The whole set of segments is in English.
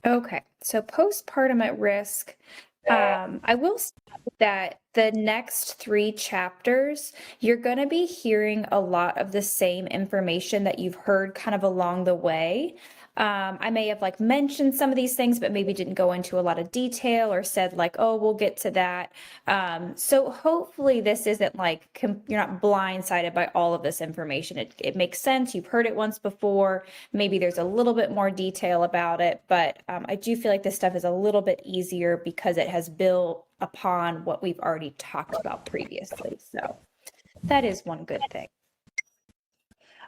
Okay, so postpartum at risk. I will say that the next three chapters, you're going to be hearing a lot of the same information that you've heard kind of along the way. I may have like mentioned some of these things, but maybe didn't go into a lot of detail or said like, oh, we'll get to that. So hopefully this isn't like you're not blindsided by all of this information. It makes sense. You've heard it once before. Maybe there's a little bit more detail about it, but I do feel like this stuff is a little bit easier because it has built upon what we've already talked about previously. So that is one good thing.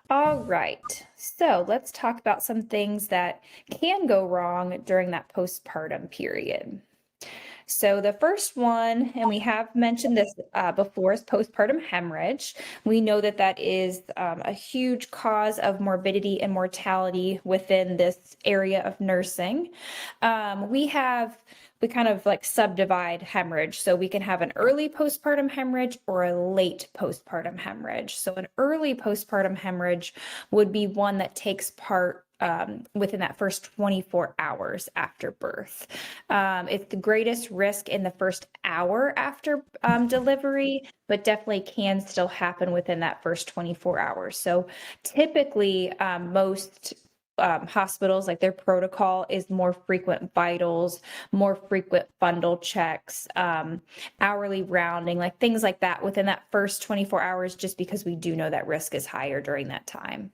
All right, so let's talk about some things that can go wrong during that postpartum period. So the first one, and we have mentioned this before, is postpartum hemorrhage. We know that that is a huge cause of morbidity and mortality within this area of nursing. We kind of like subdivide hemorrhage. So we can have an early postpartum hemorrhage or a late postpartum hemorrhage. So an early postpartum hemorrhage would be one that takes part within that first 24 hours after birth. It's the greatest risk in the first hour after delivery, but definitely can still happen within that first 24 hours. So typically, most hospitals, like their protocol is more frequent vitals, more frequent fundal checks, hourly rounding, like things like that within that first 24 hours, just because we do know that risk is higher during that time.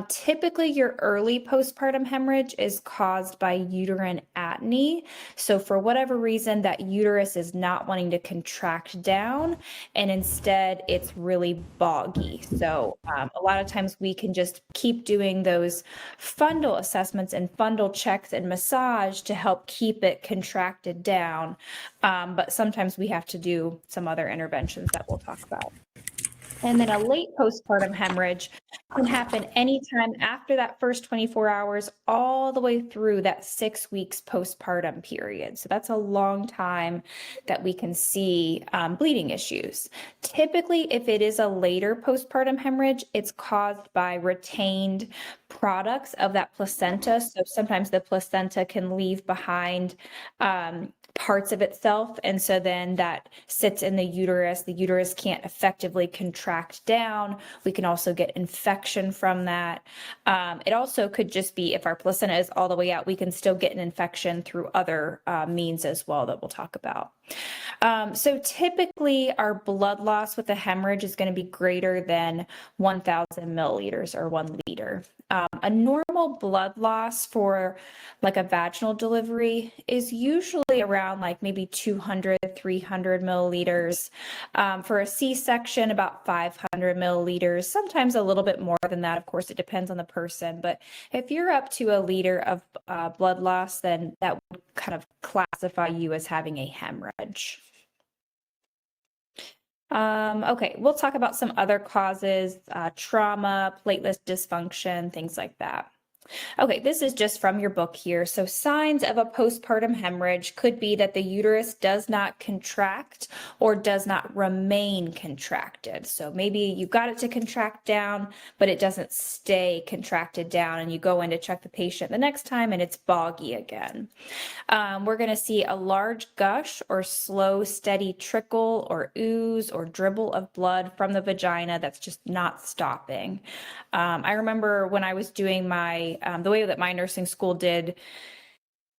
Typically, your early postpartum hemorrhage is caused by uterine atony. So for whatever reason, that uterus is not wanting to contract down, and instead it's really boggy. So a lot of times we can just keep doing those fundal assessments and fundal checks and massage to help keep it contracted down. But sometimes we have to do some other interventions that we'll talk about. And then a late postpartum hemorrhage can happen anytime after that first 24 hours, all the way through that 6 weeks postpartum period. So that's a long time that we can see bleeding issues. Typically, if it is a later postpartum hemorrhage, it's caused by retained products of that placenta. So sometimes the placenta can leave behind parts of itself, and so then that sits in the uterus. The uterus can't effectively contract down. We can also get infection from that. It also could just be, if our placenta is all the way out, we can still get an infection through other means as well that we'll talk about. So typically our blood loss with a hemorrhage is going to be greater than 1,000 milliliters or 1 liter. A normal blood loss for like a vaginal delivery is usually around like maybe 200, 300 milliliters. For a C-section, about 500 milliliters, sometimes a little bit more than that. Of course, it depends on the person. But if you're up to a liter of blood loss, then that would kind of classify you as having a hemorrhage. Okay, we'll talk about some other causes, trauma, platelet dysfunction, things like that. Okay, this is just from your book here. So signs of a postpartum hemorrhage could be that the uterus does not contract or does not remain contracted. So maybe you got it to contract down, but it doesn't stay contracted down, and you go in to check the patient the next time and it's boggy again. We're going to see a large gush or slow, steady trickle or ooze or dribble of blood from the vagina that's just not stopping. I remember when I was doing the way that my nursing school did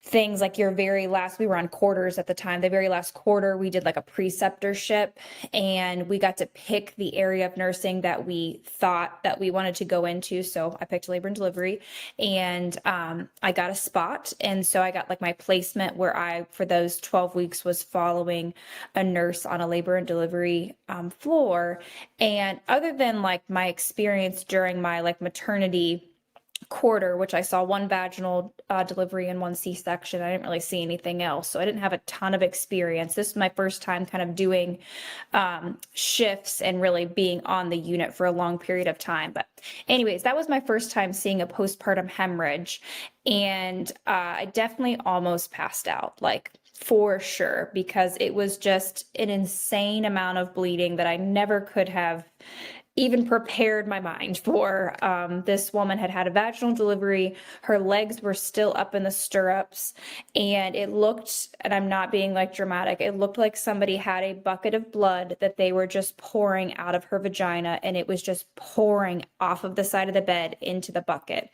things, like we were on quarters at the time, the very last quarter, we did like a preceptorship, and we got to pick the area of nursing that we thought that we wanted to go into. So I picked labor and delivery, and I got a spot. And so I got like my placement where for those 12 weeks was following a nurse on a labor and delivery floor. And other than like my experience during my like maternity quarter, which I saw one vaginal delivery and one C-section, I didn't really see anything else. So I didn't have a ton of experience. This is my first time kind of doing shifts and really being on the unit for a long period of time. But anyways, that was my first time seeing a postpartum hemorrhage. And I definitely almost passed out, like for sure, because it was just an insane amount of bleeding that I never could have even prepared my mind for. This woman had had a vaginal delivery. Her legs were still up in the stirrups, and it looked, and I'm not being like dramatic, it looked like somebody had a bucket of blood that they were just pouring out of her vagina, and it was just pouring off of the side of the bed into the bucket.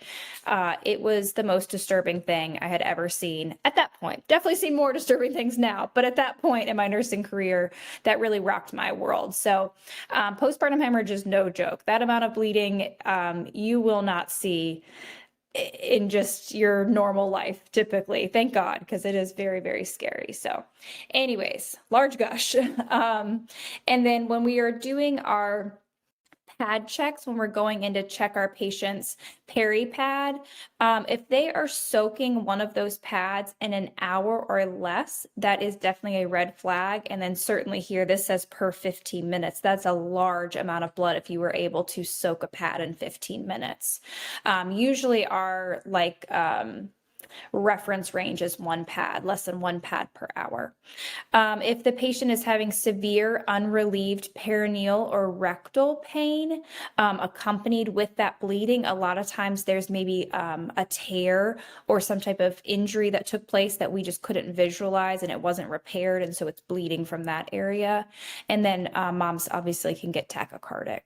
It was the most disturbing thing I had ever seen at that point. Definitely seen more disturbing things now, but at that point in my nursing career, that really rocked my world. So postpartum hemorrhage is no joke. That amount of bleeding, you will not see in just your normal life typically. Thank God, because it is very, very scary. So anyways, large gush. And then when we are doing our pad checks, when we're going in to check our patient's peri pad, if they are soaking one of those pads in an hour or less, that is definitely a red flag. And then certainly here, this says per 15 minutes. That's a large amount of blood if you were able to soak a pad in 15 minutes. Usually our reference range is 1 pad, less than 1 pad per hour. If the patient is having severe unrelieved perineal or rectal pain accompanied with that bleeding, a lot of times there's maybe a tear or some type of injury that took place that we just couldn't visualize and it wasn't repaired, and so it's bleeding from that area. And then moms obviously can get tachycardic.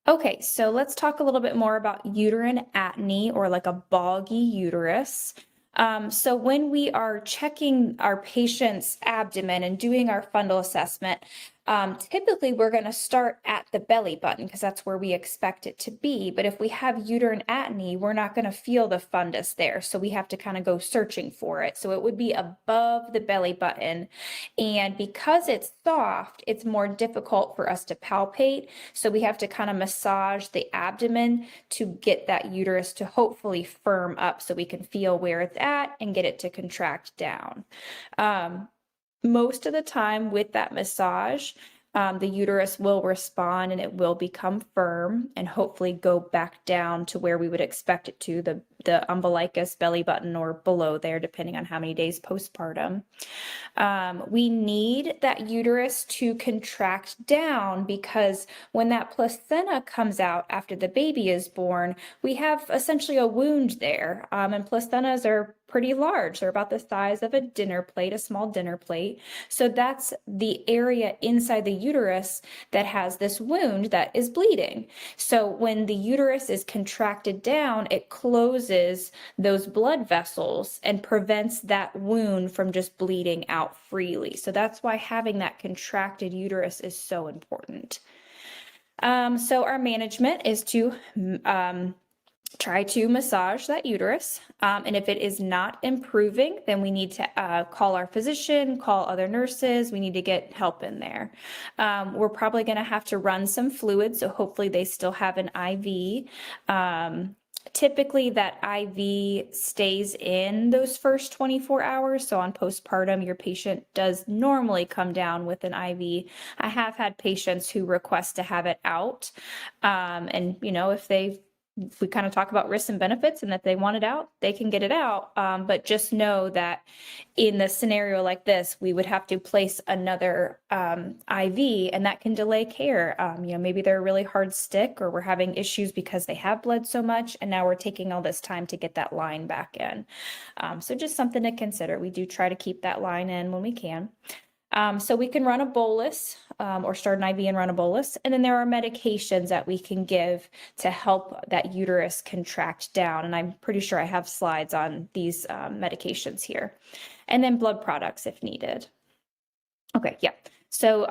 Okay, so let's talk a little bit more about uterine atony, or like a boggy uterus. So when we are checking our patient's abdomen and doing our fundal assessment, typically we're going to start at the belly button because that's where we expect it to be. But if we have uterine atony, we're not going to feel the fundus there. So we have to kind of go searching for it. So it would be above the belly button. And because it's soft, it's more difficult for us to palpate. So we have to kind of massage the abdomen to get that uterus to hopefully firm up so we can feel where it's at and get it to contract down. Most of the time with that massage, the uterus will respond and it will become firm and hopefully go back down to where we would expect it to, the umbilicus, belly button, or below there, depending on how many days postpartum. We need that uterus to contract down because when that placenta comes out after the baby is born, we have essentially a wound there. And placentas are pretty large. They're about the size of a dinner plate, a small dinner plate. So that's the area inside the uterus that has this wound that is bleeding. So when the uterus is contracted down, it closes those blood vessels and prevents that wound from just bleeding out freely. So that's why having that contracted uterus is so important. So our management is to try to massage that uterus. And if it is not improving, then we need to call our physician, call other nurses. We need to get help in there. We're probably going to have to run some fluid, so hopefully they still have an IV. Typically that IV stays in those first 24 hours. So on postpartum, your patient does normally come down with an IV. I have had patients who request to have it out. And you know, if we kind of talk about risks and benefits, and that they want it out, they can get it out. But just know that in the scenario like this, we would have to place another IV, and that can delay care. You know, maybe they're a really hard stick, or we're having issues because they have bled so much, and now we're taking all this time to get that line back in. So just something to consider. We do try to keep that line in when we can. So we can run a bolus or start an IV and run a bolus. And then there are medications that we can give to help that uterus contract down. And I'm pretty sure I have slides on these medications here. And then blood products if needed. Okay, yeah. So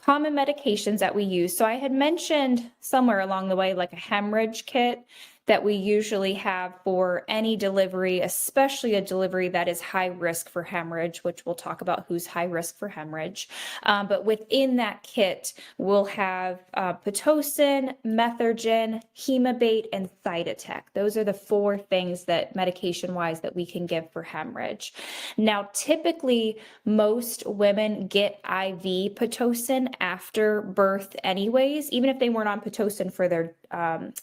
common medications that we use. So I had mentioned somewhere along the way, like a hemorrhage kit that we usually have for any delivery, especially a delivery that is high risk for hemorrhage, which we'll talk about who's high risk for hemorrhage. But within that kit, we'll have Pitocin, Methergin, Hemabate, and Cytotec. Those are the 4 things that medication-wise that we can give for hemorrhage. Now, typically, most women get IV Pitocin after birth anyways, even if they weren't on Pitocin for their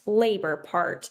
labor part.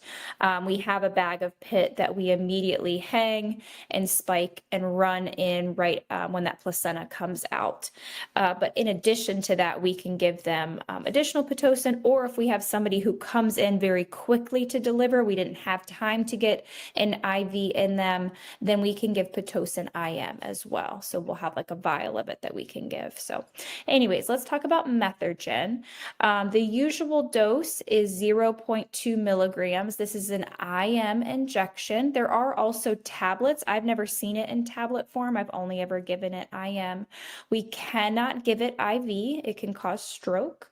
We have a bag of pit that we immediately hang and spike and run in right when that placenta comes out. But in addition to that, we can give them additional Pitocin, or if we have somebody who comes in very quickly to deliver, we didn't have time to get an IV in them, then we can give Pitocin IM as well. So we'll have like a vial of it that we can give. So anyways, let's talk about Methergin. The usual dose is 0.2 milligrams. This is an IM injection. There are also tablets. I've never seen it in tablet form. I've only ever given it IM. We cannot give it IV. It can cause stroke.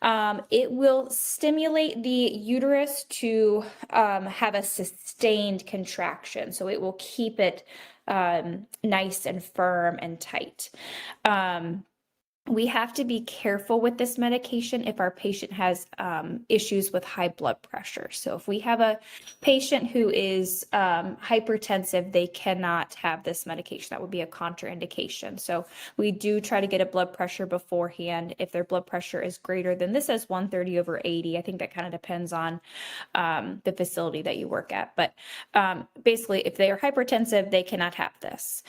It will stimulate the uterus to have a sustained contraction. So it will keep it nice and firm and tight. We have to be careful with this medication if our patient has issues with high blood pressure. So if we have a patient who is hypertensive, they cannot have this medication. That would be a contraindication. So we do try to get a blood pressure beforehand. If their blood pressure is greater than, this says 130/80. I think that kind of depends on the facility that you work at. But basically, if they are hypertensive, they cannot have this.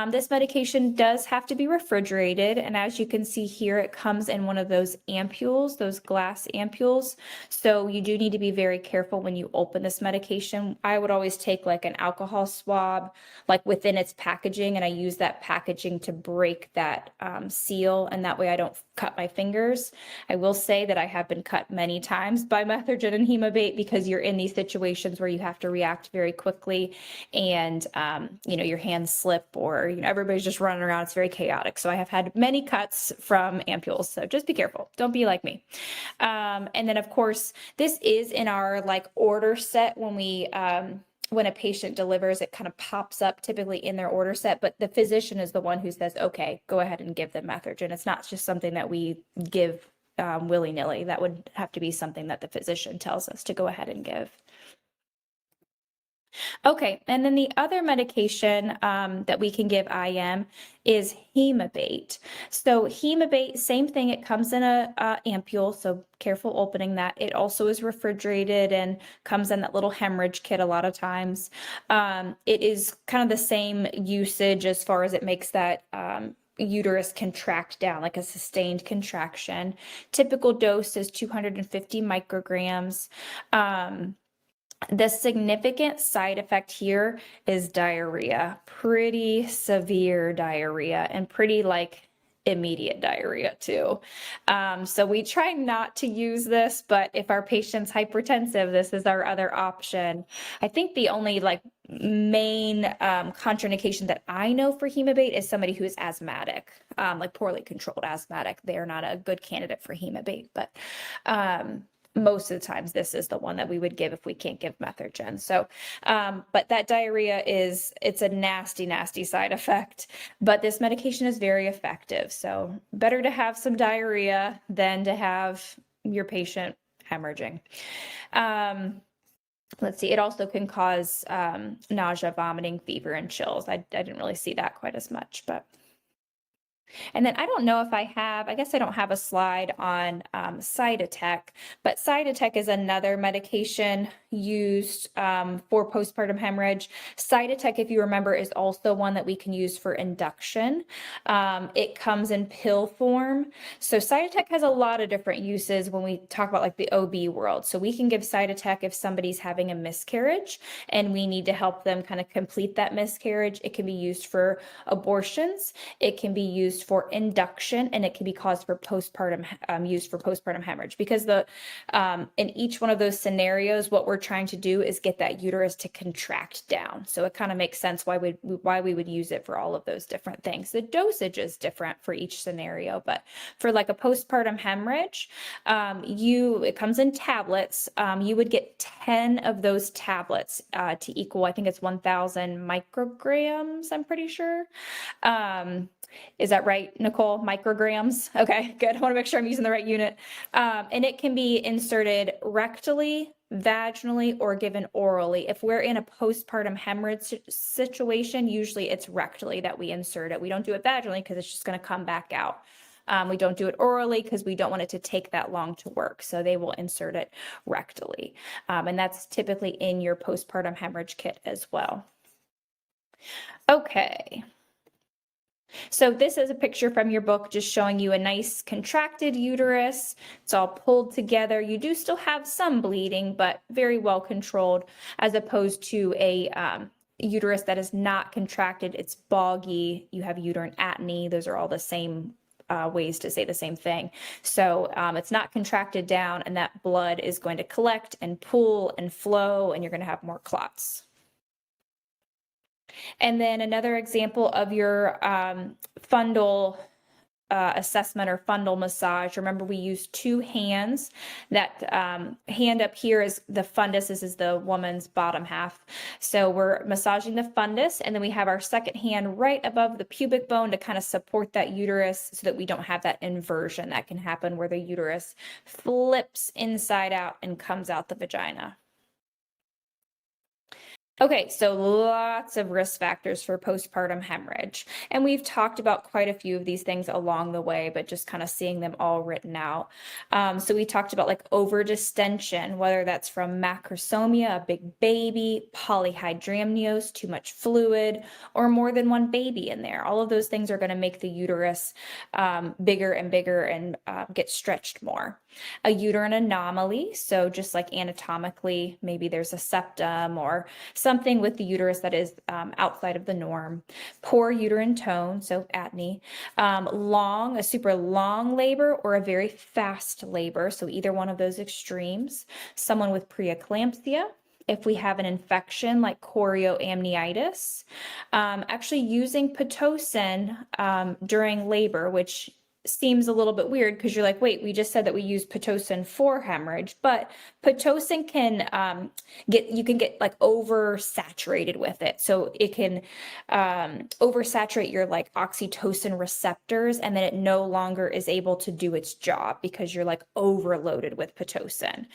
This medication does have to be refrigerated. And as you can see here, it comes in one of those ampules, those glass ampules. So you do need to be very careful when you open this medication. I would always take like an alcohol swab, like within its packaging, and I use that packaging to break that seal, and that way I don't cut my fingers. I will say that I have been cut many times by Methergin and Hemabate because you're in these situations where you have to react very quickly, and your hands slip, or everybody's just running around. It's very chaotic. So I have had many cuts from ampules. So just be careful. Don't be like me. And then of course, this is in our order set when we when a patient delivers, it kind of pops up typically in their order set, but the physician is the one who says, okay, go ahead and give them Methergin. It's not just something that we give willy-nilly. That would have to be something that the physician tells us to go ahead and give. Okay, and then the other medication that we can give IM is Hemabate. So Hemabate, same thing, it comes in a ampule, so careful opening that. It also is refrigerated and comes in that little hemorrhage kit a lot of times. It is kind of the same usage as far as it makes that uterus contract down, like a sustained contraction. Typical dose is 250 micrograms. The significant side effect here is diarrhea, pretty severe diarrhea, and pretty immediate diarrhea too. So we try not to use this, but if our patient's hypertensive, this is our other option. I think the only main contraindication that I know for Hemabate is somebody who is asthmatic, poorly controlled asthmatic. They are not a good candidate for Hemabate, but most of the times this is the one that we would give if we can't give Methergin. So, but that diarrhea it's a nasty, nasty side effect, but this medication is very effective. So better to have some diarrhea than to have your patient hemorrhaging. Let's see, it also can cause nausea, vomiting, fever, and chills. I didn't really see that quite as much, but. And then I don't know if I guess I don't have a slide on Cytotec, but Cytotec is another medication used for postpartum hemorrhage. Cytotec, if you remember, is also one that we can use for induction. It comes in pill form. So Cytotec has a lot of different uses when we talk about the OB world. So we can give Cytotec if somebody's having a miscarriage and we need to help them kind of complete that miscarriage. It can be used for abortions. It can be used for induction, and it can be used for postpartum hemorrhage, because in each one of those scenarios, what we're trying to do is get that uterus to contract down. So it kind of makes sense why we would use it for all of those different things. The dosage is different for each scenario, but for a postpartum hemorrhage, it comes in tablets. You would get 10 of those tablets to equal, I think it's 1,000 micrograms, I'm pretty sure. Is that right, Nicole? Micrograms? Okay, good. I want to make sure I'm using the right unit. And it can be inserted rectally, vaginally, or given orally. If we're in a postpartum hemorrhage situation, usually it's rectally that we insert it. We don't do it vaginally because it's just going to come back out. We don't do it orally because we don't want it to take that long to work. So they will insert it rectally. And that's typically in your postpartum hemorrhage kit as well. Okay. So this is a picture from your book just showing you a nice contracted uterus. It's all pulled together. You do still have some bleeding, but very well controlled, as opposed to a uterus that is not contracted. It's boggy. You have uterine atony. Those are all the same ways to say the same thing. So it's not contracted down, and that blood is going to collect and pool and flow, and you're going to have more clots. And then another example of your fundal assessment or fundal massage. Remember, we use two hands. That hand up here is the fundus. This is the woman's bottom half. So we're massaging the fundus, and then we have our second hand right above the pubic bone to kind of support that uterus so that we don't have that inversion that can happen where the uterus flips inside out and comes out the vagina. Okay, so lots of risk factors for postpartum hemorrhage. And we've talked about quite a few of these things along the way, but just kind of seeing them all written out. So we talked about like overdistension, whether that's from macrosomia, a big baby, polyhydramnios, too much fluid, or more than one baby in there. All of those things are going to make the uterus bigger and bigger and get stretched more. A uterine anomaly, so just like anatomically, maybe there's a septum or something with the uterus that is outside of the norm. Poor uterine tone, so atony. A super long labor or a very fast labor, so either one of those extremes. Someone with preeclampsia. If we have an infection like chorioamnionitis, actually using Pitocin during labor, which seems a little bit weird because you're like, wait, we just said that we use Pitocin for hemorrhage, but Pitocin can you can get like oversaturated with it. So it can oversaturate your like oxytocin receptors, and then it no longer is able to do its job because you're like overloaded with Pitocin.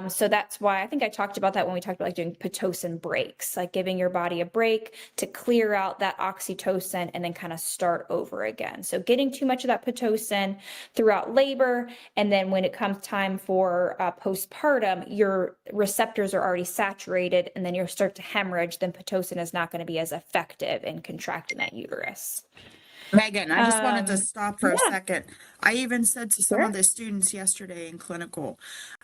So that's why I think I talked about that when we talked about like doing Pitocin breaks, like giving your body a break to clear out that oxytocin and then kind of start over again. So getting too much of that Pitocin throughout labor, and then when it comes time for postpartum, your receptors are already saturated, and then you start to hemorrhage, then Pitocin is not going to be as effective in contracting that uterus. Megan, I just wanted to stop for a yeah. second. I even said to some Sure. of the students yesterday in clinical,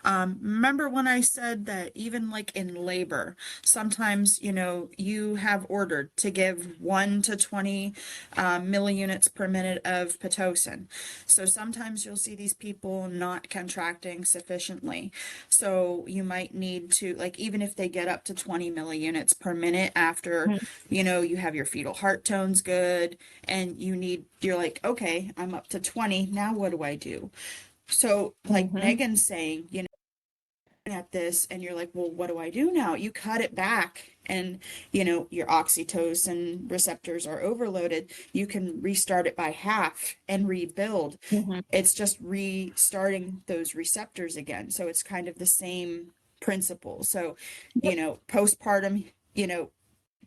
remember when I said that even like in labor, sometimes, you have ordered to give 1 to 20 milliunits per minute of Pitocin. So sometimes you'll see these people not contracting sufficiently. So you might need to, like, even if they get up to 20 milliunits per minute after, you have your fetal heart tones good, and you're like, okay, I'm up to 20. Now what do I do? So like Megan's saying, at this and you're like, well, what do I do now? You cut it back and, your oxytocin receptors are overloaded. You can restart it by half and rebuild. It's just restarting those receptors again. So it's kind of the same principle. So, postpartum,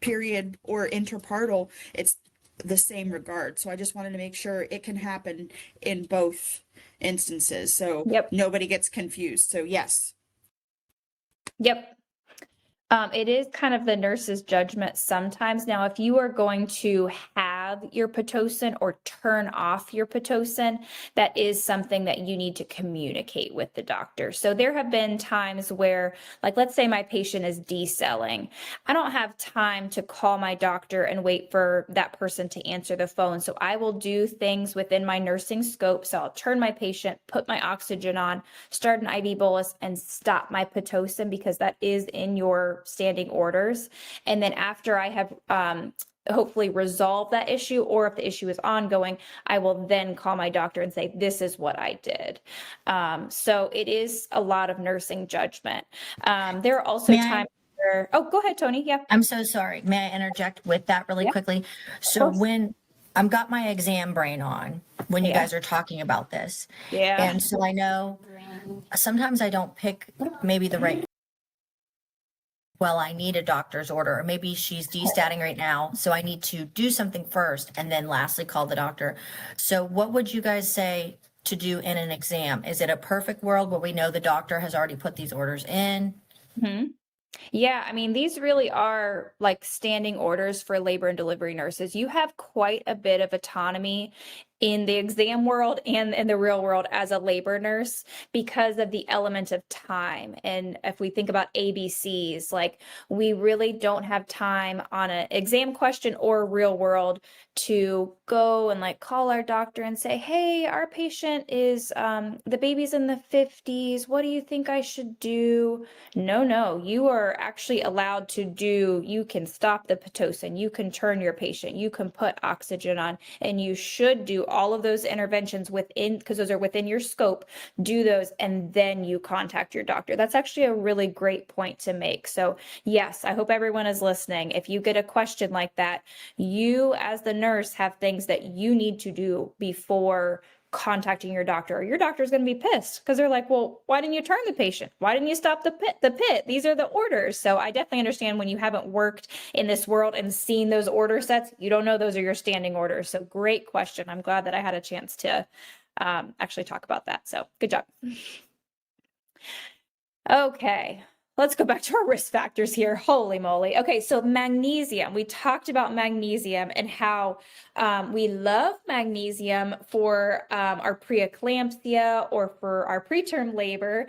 period or interpartal, it's the same regard. So I just wanted to make sure it can happen in both instances. So nobody gets confused. So yes. Yep. It is kind of the nurse's judgment sometimes. Now, if you are going to have your Pitocin or turn off your Pitocin, that is something that you need to communicate with the doctor. So there have been times where, like, let's say my patient is decelling. I don't have time to call my doctor and wait for that person to answer the phone. So I will do things within my nursing scope. So I'll turn my patient, put my oxygen on, start an IV bolus, and stop my Pitocin because that is in your standing orders. And then after I have hopefully resolved that issue, or if the issue is ongoing, I will then call my doctor and say, this is what I did. So it is a lot of nursing judgment. There are also times where, oh, go ahead, Tony. Yeah. I'm so sorry. May I interject with that really quickly? So when I've got my exam brain on when you guys are talking about this. And so I know sometimes I don't pick maybe the right well, I need a doctor's order, or maybe she's destatting right now, so I need to do something first and then lastly call the doctor. So what would you guys say to do in an exam? Is it a perfect world where we know the doctor has already put these orders in? Yeah, I mean, these really are like standing orders for labor and delivery nurses. You have quite a bit of autonomy in the exam world and in the real world as a labor nurse because of the element of time. And if we think about ABCs, like we really don't have time on an exam question or real world to go and like call our doctor and say, hey, our patient is the baby's in the 50s. What do you think I should do? No, you are actually allowed to do, you can stop the Pitocin, you can turn your patient, you can put oxygen on, and you should do all of those interventions within, because those are within your scope, do those, and then you contact your doctor. That's actually a really great point to make. So yes, I hope everyone is listening. If you get a question like that, you as the nurse have things that you need to do before contacting your doctor, or your doctor is going to be pissed because they're like, well, why didn't you turn the patient? Why didn't you stop the pit? These are the orders. So I definitely understand when you haven't worked in this world and seen those order sets, you don't know those are your standing orders. So great question. I'm glad that I had a chance to actually talk about that. So good job. Okay. Let's go back to our risk factors here. Holy moly. Okay, so magnesium. We talked about magnesium and how we love magnesium for our preeclampsia or for our preterm labor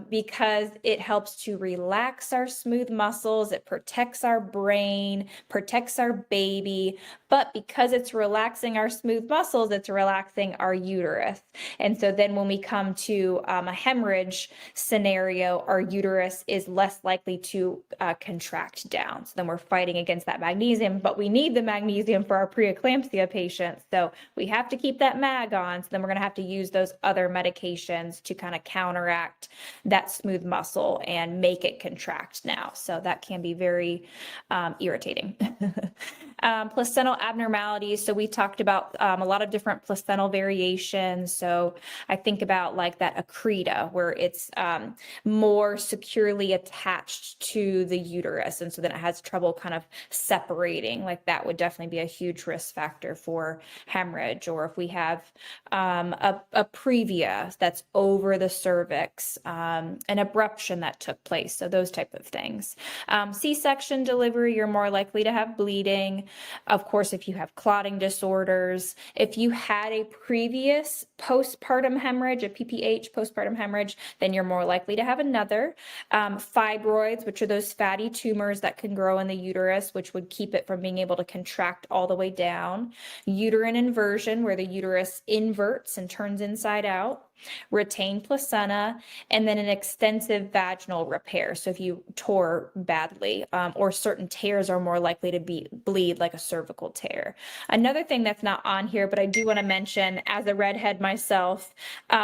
because it helps to relax our smooth muscles. It protects our brain, protects our baby. But because it's relaxing our smooth muscles, it's relaxing our uterus. And so then when we come to a hemorrhage scenario, our uterus is less likely to contract down. So then we're fighting against that magnesium, but we need the magnesium for our preeclampsia patients. So we have to keep that mag on. So then we're going to have to use those other medications to kind of counteract that smooth muscle and make it contract now. So that can be very irritating. Placental abnormalities. So we talked about a lot of different placental variations. So I think about like that accreta where it's more securely attached to the uterus. And so then it has trouble kind of separating. Like that would definitely be a huge risk factor for hemorrhage. Or if we have a previa that's over the cervix, an abruption that took place. So those type of things. C-section delivery, you're more likely to have bleeding. Of course, if you have clotting disorders, if you had a previous postpartum hemorrhage, a PPH, postpartum hemorrhage, then you're more likely to have another. Fibroids, which are those fatty tumors that can grow in the uterus, which would keep it from being able to contract all the way down. Uterine inversion, where the uterus inverts and turns inside out. Retained placenta, and then an extensive vaginal repair. So if you tore badly, or certain tears are more likely to bleed, like a cervical tear. Another thing that's not on here, but I do want to mention as a redhead myself,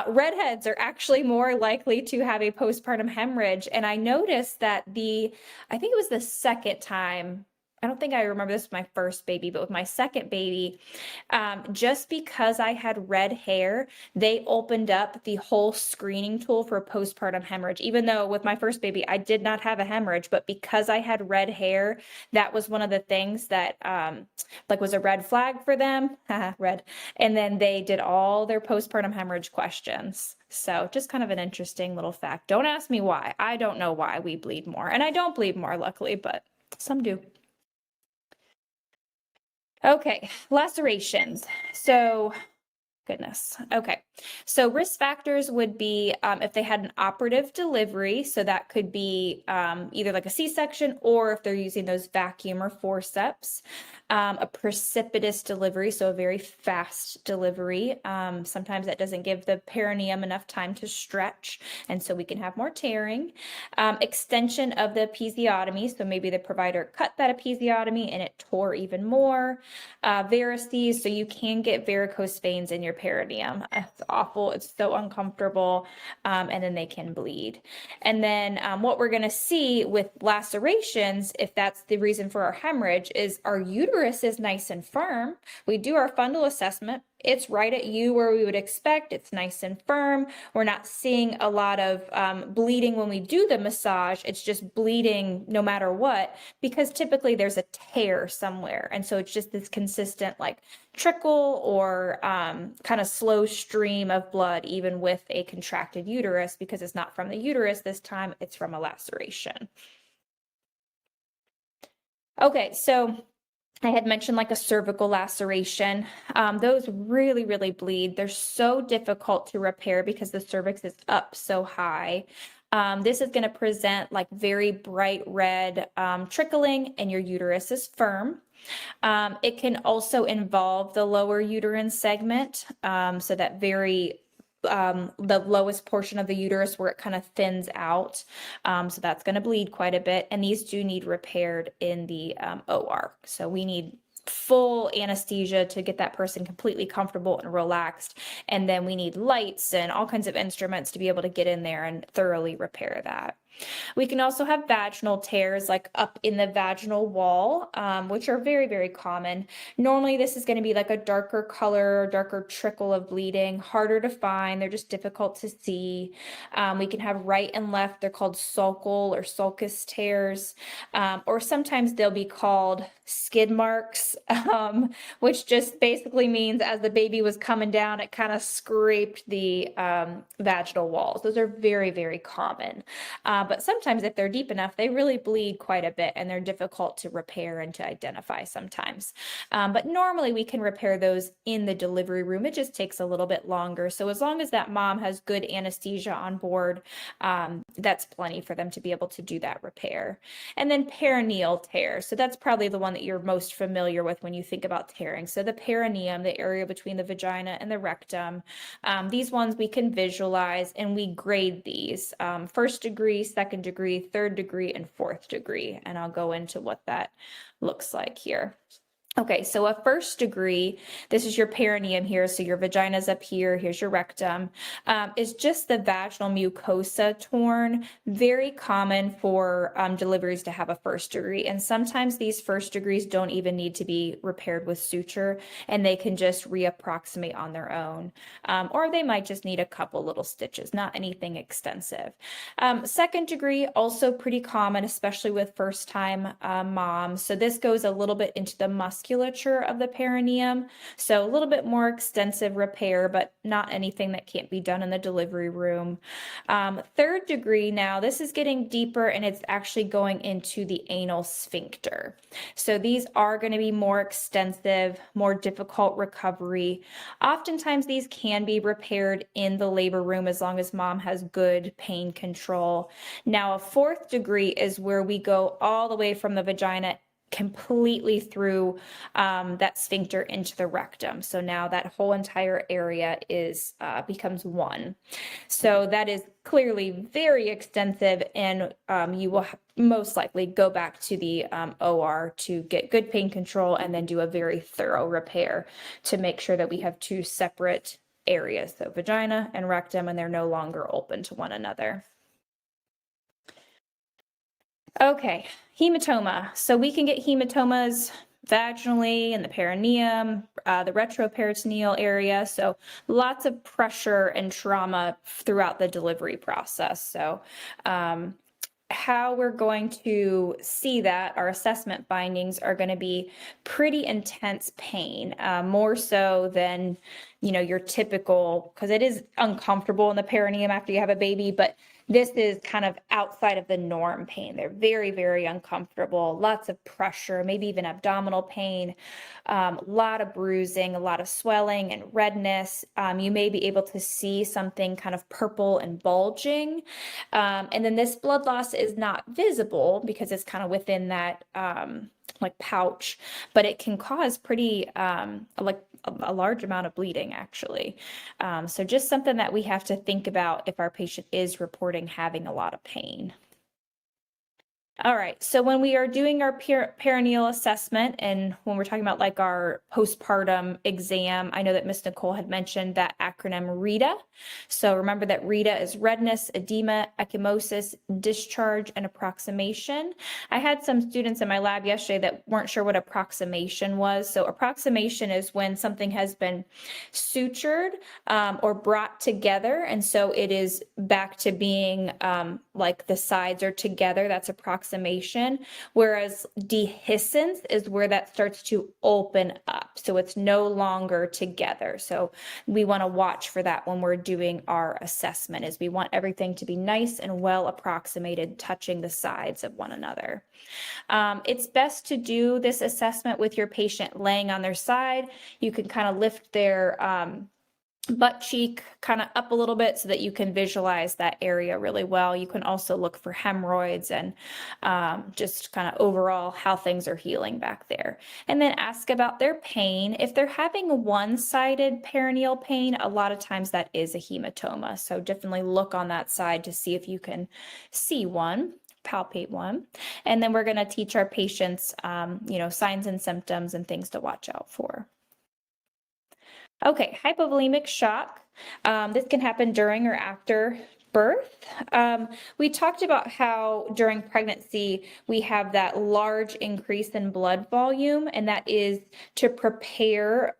redheads are actually more likely to have a postpartum hemorrhage. And I noticed that I think it was the second time, I don't think I remember this with my first baby, but with my second baby, just because I had red hair, they opened up the whole screening tool for postpartum hemorrhage. Even though with my first baby, I did not have a hemorrhage, but because I had red hair, that was one of the things that like was a red flag for them, red. And then they did all their postpartum hemorrhage questions. So just kind of an interesting little fact. Don't ask me why. I don't know why we bleed more. And I don't bleed more, luckily, but some do. Okay, lacerations. So, goodness. Okay, so risk factors would be if they had an operative delivery. So that could be either like a C-section or if they're using those vacuum or forceps. A precipitous delivery, so a very fast delivery. Sometimes that doesn't give the perineum enough time to stretch, and so we can have more tearing. Extension of the episiotomy, so maybe the provider cut that episiotomy and it tore even more. Varices, so you can get varicose veins in your perineum. It's awful, it's so uncomfortable, and then they can bleed. And then what we're going to see with lacerations, if that's the reason for our hemorrhage, is our uterus is nice and firm. We do our fundal assessment. it's right at you where we would expect. It's nice and firm. We're not seeing a lot of bleeding when we do the massage. It's just bleeding no matter what, because typically there's a tear somewhere. And so it's just this consistent like trickle or kind of slow stream of blood, even with a contracted uterus, because it's not from the uterus this time, it's from a laceration. Okay, so I had mentioned like a cervical laceration. Those really, really bleed. They're so difficult to repair because the cervix is up so high. This is going to present like very bright red trickling, and your uterus is firm. It can also involve the lower uterine segment, so that very the lowest portion of the uterus where it kind of thins out. So that's going to bleed quite a bit. And these do need repaired in the OR. So we need full anesthesia to get that person completely comfortable and relaxed. And then we need lights and all kinds of instruments to be able to get in there and thoroughly repair that. We can also have vaginal tears like up in the vaginal wall, which are very, very common. Normally this is going to be like a darker color, darker trickle of bleeding, harder to find. They're just difficult to see. We can have right and left. They're called sulcal or sulcus tears, or sometimes they'll be called skid marks, which just basically means as the baby was coming down, it kind of scraped the vaginal walls. Those are very, very common. But sometimes if they're deep enough, they really bleed quite a bit and they're difficult to repair and to identify sometimes. But normally we can repair those in the delivery room. It just takes a little bit longer. So as long as that mom has good anesthesia on board, that's plenty for them to be able to do that repair. And then perineal tear. So that's probably the one that you're most familiar with when you think about tearing. So the perineum, the area between the vagina and the rectum, these ones we can visualize and we grade these. First degree, second degree, third degree, and fourth degree. And I'll go into what that looks like here. Okay, so a first degree, this is your perineum here, so your vagina's up here, here's your rectum, is just the vaginal mucosa torn. Very common for deliveries to have a first degree, and sometimes these first degrees don't even need to be repaired with suture, and they can just reapproximate on their own, or they might just need a couple little stitches, not anything extensive. Second degree, also pretty common, especially with first-time moms, so this goes a little bit into the musculature of the perineum. So a little bit more extensive repair, but not anything that can't be done in the delivery room. Third degree now, this is getting deeper and it's actually going into the anal sphincter. So these are going to be more extensive, more difficult recovery. Oftentimes these can be repaired in the labor room as long as mom has good pain control. Now a fourth degree is where we go all the way from the vagina completely through that sphincter into the rectum. So now that whole entire area is becomes one. So that is clearly very extensive, and you will most likely go back to the OR to get good pain control and then do a very thorough repair to make sure that we have two separate areas, so vagina and rectum, and they're no longer open to one another. Okay, hematoma. So we can get hematomas vaginally in the perineum, the retroperitoneal area. So lots of pressure and trauma throughout the delivery process. So how we're going to see that, our assessment findings are going to be pretty intense pain, more so than, you know, your typical, because it is uncomfortable in the perineum after you have a baby, but this is kind of outside of the norm pain. They're very, very uncomfortable, lots of pressure, maybe even abdominal pain, a lot of bruising, a lot of swelling and redness. You may be able to see something kind of purple and bulging. And then this blood loss is not visible because it's kind of within that like pouch, but it can cause pretty like a large amount of bleeding actually. So just something that we have to think about if our patient is reporting having a lot of pain. All right, so when we are doing our perineal assessment and when we're talking about like our postpartum exam, I know that Miss Nicole had mentioned that acronym RETA. So remember that RETA is redness, edema, ecchymosis, discharge, and approximation. I had some students in my lab yesterday that weren't sure what approximation was. So approximation is when something has been sutured or brought together. And so it is back to being like the sides are together. That's approximation. Whereas dehiscence is where that starts to open up. So it's no longer together. So we want to watch for that when we're doing our assessment, is we want everything to be nice and well approximated, touching the sides of one another. It's best to do this assessment with your patient laying on their side. You can kind of lift their butt cheek kind of up a little bit so that you can visualize that area really well. You can also look for hemorrhoids and just kind of overall how things are healing back there. And then ask about their pain. If they're having one-sided perineal pain, a lot of times that is a hematoma. So definitely look on that side to see if you can see one, palpate one. And then we're going to teach our patients, signs and symptoms and things to watch out for. Okay, hypovolemic shock. This can happen during or after birth. We talked about how during pregnancy we have that large increase in blood volume, and that is to prepare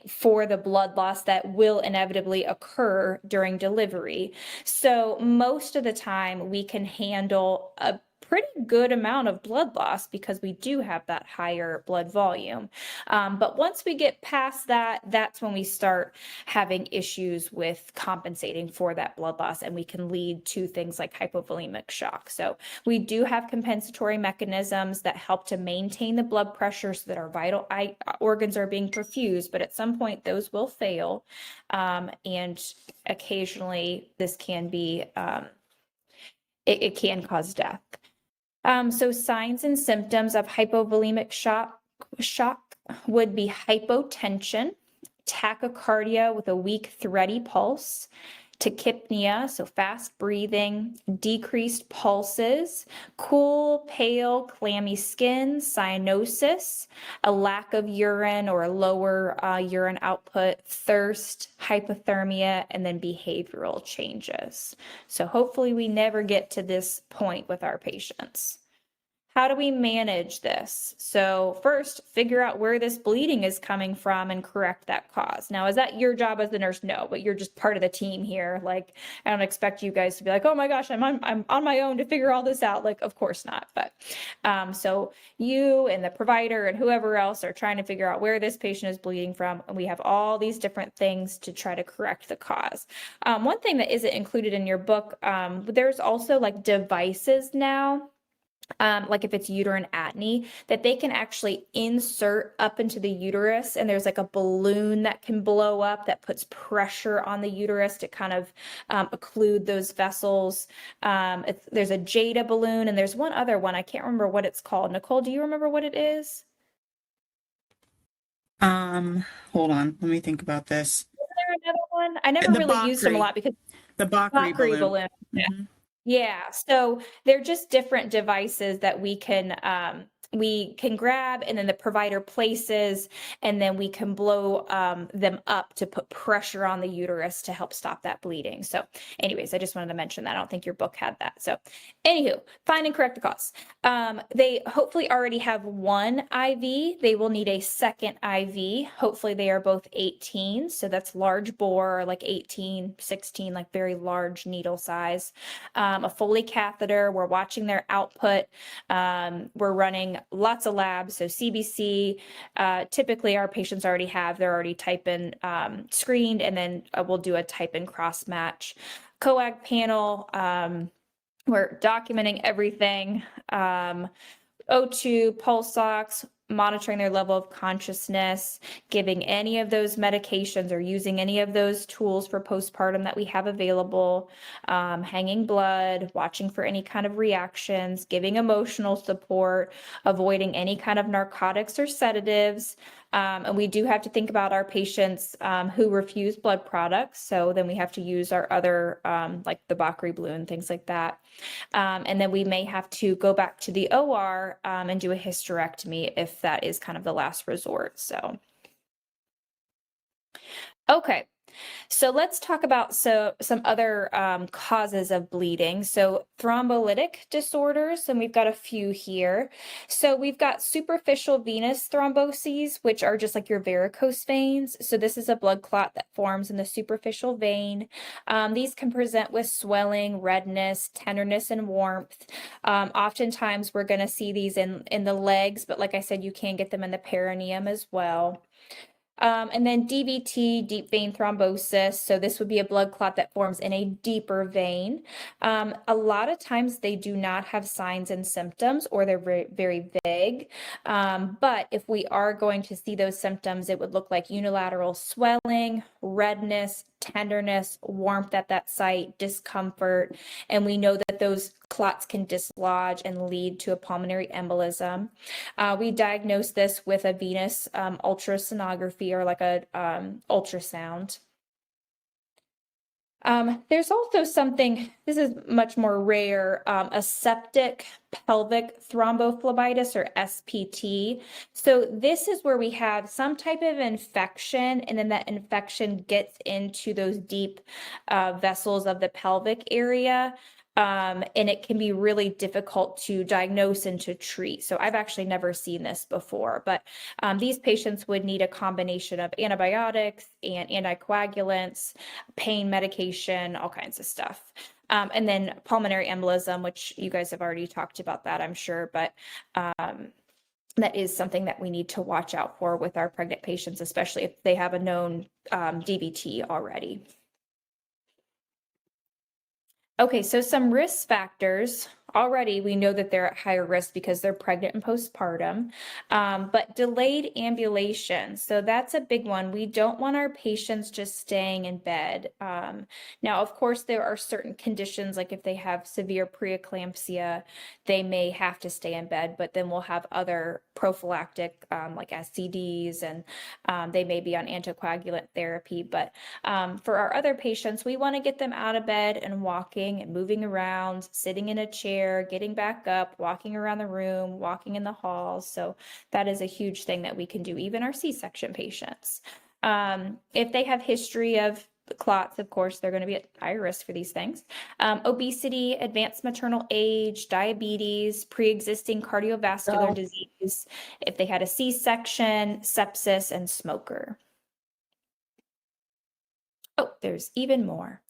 for the blood loss that will inevitably occur during delivery. So most of the time we can handle a pretty good amount of blood loss because we do have that higher blood volume. But once we get past that, that's when we start having issues with compensating for that blood loss, and we can lead to things like hypovolemic shock. So we do have compensatory mechanisms that help to maintain the blood pressure so that our vital organs are being perfused, but at some point those will fail. And occasionally this can be, it can cause death. So signs and symptoms of hypovolemic shock would be hypotension, tachycardia with a weak, thready pulse, tachypnea, so fast breathing, decreased pulses, cool, pale, clammy skin, cyanosis, a lack of urine or a lower urine output, thirst, hypothermia, and then behavioral changes. So hopefully we never get to this point with our patients. How do we manage this? So first, figure out where this bleeding is coming from and correct that cause. Now, is that your job as the nurse? No, but you're just part of the team here. Like, I don't expect you guys to be like, oh my gosh, I'm on my own to figure all this out. Like, of course not. But so you and the provider and whoever else are trying to figure out where this patient is bleeding from. And we have all these different things to try to correct the cause. One thing that isn't included in your book, there's also like devices now. Like if it's uterine atony, that they can actually insert up into the uterus, and there's like a balloon that can blow up that puts pressure on the uterus to kind of occlude those vessels. There's a Jada balloon, and there's one other one. I can't remember what it's called. Nicole, do you remember what it is? Hold on, let me think about this. Is there another one? I never The really used them a Bakri. lot because The Bakri Bakri balloon. balloon. Mhm. Yeah, so they're just different devices that we can grab, and then the provider places, and then we can blow them up to put pressure on the uterus to help stop that bleeding. So anyways, I just wanted to mention that. I don't think your book had that. So anywho, find and correct the cause. They hopefully already have one IV. They will need a second IV. Hopefully they are both 18. So that's large bore, like 18, 16, like very large needle size. A Foley catheter, we're watching their output. We're running lots of labs, so CBC. Typically our patients already have, they're already type-in screened, and then we'll do a type-in cross-match. Coag panel, we're documenting everything. O2, pulse ox, monitoring their level of consciousness, giving any of those medications or using any of those tools for postpartum that we have available, hanging blood, watching for any kind of reactions, giving emotional support, avoiding any kind of narcotics or sedatives, And we do have to think about our patients who refuse blood products. So then we have to use our other, like the Bakri blue and things like that. And then we may have to go back to the OR and do a hysterectomy if that is kind of the last resort. So, okay. So let's talk about some other causes of bleeding. So thrombolytic disorders, and we've got a few here. So we've got superficial venous thromboses, which are just like your varicose veins. So this is a blood clot that forms in the superficial vein. These can present with swelling, redness, tenderness, and warmth. Oftentimes we're going to see these in the legs, but like I said, you can get them in the perineum as well. And then DVT, deep vein thrombosis. So this would be a blood clot that forms in a deeper vein. A lot of times they do not have signs and symptoms, or they're very, very vague. But if we are going to see those symptoms, it would look like unilateral swelling, redness, tenderness, warmth at that site, discomfort. And we know that those clots can dislodge and lead to a pulmonary embolism. We diagnose this with a venous ultrasonography, or like a ultrasound. There's also something, this is much more rare, a septic pelvic thrombophlebitis, or SPT. So this is where we have some type of infection, and then that infection gets into those deep vessels of the pelvic area. And it can be really difficult to diagnose and to treat. So I've actually never seen this before, but these patients would need a combination of antibiotics and anticoagulants, pain medication, all kinds of stuff. And then pulmonary embolism, which you guys have already talked about that, I'm sure, but that is something that we need to watch out for with our pregnant patients, especially if they have a known DVT already. Okay, so some risk factors. Already, we know that they're at higher risk because they're pregnant and postpartum, but delayed ambulation. So that's a big one. We don't want our patients just staying in bed. Now, of course, there are certain conditions, like if they have severe preeclampsia, they may have to stay in bed, but then we'll have other prophylactic, like SCDs, and they may be on anticoagulant therapy. But for our other patients, we want to get them out of bed and walking and moving around, sitting in a chair, getting back up, walking around the room, walking in the halls. So that is a huge thing that we can do, even our C-section patients. If they have history of clots, of course, they're going to be at higher risk for these things. Obesity, advanced maternal age, diabetes, pre-existing cardiovascular disease, if they had a C-section, sepsis, and smoker. Oh, there's even more.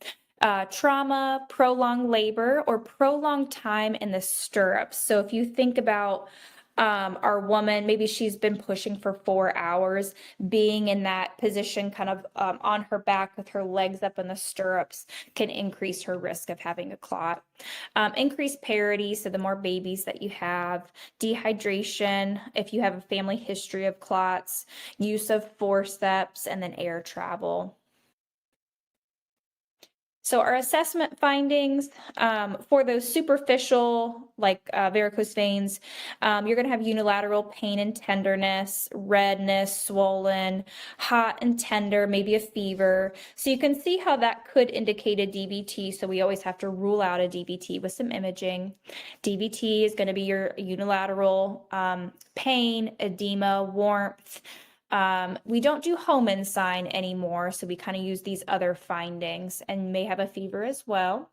Trauma, prolonged labor, or prolonged time in the stirrups. So if you think about our woman, maybe she's been pushing for 4 hours, being in that position kind of on her back with her legs up in the stirrups can increase her risk of having a clot. Increased parity, so the more babies that you have. Dehydration, if you have a family history of clots. Use of forceps, and then air travel. So our assessment findings for those superficial, like varicose veins, you're going to have unilateral pain and tenderness, redness, swollen, hot and tender, maybe a fever. So you can see how that could indicate a DVT. So we always have to rule out a DVT with some imaging. DVT is going to be your unilateral pain, edema, warmth. We don't do Homan sign anymore, so we kind of use these other findings, and may have a fever as well.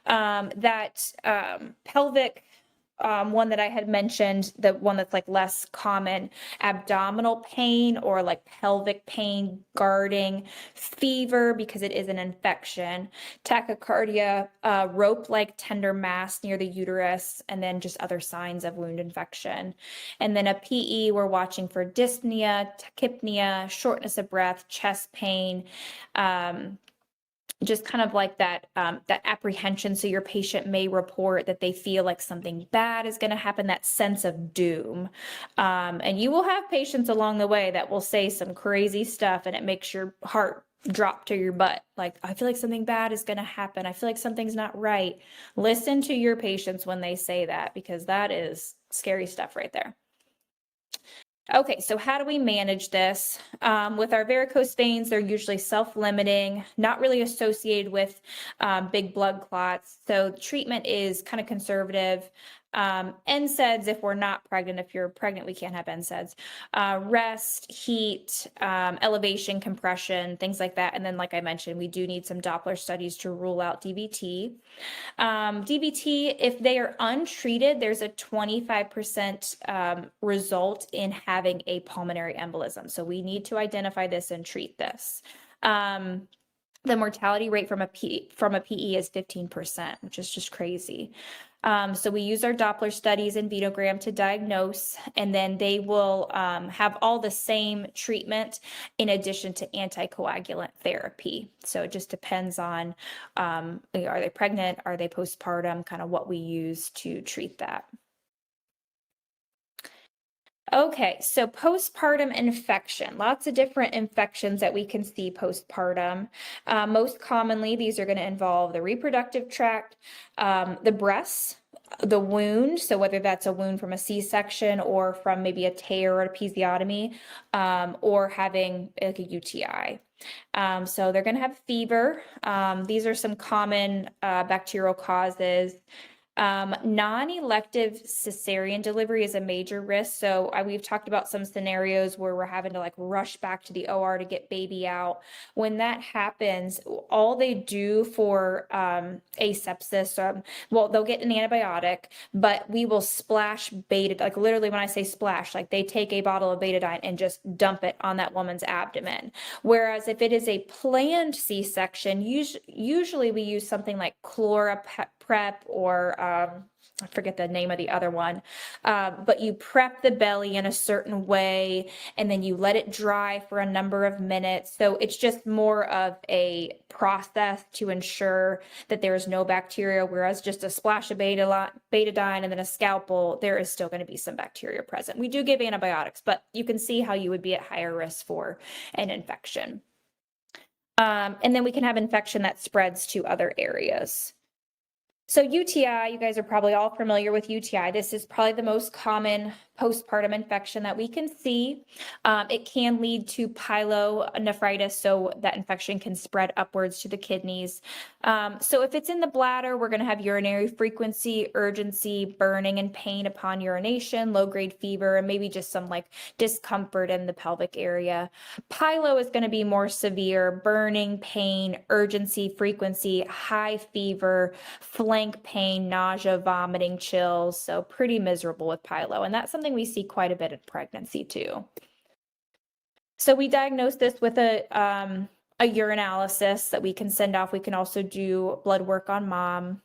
That pelvic one that I had mentioned, the one that's like less common, abdominal pain or like pelvic pain, guarding, fever because it is an infection, tachycardia, rope-like tender mass near the uterus, and then just other signs of wound infection. And then a PE, we're watching for dyspnea, tachypnea, shortness of breath, chest pain, just kind of like that that apprehension. So your patient may report that they feel like something bad is going to happen, that sense of doom. And you will have patients along the way that will say some crazy stuff, and it makes your heart drop to your butt. Like, I feel like something bad is going to happen. I feel like something's not right. Listen to your patients when they say that, because that is scary stuff right there. Okay, so how do we manage this? With our varicose veins, they're usually self-limiting, not really associated with big blood clots. So treatment is kind of conservative. NSAIDs, if we're not pregnant, if you're pregnant, we can't have NSAIDs. Rest, heat, elevation, compression, things like that. And then, like I mentioned, we do need some Doppler studies to rule out DVT. DVT, if they are untreated, there's a 25% result in having a pulmonary embolism. So we need to identify this and treat this. The mortality rate from a PE is 15%, which is just crazy. So we use our Doppler studies and venogram to diagnose, and then they will have all the same treatment in addition to anticoagulant therapy. So it just depends on, are they pregnant? Are they postpartum? Kind of what we use to treat that. Okay, so postpartum infection, lots of different infections that we can see postpartum. Most commonly, these are going to involve the reproductive tract, the breasts, the wound, so whether that's a wound from a C-section or from maybe a tear or a episiotomy, or having like a UTI. So they're going to have fever. These are some common bacterial causes. Non-elective cesarean delivery is a major risk. So we've talked about some scenarios where we're having to like rush back to the OR to get baby out. When that happens, all they do for asepsis, well, they'll get an antibiotic, but we will splash betadine, like literally when I say splash, like they take a bottle of betadine and just dump it on that woman's abdomen. Whereas if it is a planned C-section, usually we use something like ChloraPrep or I forget the name of the other one, but you prep the belly in a certain way and then you let it dry for a number of minutes. So it's just more of a process to ensure that there is no bacteria, whereas just a splash of betadine and then a scalpel, there is still going to be some bacteria present. We do give antibiotics, but you can see how you would be at higher risk for an infection. And then we can have infection that spreads to other areas. So UTI, you guys are probably all familiar with UTI. This is probably the most common postpartum infection that we can see. It can lead to pyelonephritis, so that infection can spread upwards to the kidneys. So if it's in the bladder, we're going to have urinary frequency, urgency, burning and pain upon urination, low-grade fever, and maybe just some like discomfort in the pelvic area. Pyelo is going to be more severe, burning, pain, urgency, frequency, high fever, flank pain, nausea, vomiting, chills. So pretty miserable with pyelo. And that's something we see quite a bit in pregnancy too. So we diagnose this with a urinalysis that we can send off. We can also do blood work on mom,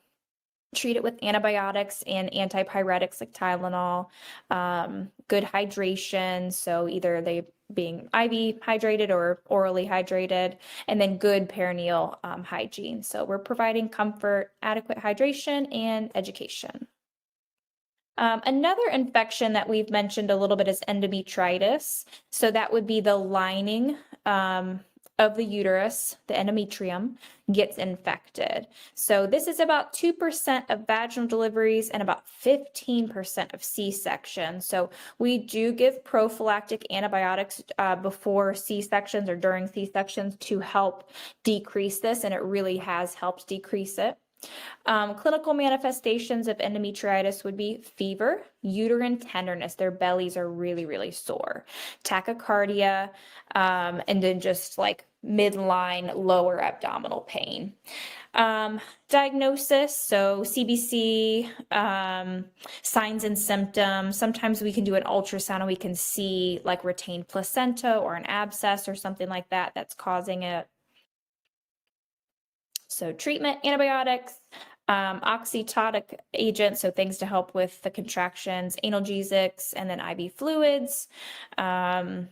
treat it with antibiotics and antipyretics like Tylenol, good hydration. So either they being IV hydrated or orally hydrated, and then good perineal hygiene. So we're providing comfort, adequate hydration, and education. Another infection that we've mentioned a little bit is endometritis. So that would be the lining of the uterus, the endometrium, gets infected. So this is about 2% of vaginal deliveries and about 15% of C-sections. So we do give prophylactic antibiotics before C-sections or during C-sections to help decrease this, and it really has helped decrease it. Clinical manifestations of endometritis would be fever, uterine tenderness. Their bellies are really, really sore, tachycardia, and then just like midline lower abdominal pain. Diagnosis, so CBC, signs and symptoms. Sometimes we can do an ultrasound and we can see like retained placenta or an abscess or something like that that's causing it. So treatment, antibiotics, oxytocic agents, so things to help with the contractions, analgesics, and then IV fluids. All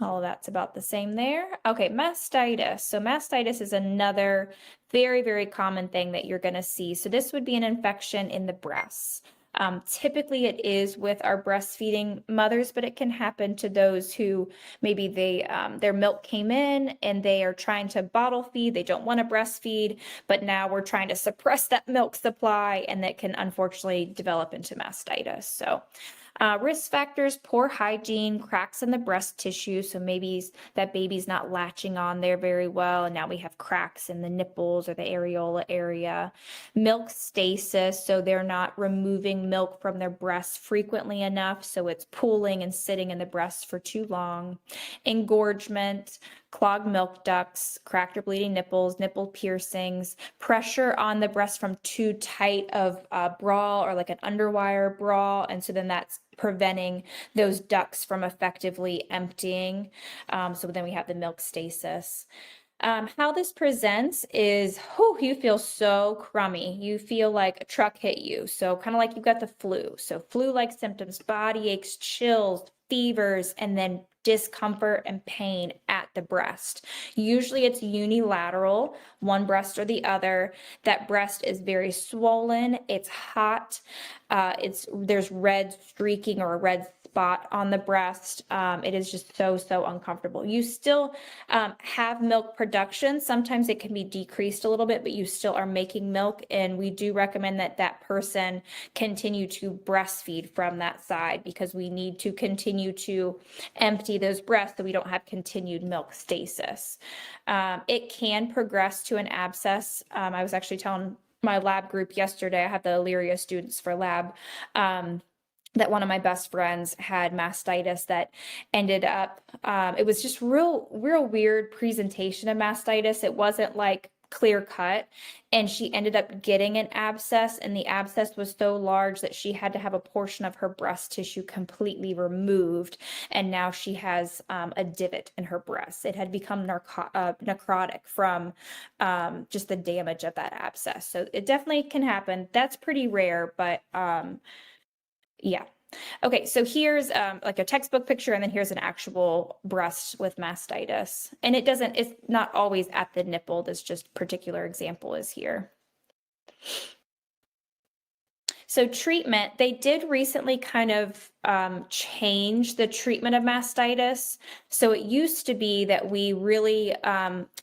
of that's about the same there. Okay, mastitis. So mastitis is another very, very common thing that you're going to see. So this would be an infection in the breasts. Typically, it is with our breastfeeding mothers, but it can happen to those who maybe their milk came in and they are trying to bottle feed. They don't want to breastfeed, but now we're trying to suppress that milk supply, and that can unfortunately develop into mastitis. So risk factors: poor hygiene, cracks in the breast tissue. So maybe that baby's not latching on there very well, and now we have cracks in the nipples or the areola area. Milk stasis, so they're not removing milk from their breast frequently enough, so it's pooling and sitting in the breast for too long. Engorgement, clogged milk ducts, cracked or bleeding nipples, nipple piercings, pressure on the breast from too tight of a bra or like an underwire bra, and so then that's preventing those ducts from effectively emptying. So then we have the milk stasis. How this presents is, you feel so crummy. You feel like a truck hit you. So kind of like you've got the flu. So flu-like symptoms: body aches, chills, fevers, and then discomfort and pain at the breast. Usually it's unilateral, one breast or the other. That breast is very swollen. It's hot. There's red streaking or a red spot on the breast. It is just so uncomfortable. You still have milk production. Sometimes it can be decreased a little bit, but you still are making milk, and we do recommend that that person continue to breastfeed from that side, because we need to continue to empty those breasts so we don't have continued milk stasis. It can progress to an abscess. I was actually telling my lab group yesterday, I have the Illyria students for lab, that one of my best friends had mastitis that ended up, it was just real weird presentation of mastitis. It wasn't like clear cut, and she ended up getting an abscess, and the abscess was so large that she had to have a portion of her breast tissue completely removed, and now she has a divot in her breast. It had become necrotic from just the damage of that abscess. So it definitely can happen. That's pretty rare, but yeah. Okay, so here's like a textbook picture, and then here's an actual breast with mastitis. And it's not always at the nipple. This just particular example is here. So treatment, they did recently kind of change the treatment of mastitis. So it used to be that we really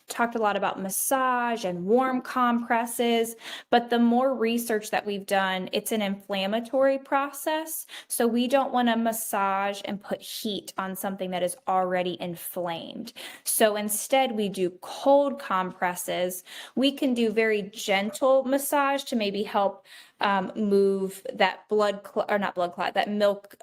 talked a lot about massage and warm compresses, but the more research that we've done, it's an inflammatory process. So we don't want to massage and put heat on something that is already inflamed. So instead we do cold compresses. We can do very gentle massage to maybe help move that that milk,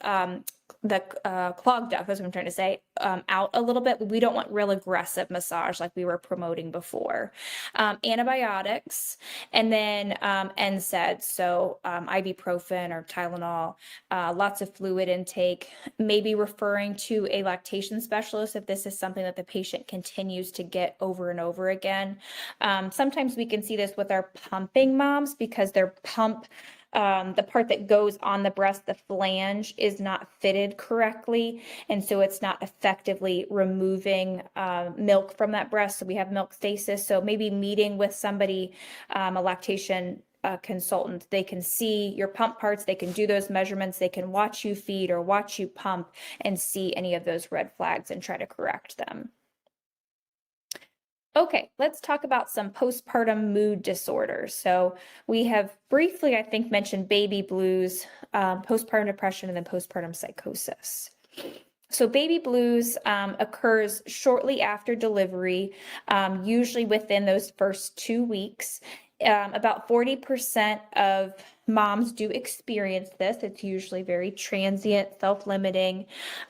the clogged duct, that's what I'm trying to say, out a little bit. We don't want real aggressive massage like we were promoting before. Antibiotics, and then NSAIDs, so ibuprofen or Tylenol, lots of fluid intake, maybe referring to a lactation specialist if this is something that the patient continues to get over and over again. Sometimes we can see this with our pumping moms, because their pump, the part that goes on the breast, the flange, is not fitted correctly, and so it's not effectively removing milk from that breast. So we have milk stasis. So maybe meeting with somebody, a lactation consultant, they can see your pump parts, they can do those measurements, they can watch you feed or watch you pump and see any of those red flags and try to correct them. Okay, let's talk about some postpartum mood disorders. So we have briefly, I think, mentioned baby blues, postpartum depression, and then postpartum psychosis. So baby blues occurs shortly after delivery, usually within those first 2 weeks. About 40% of moms do experience this. It's usually very transient, self-limiting.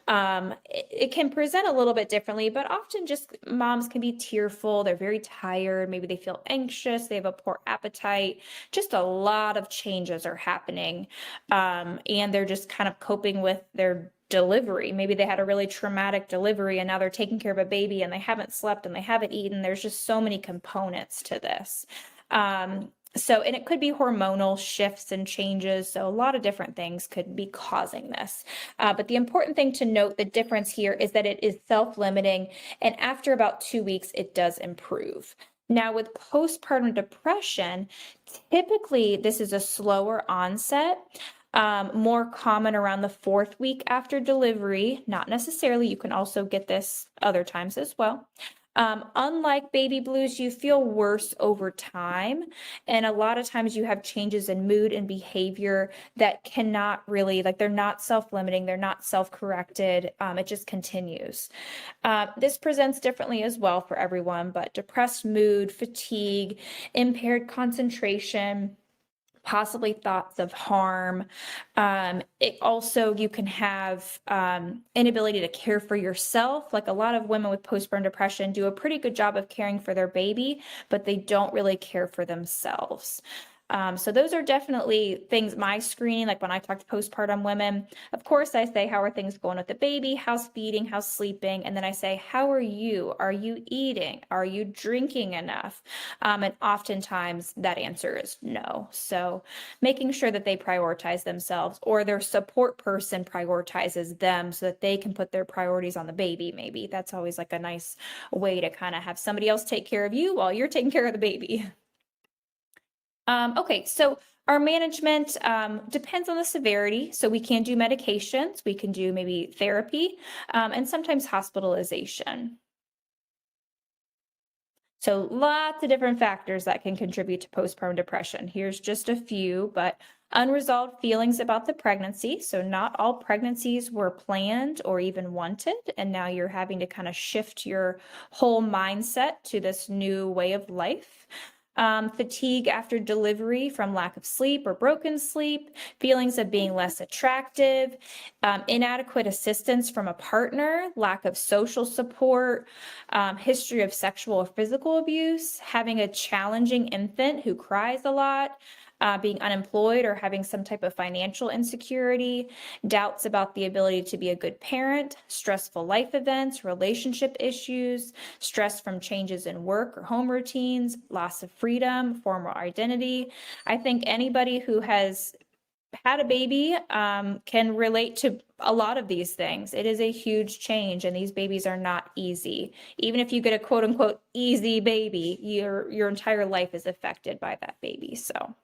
It can present a little bit differently, but often just moms can be tearful. They're very tired. Maybe they feel anxious. They have a poor appetite. Just a lot of changes are happening. And they're just kind of coping with their delivery. Maybe they had a really traumatic delivery and now they're taking care of a baby and they haven't slept and they haven't eaten. There's just so many components to this. And it could be hormonal shifts and changes. So a lot of different things could be causing this. But the important thing to note, the difference here, is that it is self-limiting, and after about 2 weeks, it does improve. Now with postpartum depression, typically this is a slower onset. More common around the 4th week after delivery. Not necessarily, you can also get this other times as well. Unlike baby blues, you feel worse over time. And a lot of times you have changes in mood and behavior that cannot really, like they're not self-limiting, they're not self-corrected. It just continues. This presents differently as well for everyone, but depressed mood, fatigue, impaired concentration, possibly thoughts of harm. It also, you can have inability to care for yourself. Like a lot of women with postpartum depression do a pretty good job of caring for their baby, but they don't really care for themselves. So those are definitely things, my screening, like when I talk to postpartum women, of course I say, how are things going with the baby? How's feeding? How's sleeping? And then I say, how are you? Are you eating? Are you drinking enough? And oftentimes that answer is no. So making sure that they prioritize themselves or their support person prioritizes them so that they can put their priorities on the baby, maybe. That's always like a nice way to kind of have somebody else take care of you while you're taking care of the baby. Okay, so our management depends on the severity. So we can do medications, we can do maybe therapy, and sometimes hospitalization. So lots of different factors that can contribute to postpartum depression. Here's just a few, but unresolved feelings about the pregnancy. So not all pregnancies were planned or even wanted, and now you're having to kind of shift your whole mindset to this new way of life. Fatigue after delivery from lack of sleep or broken sleep, feelings of being less attractive, inadequate assistance from a partner, lack of social support, history of sexual or physical abuse, having a challenging infant who cries a lot, being unemployed or having some type of financial insecurity, doubts about the ability to be a good parent, stressful life events, relationship issues, stress from changes in work or home routines, loss of freedom, formal identity. I think anybody who has had a baby can relate to a lot of these things. It is a huge change, and these babies are not easy. Even if you get a quote unquote easy baby, your entire life is affected by that baby. So.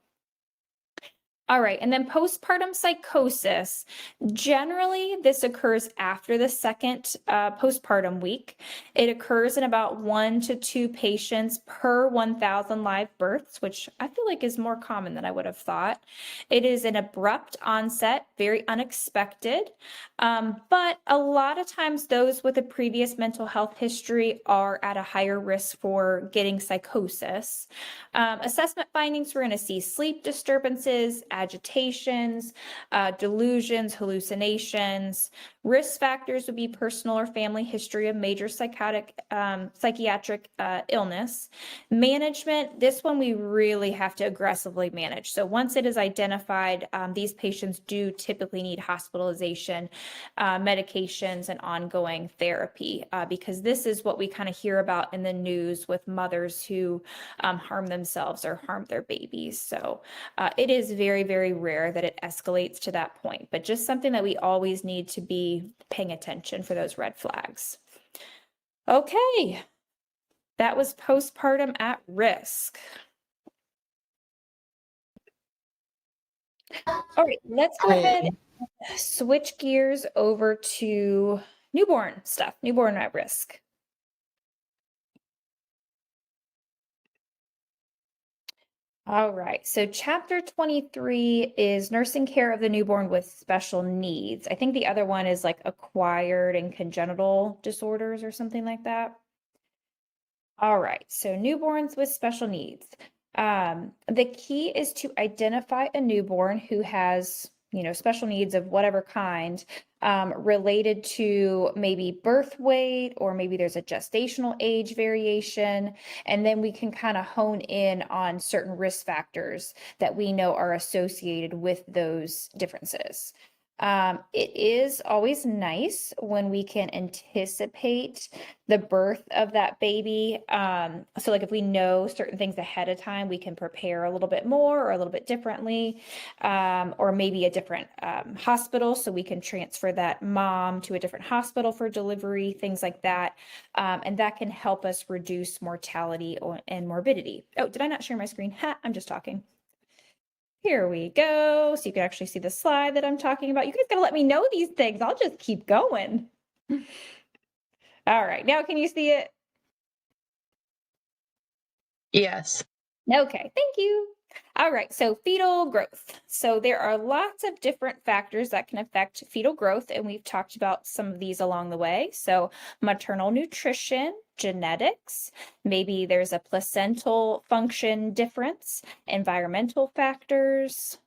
All right, and then postpartum psychosis. Generally, this occurs after the second postpartum week. It occurs in about 1 to 2 patients per 1,000 live births, which I feel like is more common than I would have thought. It is an abrupt onset, very unexpected, but a lot of times those with a previous mental health history are at a higher risk for getting psychosis. Assessment findings, we're going to see sleep disturbances, agitations, delusions, hallucinations. Risk factors would be personal or family history of major psychiatric illness. Management, this one we really have to aggressively manage. So once it is identified, these patients do typically need hospitalization, medications, and ongoing therapy, because this is what we kind of hear about in the news with mothers who harm themselves or harm their babies. So it is very, very rare that it escalates to that point, but just something that we always need to be paying attention for those red flags. Okay, that was postpartum at risk. All right, let's go ahead and switch gears over to newborn stuff, newborn at risk. All right, so chapter 23 is nursing care of the newborn with special needs. I think the other one is like acquired and congenital disorders or something like that. All right, so newborns with special needs. The key is to identify a newborn who has, special needs of whatever kind, related to maybe birth weight, or maybe there's a gestational age variation. And then we can kind of hone in on certain risk factors that we know are associated with those differences. It is always nice when we can anticipate the birth of that baby. So like if we know certain things ahead of time, we can prepare a little bit more or a little bit differently, or maybe a different hospital, so we can transfer that mom to a different hospital for delivery, things like that. And that can help us reduce mortality and morbidity. Oh, did I not share my screen? Ha, I'm just talking. Here we go. So you can actually see the slide that I'm talking about. You guys gotta let me know these things. I'll just keep going. All right, now can you see it? Yes. Okay, thank you. All right, so fetal growth. So there are lots of different factors that can affect fetal growth, and we've talked about some of these along the way. So maternal nutrition, genetics, maybe there's a placental function difference, environmental factors.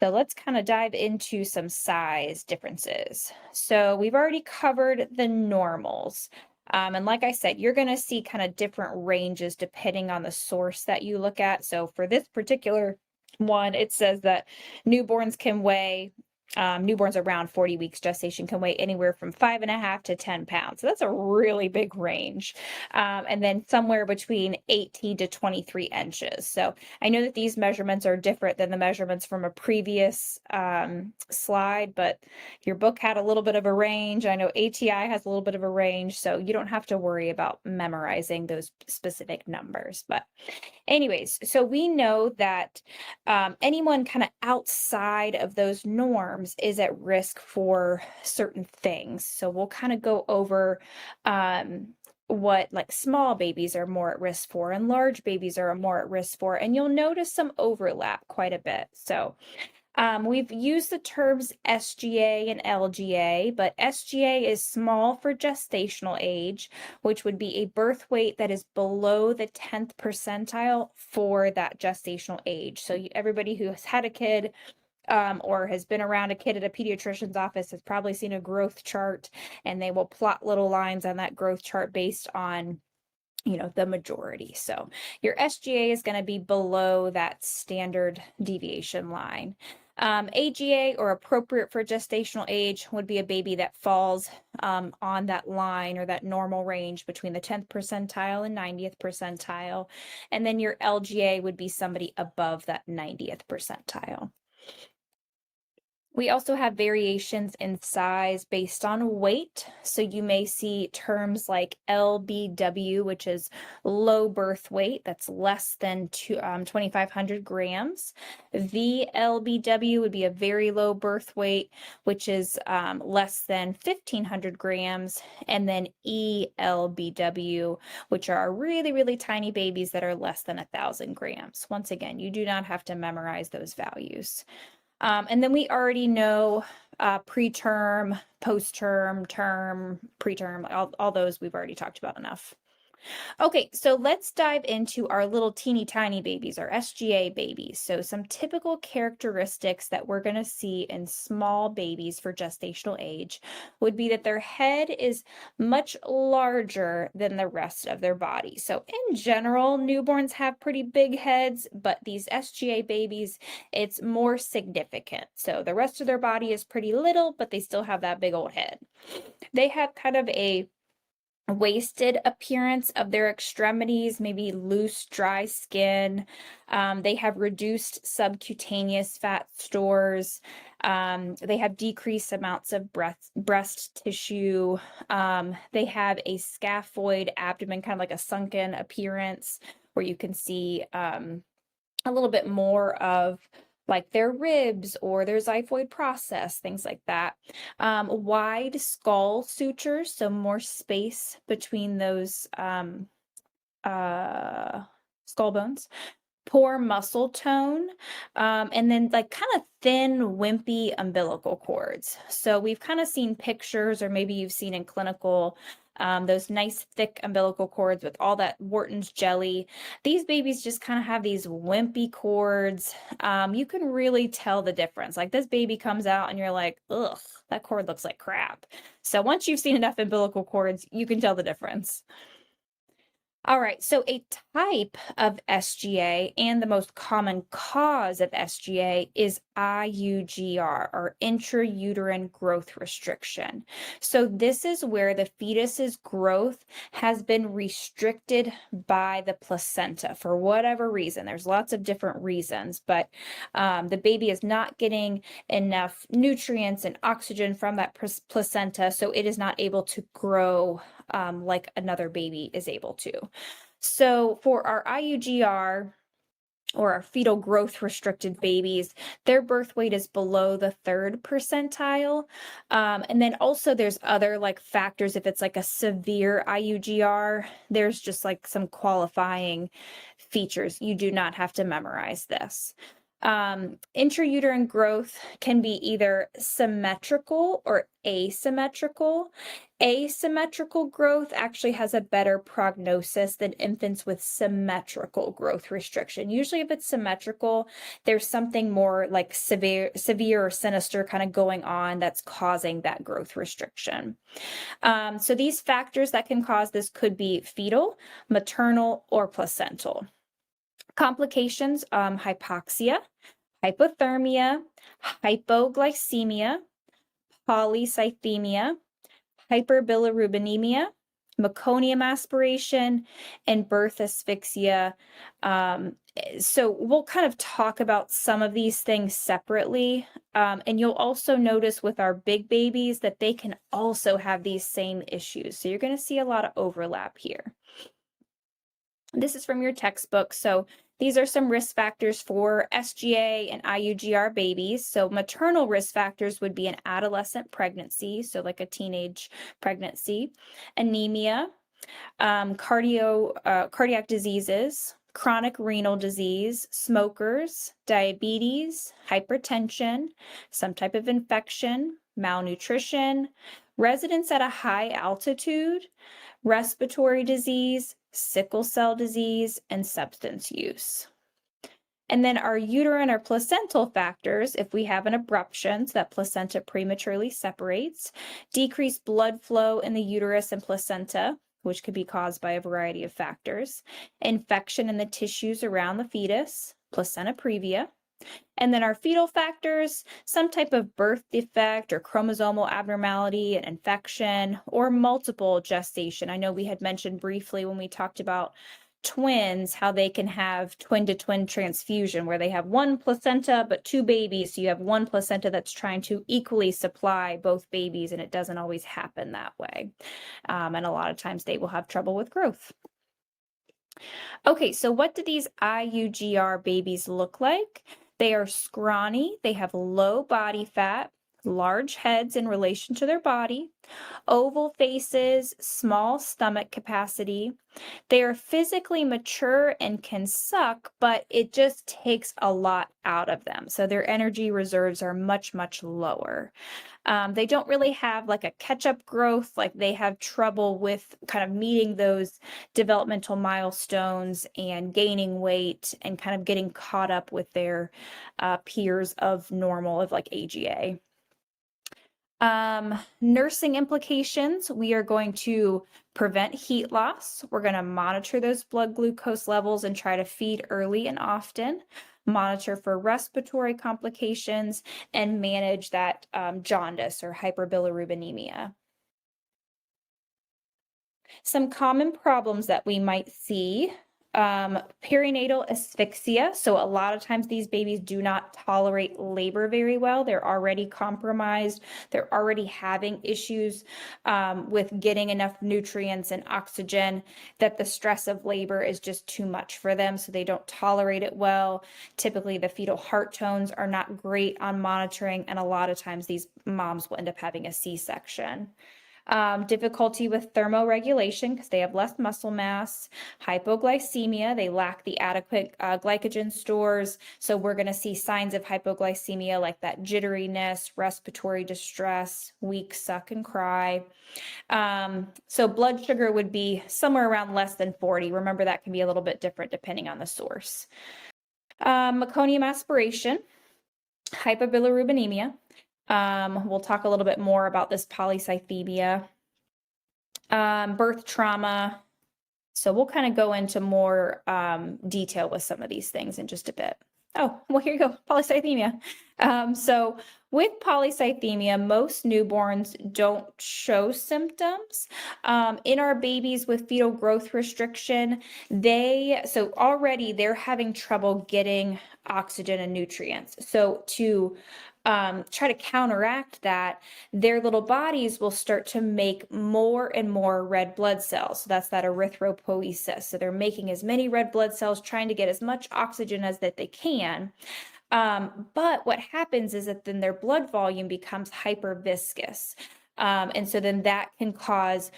So let's kind of dive into some size differences. So we've already covered the normals. And like I said, you're going to see kind of different ranges depending on the source that you look at. So for this particular one, it says that newborns can weigh, newborns around 40 weeks gestation can weigh anywhere from 5.5 to 10 pounds. So that's a really big range. And then somewhere between 18 to 23 inches. So I know that these measurements are different than the measurements from a previous slide, but your book had a little bit of a range. I know ATI has a little bit of a range, so you don't have to worry about memorizing those specific numbers. But anyways, so we know that anyone kind of outside of those norms is at risk for certain things. So we'll kind of go over what like small babies are more at risk for and large babies are more at risk for, and you'll notice some overlap quite a bit. So we've used the terms SGA and LGA, but SGA is small for gestational age, which would be a birth weight that is below the 10th percentile for that gestational age. So everybody who has had a kid or has been around a kid at a pediatrician's office has probably seen a growth chart, and they will plot little lines on that growth chart based on the majority. So your SGA is going to be below that standard deviation line. AGA, or appropriate for gestational age, would be a baby that falls on that line or that normal range between the 10th percentile and 90th percentile. And then your LGA would be somebody above that 90th percentile. We also have variations in size based on weight. So you may see terms like LBW, which is low birth weight, that's less than 2,500 grams. VLBW would be a very low birth weight, which is less than 1,500 grams. And then ELBW, which are really, really tiny babies that are less than 1,000 grams. Once again, you do not have to memorize those values. And then we already know preterm, post-term, term, preterm, all those we've already talked about enough. Okay, so let's dive into our little teeny tiny babies, our SGA babies. So some typical characteristics that we're going to see in small babies for gestational age would be that their head is much larger than the rest of their body. So in general, newborns have pretty big heads, but these SGA babies, it's more significant. So the rest of their body is pretty little, but they still have that big old head. They have kind of a wasted appearance of their extremities, maybe loose, dry skin. They have reduced subcutaneous fat stores. They have decreased amounts of breast tissue. They have a scaphoid abdomen, kind of like a sunken appearance, where you can see a little bit more of like their ribs or their xiphoid process, things like that. Wide skull sutures, so more space between those skull bones. Poor muscle tone, and then like kind of thin, wimpy umbilical cords. So we've kind of seen pictures, or maybe you've seen in clinical, those nice thick umbilical cords with all that Wharton's jelly. These babies just kind of have these wimpy cords. You can really tell the difference. Like this baby comes out and you're like, ugh, that cord looks like crap. So once you've seen enough umbilical cords, you can tell the difference. All right, so a type of SGA and the most common cause of SGA is IUGR, or intrauterine growth restriction. So this is where the fetus's growth has been restricted by the placenta for whatever reason. There's lots of different reasons, but the baby is not getting enough nutrients and oxygen from that placenta, so it is not able to grow like another baby is able to. So for our IUGR, or our fetal growth restricted babies, their birth weight is below the 3rd percentile. And then also there's other like factors. If it's like a severe IUGR, there's just like some qualifying features. You do not have to memorize this. Intrauterine growth can be either symmetrical or asymmetrical. Asymmetrical growth actually has a better prognosis than infants with symmetrical growth restriction. Usually if it's symmetrical, there's something more like severe or sinister kind of going on that's causing that growth restriction. So these factors that can cause this could be fetal, maternal, or placental. Complications, hypoxia, hypothermia, hypoglycemia, polycythemia, hyperbilirubinemia, meconium aspiration, and birth asphyxia. So we'll kind of talk about some of these things separately. And you'll also notice with our big babies that they can also have these same issues. So you're going to see a lot of overlap here. This is from your textbook. So these are some risk factors for SGA and IUGR babies. So maternal risk factors would be an adolescent pregnancy, so like a teenage pregnancy, anemia, cardiac diseases, chronic renal disease, smokers, diabetes, hypertension, some type of infection, malnutrition, residence at a high altitude, respiratory disease, sickle cell disease, and substance use. And then our uterine or placental factors, if we have an abruption, so that placenta prematurely separates, decreased blood flow in the uterus and placenta, which could be caused by a variety of factors, infection in the tissues around the fetus, placenta previa. And then our fetal factors, some type of birth defect or chromosomal abnormality, an infection, or multiple gestation. I know we had mentioned briefly when we talked about twins, how they can have twin-to-twin transfusion, where they have one placenta but 2 babies. So you have one placenta that's trying to equally supply both babies, and it doesn't always happen that way. And a lot of times they will have trouble with growth. Okay, so what do these IUGR babies look like? They are scrawny, they have low body fat, large heads in relation to their body, oval faces, small stomach capacity. They are physically mature and can suck, but it just takes a lot out of them. So their energy reserves are much, much lower. They don't really have like a catch-up growth, like they have trouble with kind of meeting those developmental milestones and gaining weight and kind of getting caught up with their peers of normal, of like AGA. Nursing implications, we are going to prevent heat loss. We're going to monitor those blood glucose levels and try to feed early and often, monitor for respiratory complications, and manage that jaundice or hyperbilirubinemia. Some common problems that we might see. Perinatal asphyxia. So a lot of times these babies do not tolerate labor very well. They're already compromised. They're already having issues with getting enough nutrients and oxygen, that the stress of labor is just too much for them. So they don't tolerate it well. Typically the fetal heart tones are not great on monitoring. And a lot of times these moms will end up having a C-section. Difficulty with thermoregulation because they have less muscle mass, hypoglycemia, they lack the adequate glycogen stores. So we're going to see signs of hypoglycemia like that jitteriness, respiratory distress, weak suck and cry. So blood sugar would be somewhere around less than 40. Remember, that can be a little bit different depending on the source. Meconium aspiration, hyperbilirubinemia. We'll talk a little bit more about this polycythemia, birth trauma. So we'll kind of go into more detail with some of these things in just a bit. Oh, well, here you go, polycythemia. So with polycythemia, most newborns don't show symptoms. In our babies with fetal growth restriction, so already they're having trouble getting oxygen and nutrients. So to try to counteract that, their little bodies will start to make more and more red blood cells. So that's that erythropoiesis. So they're making as many red blood cells, trying to get as much oxygen as that they can. But what happens is that then their blood volume becomes hyperviscous. And so then that can cause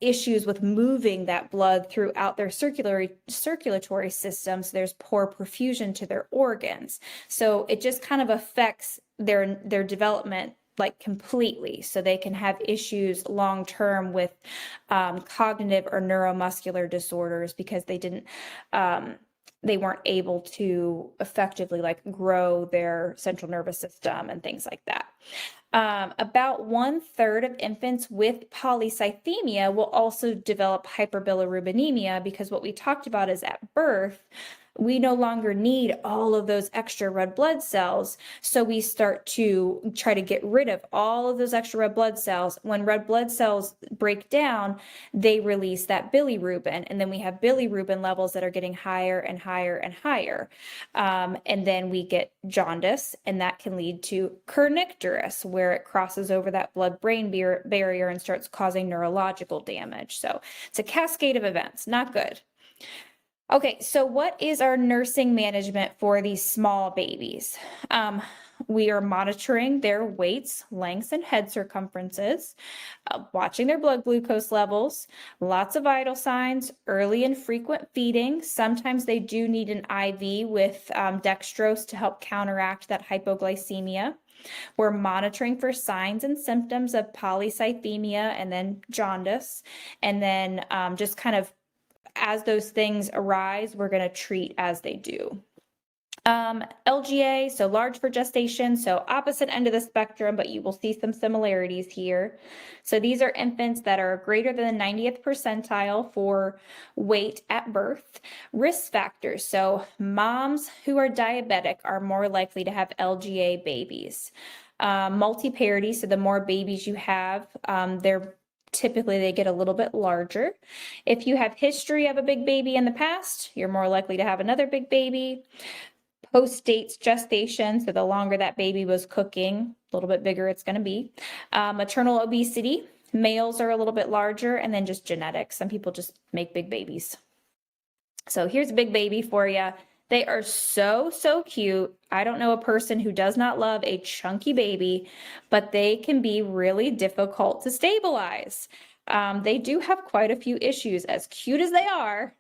issues with moving that blood throughout their circulatory system. So there's poor perfusion to their organs. So it just kind of affects their development like completely. So they can have issues long term with cognitive or neuromuscular disorders because they weren't able to effectively like grow their central nervous system and things like that. About 1/3 of infants with polycythemia will also develop hyperbilirubinemia because what we talked about is at birth, we no longer need all of those extra red blood cells. So we start to try to get rid of all of those extra red blood cells. When red blood cells break down, they release that bilirubin. And then we have bilirubin levels that are getting higher and higher and higher. And then we get jaundice, and that can lead to kernicterus, where it crosses over that blood-brain barrier and starts causing neurological damage. So it's a cascade of events, not good. Okay, so what is our nursing management for these small babies? We are monitoring their weights, lengths, and head circumferences, watching their blood glucose levels, lots of vital signs, early and frequent feeding. Sometimes they do need an IV with dextrose to help counteract that hypoglycemia. We're monitoring for signs and symptoms of polycythemia and then jaundice, and then just kind of as those things arise, we're going to treat as they do. LGA, so large for gestation, so opposite end of the spectrum, but you will see some similarities here. So these are infants that are greater than the 90th percentile for weight at birth. Risk factors, so moms who are diabetic are more likely to have LGA babies. Multiparity, so the more babies you have, typically they get a little bit larger. If you have history of a big baby in the past, you're more likely to have another big baby. Post-dates gestation, so the longer that baby was cooking, a little bit bigger it's going to be. Maternal obesity, males are a little bit larger, and then just genetics. Some people just make big babies. So here's a big baby for you. They are so, so cute. I don't know a person who does not love a chunky baby, but they can be really difficult to stabilize. They do have quite a few issues. As cute as they are,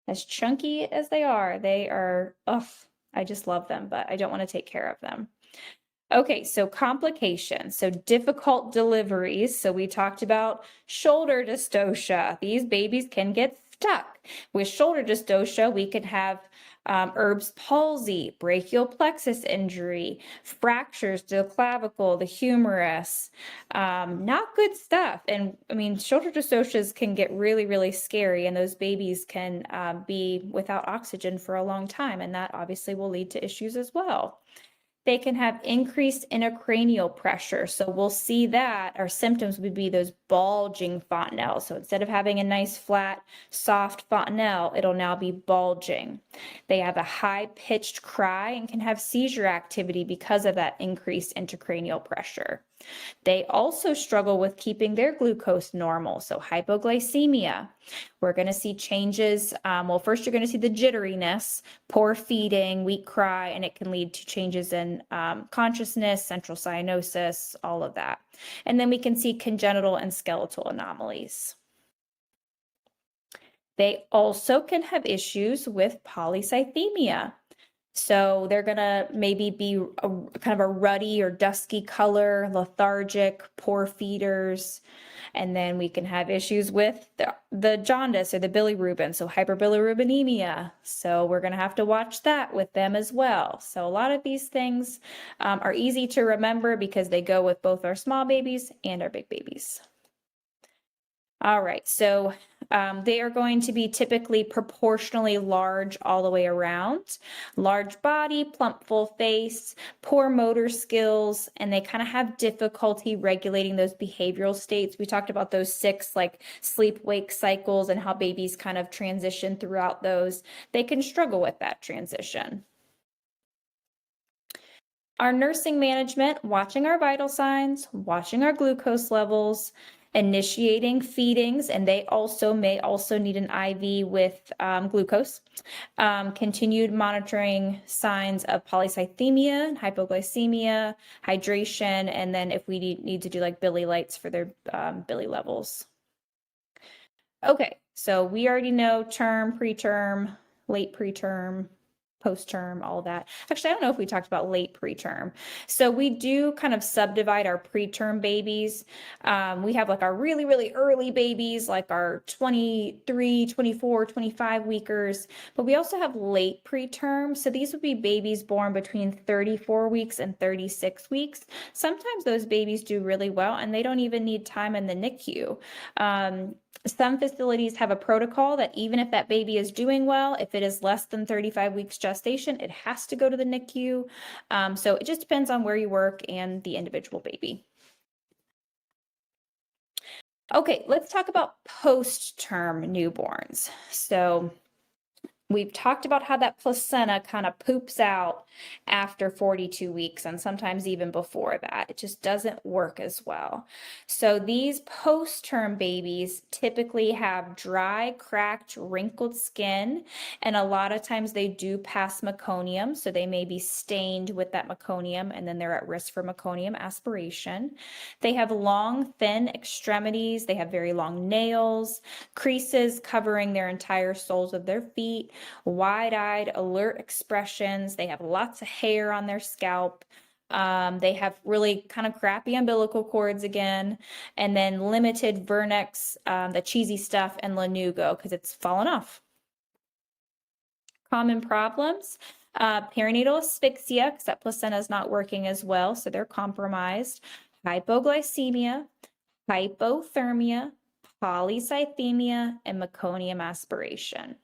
as chunky as they are, I just love them, but I don't want to take care of them. Okay, so complications, so difficult deliveries. So we talked about shoulder dystocia. These babies can get stuck. With shoulder dystocia, we can have Erb's palsy, brachial plexus injury, fractures to the clavicle, the humerus, not good stuff. And I mean, shoulder dystocias can get really, really scary, and those babies can be without oxygen for a long time, and that obviously will lead to issues as well. They can have increased intracranial pressure. So we'll see that our symptoms would be those bulging fontanelles. So instead of having a nice flat, soft fontanelle, it'll now be bulging. They have a high-pitched cry and can have seizure activity because of that increased intracranial pressure. They also struggle with keeping their glucose normal, so hypoglycemia. We're going to see changes. Well, first you're going to see the jitteriness, poor feeding, weak cry, and it can lead to changes in consciousness, central cyanosis, all of that. And then we can see congenital and skeletal anomalies. They also can have issues with polycythemia. So they're going to maybe be kind of a ruddy or dusky color, lethargic, poor feeders. And then we can have issues with the jaundice or the bilirubin, so hyperbilirubinemia. So we're going to have to watch that with them as well. So a lot of these things are easy to remember because they go with both our small babies and our big babies. All right, so they are going to be typically proportionally large all the way around. Large body, plump full face, poor motor skills, and they kind of have difficulty regulating those behavioral states. We talked about those 6 like sleep-wake cycles and how babies kind of transition throughout those. They can struggle with that transition. Our nursing management, watching our vital signs, watching our glucose levels, initiating feedings, and they may also need an IV with glucose. Continued monitoring signs of polycythemia, hypoglycemia, hydration, and then if we need to do like Billy lights for their Billy levels. Okay, so we already know term, preterm, late preterm, post-term, all that. Actually, I don't know if we talked about late preterm. So we do kind of subdivide our preterm babies. We have like our really, really early babies, like our 23, 24, 25 weekers, but we also have late preterm. So these would be babies born between 34 weeks and 36 weeks. Sometimes those babies do really well and they don't even need time in the NICU. Some facilities have a protocol that even if that baby is doing well, if it is less than 35 weeks gestation, it has to go to the NICU. So it just depends on where you work and the individual baby. Okay, let's talk about post-term newborns. So we've talked about how that placenta kind of poops out after 42 weeks and sometimes even before that. It just doesn't work as well. So these post-term babies typically have dry, cracked, wrinkled skin, and a lot of times they do pass meconium, so they may be stained with that meconium, and then they're at risk for meconium aspiration. They have long, thin extremities. They have very long nails, creases covering their entire soles of their feet, wide-eyed, alert expressions. They have lots of hair on their scalp. They have really kind of crappy umbilical cords again, and then limited vernix, the cheesy stuff, and lanugo because it's fallen off. Common problems, perinatal asphyxia because that placenta is not working as well, so they're compromised. Hypoglycemia, hypothermia, polycythemia, and meconium aspiration.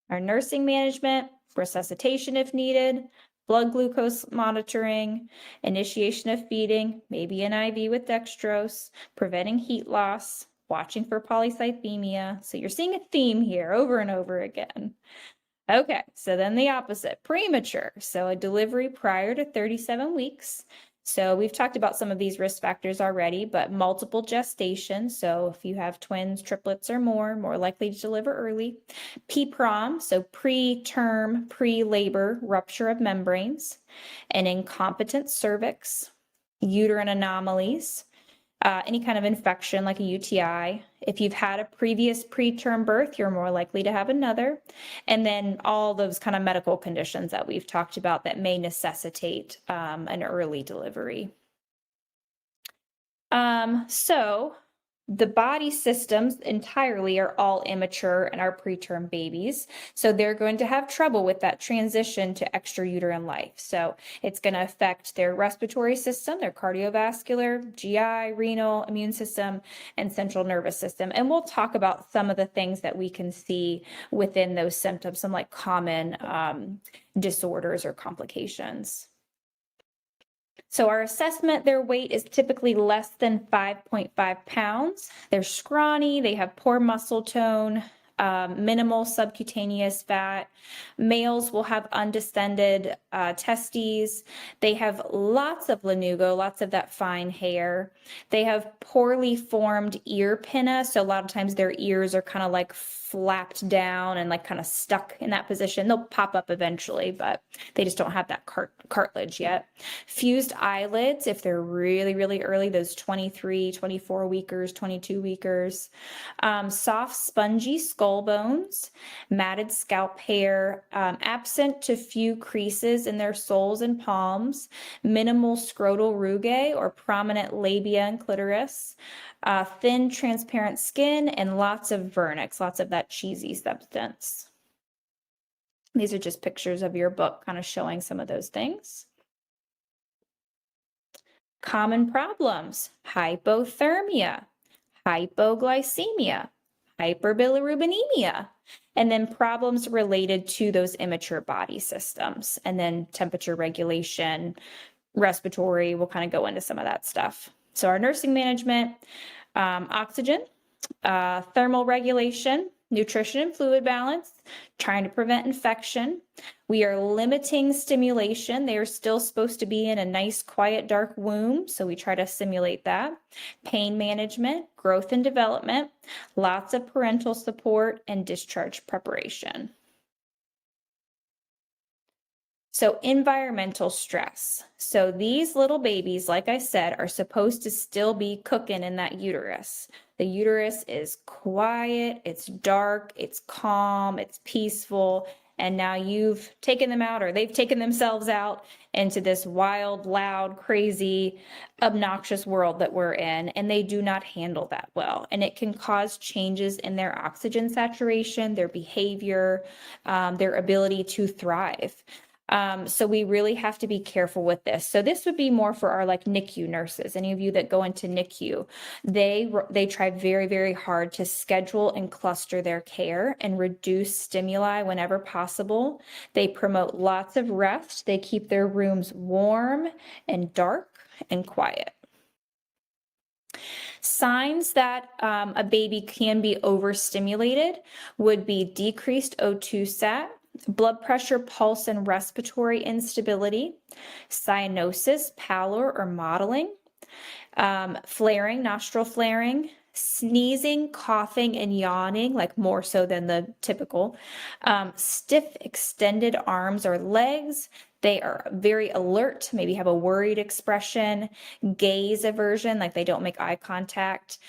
Our nursing management, resuscitation if needed, blood glucose monitoring, initiation of feeding, maybe an IV with dextrose, preventing heat loss, watching for polycythemia. So you're seeing a theme here over and over again. Okay, so then the opposite, premature. So a delivery prior to 37 weeks. So we've talked about some of these risk factors already, but multiple gestation. So if you have twins, triplets, or more likely to deliver early. PPROM, so preterm, pre-labor rupture of membranes. An incompetent cervix, uterine anomalies, any kind of infection like a UTI. If you've had a previous preterm birth, you're more likely to have another. And then all those kind of medical conditions that we've talked about that may necessitate an early delivery. So the body systems entirely are all immature and are preterm babies. So they're going to have trouble with that transition to extrauterine life. So it's going to affect their respiratory system, their cardiovascular, GI, renal, immune system, and central nervous system. And we'll talk about some of the things that we can see within those symptoms, some like common disorders or complications. So our assessment, their weight is typically less than 5.5 pounds. They're scrawny, they have poor muscle tone, minimal subcutaneous fat. Males will have undescended testes. They have lots of lanugo, lots of that fine hair. They have poorly formed ear pinna, so a lot of times their ears are kind of like flapped down and like kind of stuck in that position. They'll pop up eventually, but they just don't have that cartilage yet. Fused eyelids, if they're really, really early, those 23, 24 weekers, 22 weekers. Soft, spongy skull bones, matted scalp hair, absent to few creases in their soles and palms, minimal scrotal rugae or prominent labia and clitoris, thin transparent skin, and lots of vernix, lots of that cheesy substance. These are just pictures of your book kind of showing some of those things. Common problems, hypothermia, hypoglycemia, hyperbilirubinemia, and then problems related to those immature body systems, and then temperature regulation, respiratory, we'll kind of go into some of that stuff. So our nursing management, oxygen, thermal regulation, nutrition and fluid balance, trying to prevent infection. We are limiting stimulation. They are still supposed to be in a nice, quiet, dark womb, so we try to simulate that. Pain management, growth and development, lots of parental support, and discharge preparation. So environmental stress. So these little babies, like I said, are supposed to still be cooking in that uterus. The uterus is quiet, it's dark, it's calm, it's peaceful, and now you've taken them out, or they've taken themselves out into this wild, loud, crazy, obnoxious world that we're in, and they do not handle that well. And it can cause changes in their oxygen saturation, their behavior, their ability to thrive. So we really have to be careful with this. So this would be more for our like NICU nurses. Any of you that go into NICU, they try very, very hard to schedule and cluster their care and reduce stimuli whenever possible. They promote lots of rest. They keep their rooms warm and dark and quiet. Signs that a baby can be overstimulated would be decreased O2 sat, blood pressure, pulse, and respiratory instability, cyanosis, pallor or mottling, flaring, nostril flaring, sneezing, coughing, and yawning, like more so than the typical, stiff extended arms or legs. They are very alert, maybe have a worried expression, gaze aversion, like they don't make eye contact,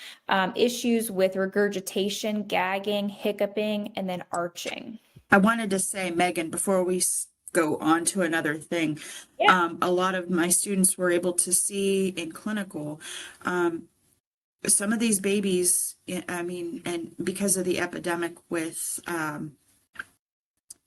issues with regurgitation, gagging, hiccuping, and then arching. I wanted to say, Megan, before we go on to another thing, a lot of my students were able to see in clinical, some of these babies, I mean, and because of the epidemic with,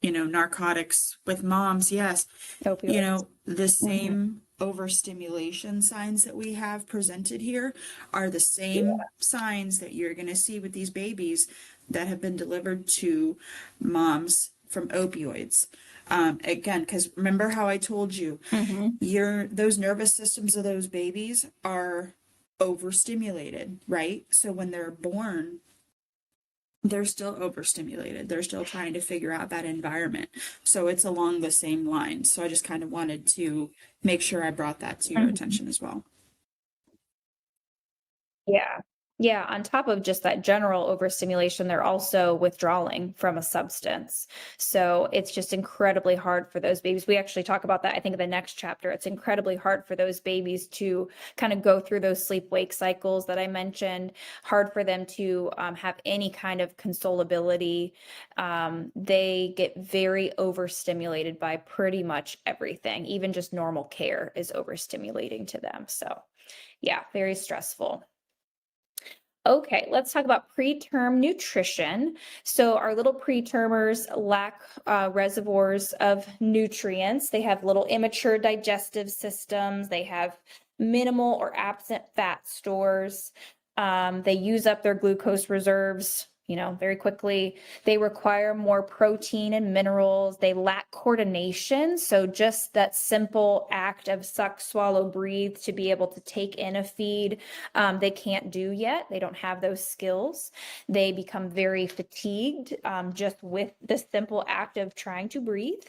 narcotics with moms, yes, Opioids. the same overstimulation signs that we have presented here are the same signs that you're going to see with these babies that have been delivered to moms from opioids. Again, because remember how I told you, those nervous systems of those babies are overstimulated, right? So when they're born, they're still overstimulated. They're still trying to figure out that environment. So it's along the same lines. So I just kind of wanted to make sure I brought that to your attention as well. Yeah. Yeah, on top of just that general overstimulation, they're also withdrawing from a substance. So it's just incredibly hard for those babies. We actually talk about that, I think, in the next chapter. It's incredibly hard for those babies to kind of go through those sleep-wake cycles that I mentioned, hard for them to have any kind of consolability. They get very overstimulated by pretty much everything. Even just normal care is overstimulating to them. So yeah, very stressful. Okay, let's talk about preterm nutrition. So our little pretermers lack reservoirs of nutrients. They have little immature digestive systems. They have minimal or absent fat stores. They use up their glucose reserves, very quickly. They require more protein and minerals. They lack coordination. So just that simple act of suck, swallow, breathe to be able to take in a feed, they can't do yet. They don't have those skills. They become very fatigued just with the simple act of trying to breathe.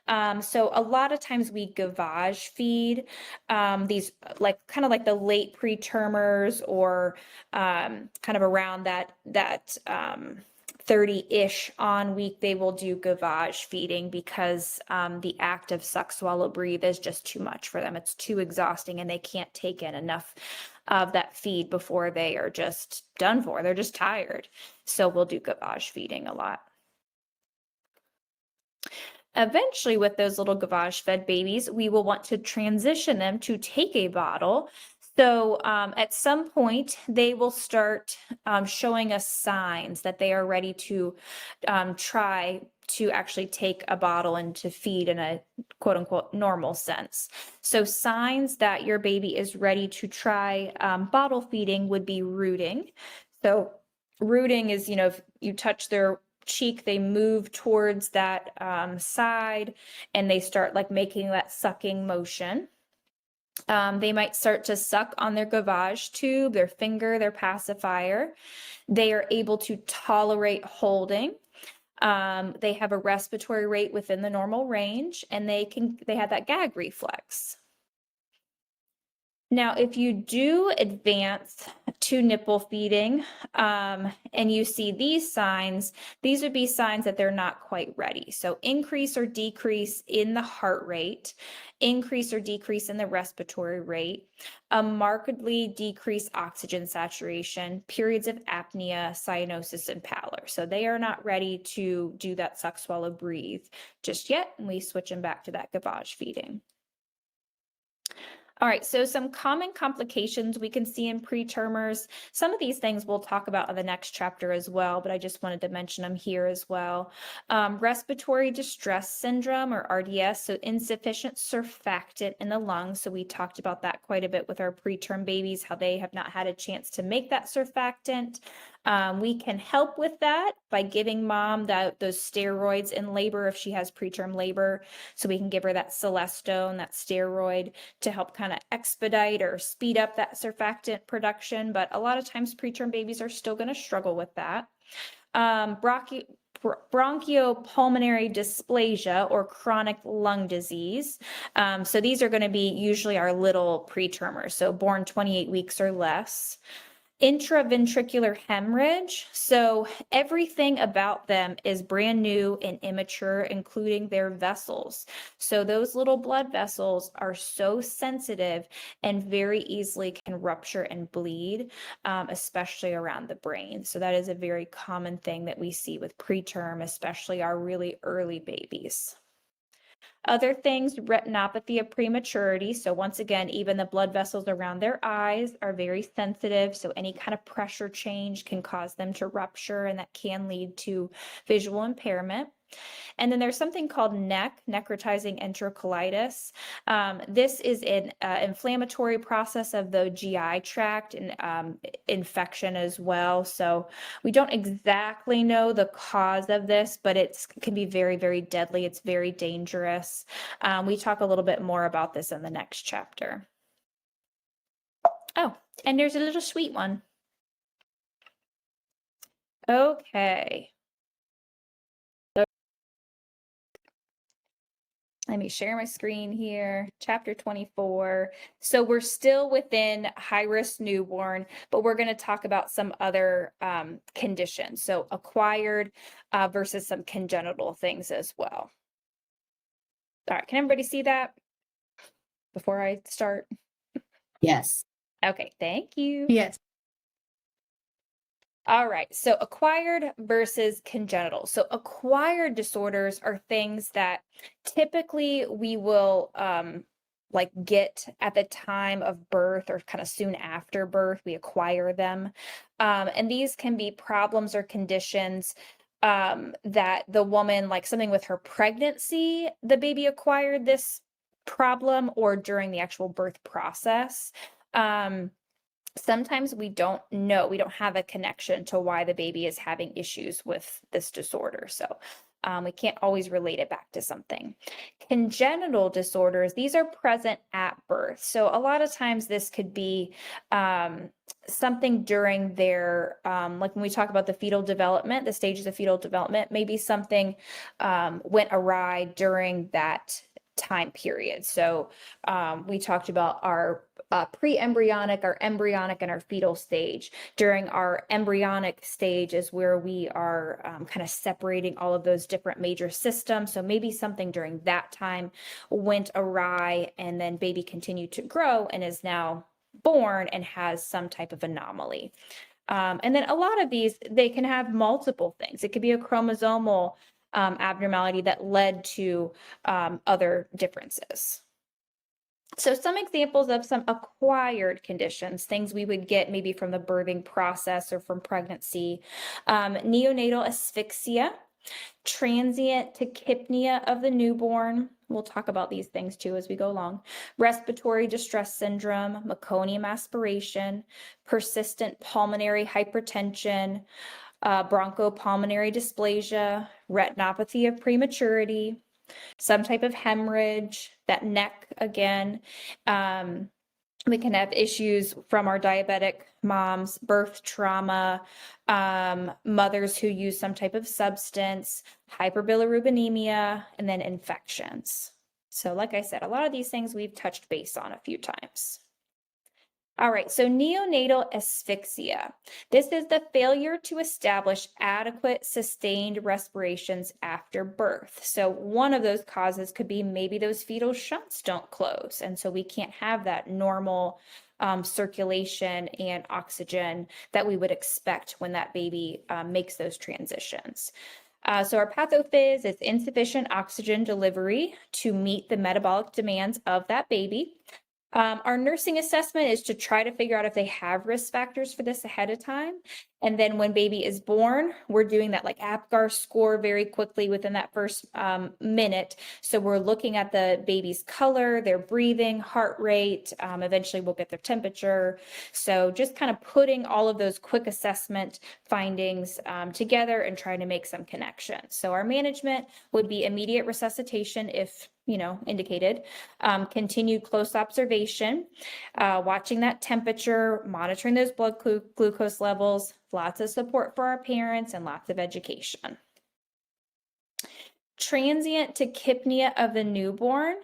So a lot of times we gavage feed these kind of like the late pretermers or kind of around that 30-ish on week, they will do gavage feeding because the act of suck, swallow, breathe is just too much for them. It's too exhausting and they can't take in enough of that feed before they are just done for. They're just tired. So we'll do gavage feeding a lot. Eventually, with those little gavage fed babies, we will want to transition them to take a bottle. So at some point, they will start showing us signs that they are ready to try to actually take a bottle and to feed in a quote unquote normal sense. So signs that your baby is ready to try bottle feeding would be rooting. So rooting is, if you touch their cheek, they move towards that side and they start like making that sucking motion. They might start to suck on their gavage tube, their finger, their pacifier. They are able to tolerate holding. They have a respiratory rate within the normal range, and they have that gag reflex. Now, if you do advance to nipple feeding, and you see these signs, these would be signs that they're not quite ready. So increase or decrease in the heart rate, increase or decrease in the respiratory rate, a markedly decreased oxygen saturation, periods of apnea, cyanosis, and pallor. So they are not ready to do that suck, swallow, breathe just yet. And we switch them back to that gavage feeding. All right, so some common complications we can see in pretermers. Some of these things we'll talk about in the next chapter as well, but I just wanted to mention them here as well. Respiratory distress syndrome, or RDS, so insufficient surfactant in the lungs. So we talked about that quite a bit with our preterm babies, how they have not had a chance to make that surfactant. We can help with that by giving mom those steroids in labor if she has preterm labor. So we can give her that Celestone, that steroid, to help kind of expedite or speed up that surfactant production. But a lot of times preterm babies are still going to struggle with that. Bronchiopulmonary dysplasia, or chronic lung disease. So these are going to be usually our little pretermers, so born 28 weeks or less. Intraventricular hemorrhage. So everything about them is brand new and immature, including their vessels. So those little blood vessels are so sensitive and very easily can rupture and bleed, especially around the brain. So that is a very common thing that we see with preterm, especially our really early babies. Other things, retinopathy of prematurity. So once again, even the blood vessels around their eyes are very sensitive. So any kind of pressure change can cause them to rupture, and that can lead to visual impairment. And then there's something called NEC, necrotizing enterocolitis. This is an inflammatory process of the GI tract and infection as well. So we don't exactly know the cause of this, but it can be very, very deadly. It's very dangerous. We talk a little bit more about this in the next chapter. Oh, and there's a little sweet one. Okay. Let me share my screen here, chapter 24. So we're still within high-risk newborn, but we're going to talk about some other conditions. So acquired versus some congenital things as well. All right, can everybody see that before I start? Yes. Okay, thank you. Yes. All right, so acquired versus congenital. So acquired disorders are things that typically we will like get at the time of birth or kind of soon after birth, we acquire them. And these can be problems or conditions that the woman, like something with her pregnancy, the baby acquired this problem, or during the actual birth process. Sometimes we don't know, we don't have a connection to why the baby is having issues with this disorder. So we can't always relate it back to something. Congenital disorders, these are present at birth. So a lot of times this could be something during their, like when we talk about the fetal development, the stages of fetal development, maybe something went awry during that time period. So we talked about our pre-embryonic, our embryonic, and our fetal stage. During our embryonic stage is where we are kind of separating all of those different major systems. So maybe something during that time went awry, and then baby continued to grow and is now born and has some type of anomaly. And then a lot of these, they can have multiple things. It could be a chromosomal abnormality that led to other differences. So some examples of some acquired conditions, things we would get maybe from the birthing process or from pregnancy: neonatal asphyxia, transient tachypnea of the newborn. We'll talk about these things too as we go along. Respiratory distress syndrome, meconium aspiration, persistent pulmonary hypertension, bronchopulmonary dysplasia, retinopathy of prematurity, some type of hemorrhage, that neck again. We can have issues from our diabetic moms, birth trauma, mothers who use some type of substance, hyperbilirubinemia, and then infections. So like I said, a lot of these things we've touched base on a few times. All right, so neonatal asphyxia. This is the failure to establish adequate sustained respirations after birth. So one of those causes could be maybe those fetal shunts don't close, and so we can't have that normal circulation and oxygen that we would expect when that baby makes those transitions. So our pathophys is insufficient oxygen delivery to meet the metabolic demands of that baby. Our nursing assessment is to try to figure out if they have risk factors for this ahead of time. And then when baby is born, we're doing that like APGAR score very quickly within that first minute. So we're looking at the baby's color, their breathing, heart rate. Eventually we'll get their temperature. So just kind of putting all of those quick assessment findings together and trying to make some connections. So our management would be immediate resuscitation if indicated, continued close observation, watching that temperature, monitoring those blood glucose levels, lots of support for our parents, and lots of education. Transient tachypnea of the newborn.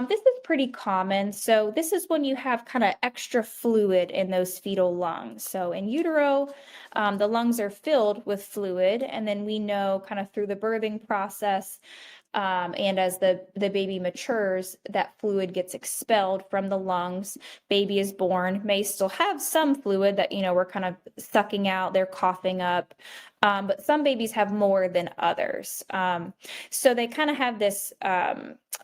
This is pretty common. So this is when you have kind of extra fluid in those fetal lungs. So in utero, the lungs are filled with fluid, and then we know kind of through the birthing process, and as the baby matures, that fluid gets expelled from the lungs. Baby is born, may still have some fluid that, we're kind of sucking out, they're coughing up. But some babies have more than others. So they kind of have this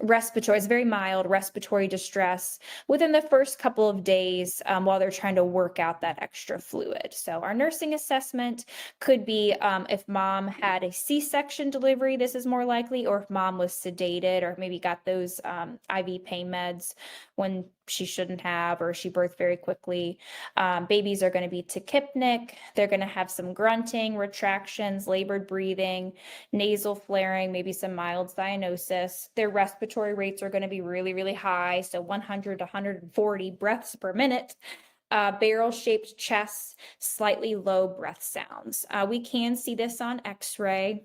respiratory, it's very mild respiratory distress within the first couple of days while they're trying to work out that extra fluid. So our nursing assessment could be if mom had a C-section delivery, this is more likely, or if mom was sedated or maybe got those IV pain meds when she shouldn't have, or she birthed very quickly. Babies are going to be tachypnic. They're going to have some grunting, retractions, labored breathing, nasal flaring, maybe some mild cyanosis. Their respiratory rates are going to be really, really high. So 100 to 140 breaths per minute. Barrel-shaped chests, slightly low breath sounds. We can see this on X-ray.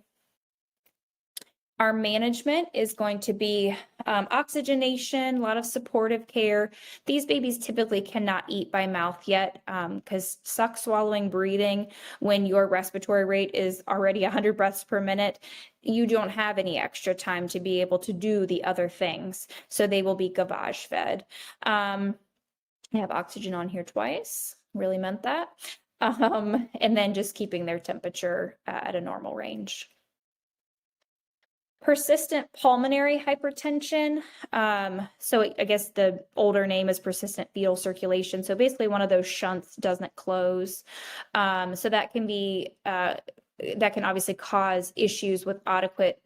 Our management is going to be oxygenation, a lot of supportive care. These babies typically cannot eat by mouth yet because suck, swallowing, breathing, when your respiratory rate is already 100 breaths per minute, you don't have any extra time to be able to do the other things. So they will be gavage fed. I have oxygen on here twice, really meant that. And then just keeping their temperature at a normal range. Persistent pulmonary hypertension. So I guess the older name is persistent fetal circulation. So basically one of those shunts doesn't close. So that can be, that can obviously cause issues with adequate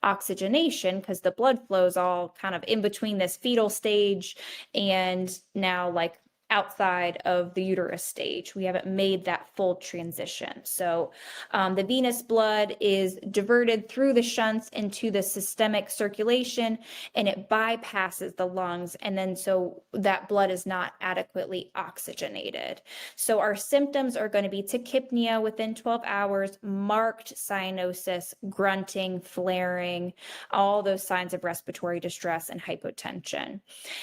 oxygenation because the blood flow is all kind of in between this fetal stage and now like outside of the uterus stage. We haven't made that full transition. So the venous blood is diverted through the shunts into the systemic circulation and it bypasses the lungs. And then so that blood is not adequately oxygenated. So our symptoms are going to be tachypnea within 12 hours, marked cyanosis, grunting, flaring, all those signs of respiratory distress and hypotension.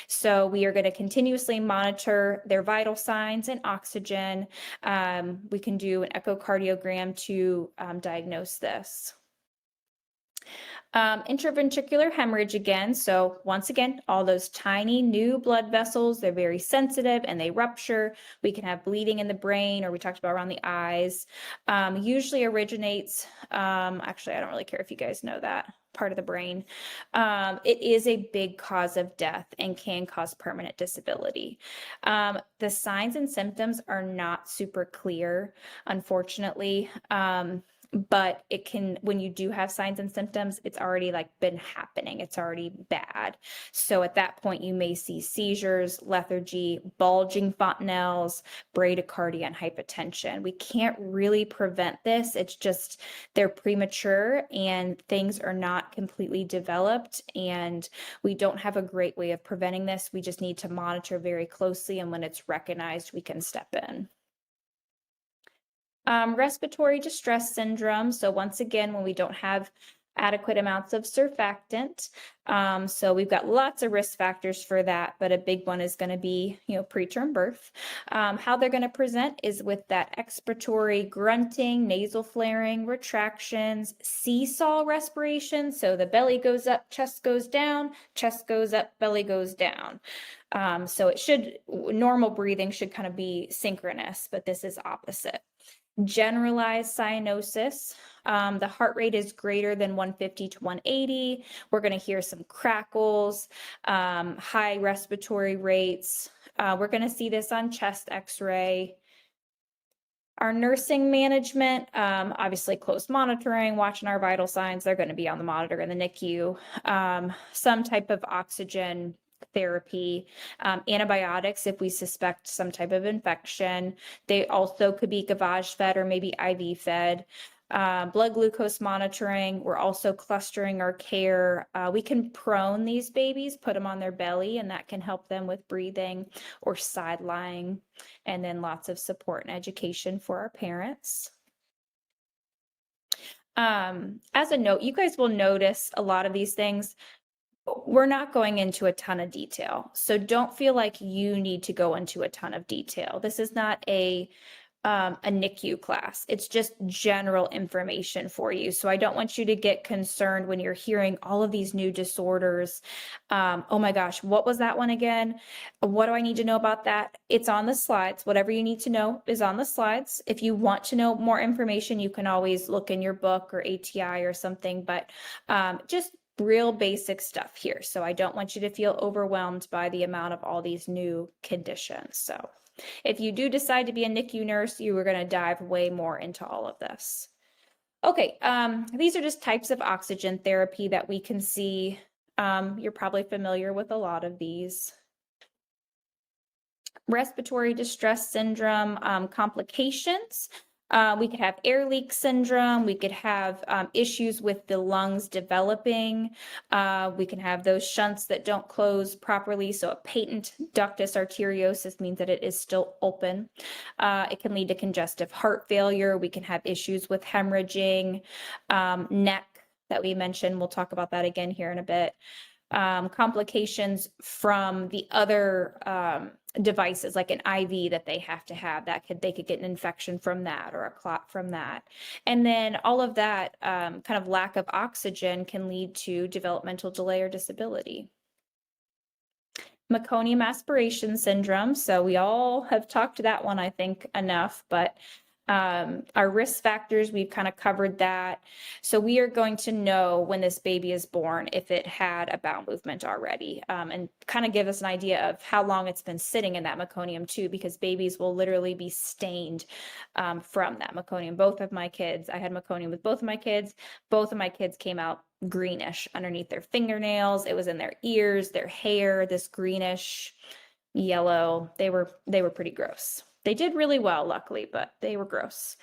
So we are going to continuously monitor their vital signs and oxygen. We can do an echocardiogram to diagnose this. Intraventricular hemorrhage again. So once again, all those tiny new blood vessels, they're very sensitive and they rupture. We can have bleeding in the brain, or we talked about around the eyes. Usually originates, actually, I don't really care if you guys know that part of the brain. It is a big cause of death and can cause permanent disability. The signs and symptoms are not super clear, unfortunately. but it can, when you do have signs and symptoms, it's already like been happening. It's already bad. So at that point, you may see seizures, lethargy, bulging fontanelles, bradycardia, and hypotension. We can't really prevent this. It's just they're premature and things are not completely developed, and we don't have a great way of preventing this. We just need to monitor very closely, and when it's recognized, we can step in. Respiratory distress syndrome. So once again, when we don't have adequate amounts of surfactant, so we've got lots of risk factors for that, but a big one is going to be, preterm birth. How they're going to present is with that expiratory grunting, nasal flaring, retractions, seesaw respiration. So the belly goes up, chest goes down, chest goes up, belly goes down. So normal breathing should kind of be synchronous, but this is opposite. Generalized cyanosis. The heart rate is greater than 150 to 180. We're going to hear some crackles, high respiratory rates. We're going to see this on chest x-ray. Our nursing management, obviously close monitoring, watching our vital signs. They're going to be on the monitor in the NICU. Some type of oxygen therapy, antibiotics if we suspect some type of infection. They also could be gavage fed or maybe IV fed. Blood glucose monitoring. We're also clustering our care. We can prone these babies, put them on their belly, and that can help them with breathing, or side lying, and then lots of support and education for our parents. As a note, you guys will notice a lot of these things. We're not going into a ton of detail, so don't feel like you need to go into a ton of detail. This is not a NICU class. It's just general information for you. So I don't want you to get concerned when you're hearing all of these new disorders. Oh my gosh, what was that one again? What do I need to know about that? It's on the slides. Whatever you need to know is on the slides. If you want to know more information, you can always look in your book or ATI or something, but just real basic stuff here. So I don't want you to feel overwhelmed by the amount of all these new conditions. So if you do decide to be a NICU nurse, you are going to dive way more into all of this. Okay, these are just types of oxygen therapy that we can see. You're probably familiar with a lot of these. Respiratory distress syndrome complications. We could have air leak syndrome. We could have issues with the lungs developing. We can have those shunts that don't close properly. So a patent ductus arteriosus means that it is still open. It can lead to congestive heart failure. We can have issues with hemorrhaging, neck that we mentioned. We'll talk about that again here in a bit. Complications from the other devices, like an IV that they have to have, they could get an infection from that or a clot from that. And then all of that kind of lack of oxygen can lead to developmental delay or disability. Meconium aspiration syndrome. So we all have talked to that one, I think, enough, but our risk factors, we've kind of covered that. So we are going to know when this baby is born if it had a bowel movement already, and kind of give us an idea of how long it's been sitting in that meconium too, because babies will literally be stained from that meconium. Both of my kids, I had meconium with both of my kids. Both of my kids came out greenish underneath their fingernails. It was in their ears, their hair, this greenish yellow. They were pretty gross. They did really well, luckily, but they were gross.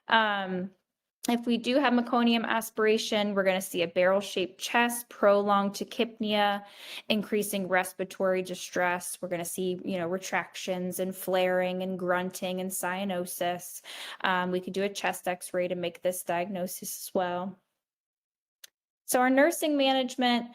If we do have meconium aspiration, we're going to see a barrel-shaped chest, prolonged tachypnea, increasing respiratory distress. We're going to see, retractions and flaring and grunting and cyanosis. We could do a chest x-ray to make this diagnosis as well. So our nursing management,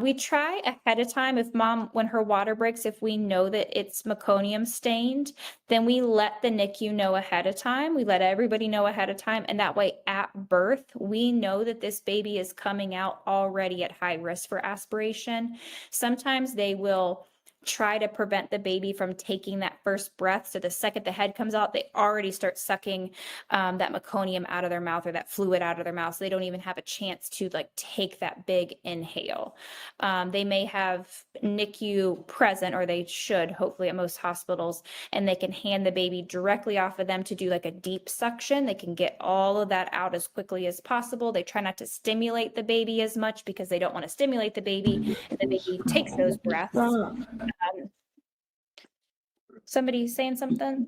we try ahead of time. If mom, when her water breaks, if we know that it's meconium stained, then we let the NICU know ahead of time. We let everybody know ahead of time. And that way at birth, we know that this baby is coming out already at high risk for aspiration. Sometimes they will try to prevent the baby from taking that first breath. So the second the head comes out, they already start sucking that meconium out of their mouth, or that fluid out of their mouth. So they don't even have a chance to like take that big inhale. They may have NICU present, or they should, hopefully at most hospitals, and they can hand the baby directly off of them to do like a deep suction. They can get all of that out as quickly as possible. They try not to stimulate the baby as much because they don't want to stimulate the baby, and the baby takes those breaths. Somebody saying something?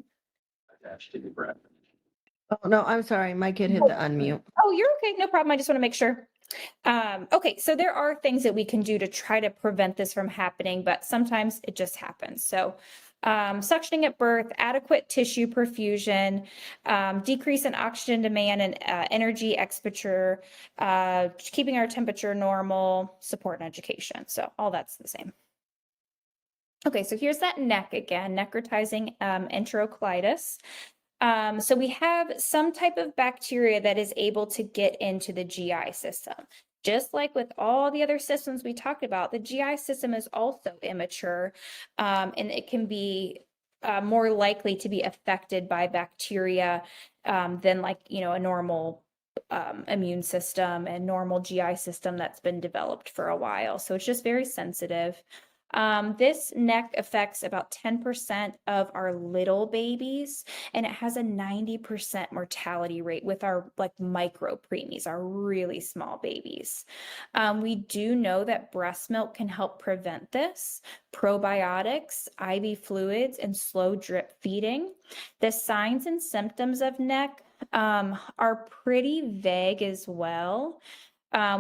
Oh, no, I'm sorry. My kid hit the unmute. Oh, you're okay. No problem. I just want to make sure. Okay, so there are things that we can do to try to prevent this from happening, but sometimes it just happens. So suctioning at birth, adequate tissue perfusion, decrease in oxygen demand and energy expenditure, keeping our temperature normal, support and education. So all that's the same. Okay, so here's that neck again, necrotizing enterocolitis. So we have some type of bacteria that is able to get into the GI system. Just like with all the other systems we talked about, the GI system is also immature, and it can be more likely to be affected by bacteria than like, you know, a normal immune system and normal GI system that's been developed for a while. So it's just very sensitive. This neck affects about 10% of our little babies, and it has a 90% mortality rate with our like micro preemies, our really small babies. We do know that breast milk can help prevent this. Probiotics, IV fluids, and slow drip feeding. The signs and symptoms of neck are pretty vague as well.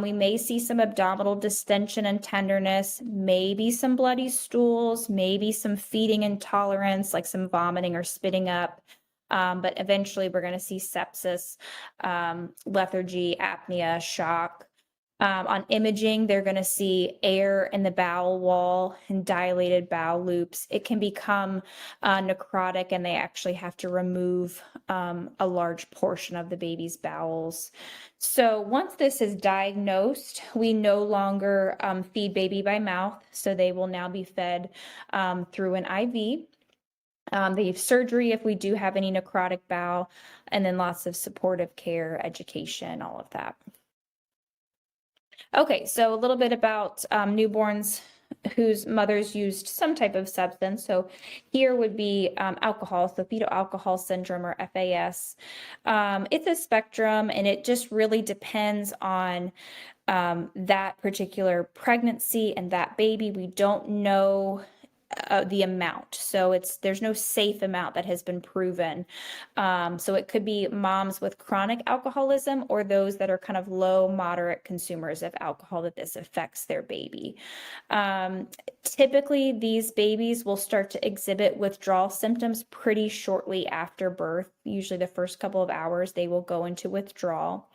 We may see some abdominal distension and tenderness, maybe some bloody stools, maybe some feeding intolerance, like some vomiting or spitting up. But eventually we're going to see sepsis, lethargy, apnea, shock. On imaging, they're going to see air in the bowel wall and dilated bowel loops. It can become necrotic, and they actually have to remove a large portion of the baby's bowels. So once this is diagnosed, we no longer feed baby by mouth. So they will now be fed through an IV. They have surgery if we do have any necrotic bowel, and then lots of supportive care, education, all of that. Okay, so a little bit about newborns whose mothers used some type of substance. So here would be alcohol, so fetal alcohol syndrome, or FAS. It's a spectrum, and it just really depends on that particular pregnancy and that baby. We don't know the amount. So there's no safe amount that has been proven. So it could be moms with chronic alcoholism, or those that are kind of low, moderate consumers of alcohol, that this affects their baby. Typically, these babies will start to exhibit withdrawal symptoms pretty shortly after birth. Usually the first couple of hours, they will go into withdrawal.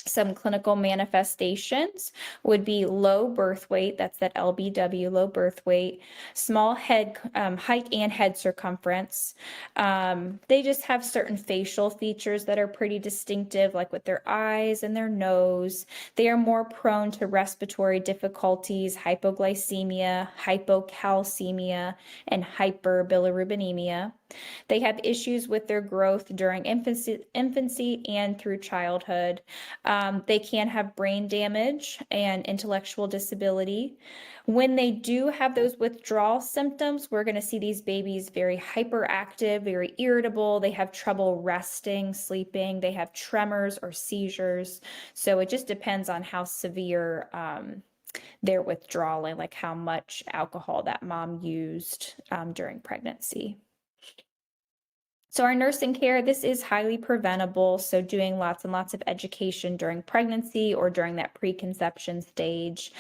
Some clinical manifestations would be low birth weight, that's that LBW, low birth weight, small head height and head circumference. They just have certain facial features that are pretty distinctive, like with their eyes and their nose. They are more prone to respiratory difficulties, hypoglycemia, hypocalcemia, and hyperbilirubinemia. They have issues with their growth during infancy and through childhood. They can have brain damage and intellectual disability. When they do have those withdrawal symptoms, we're going to see these babies very hyperactive, very irritable. They have trouble resting, sleeping. They have tremors or seizures. So it just depends on how severe their withdrawal and like how much alcohol that mom used during pregnancy. So our nursing care, this is highly preventable. So doing lots and lots of education during pregnancy or during that preconception stage.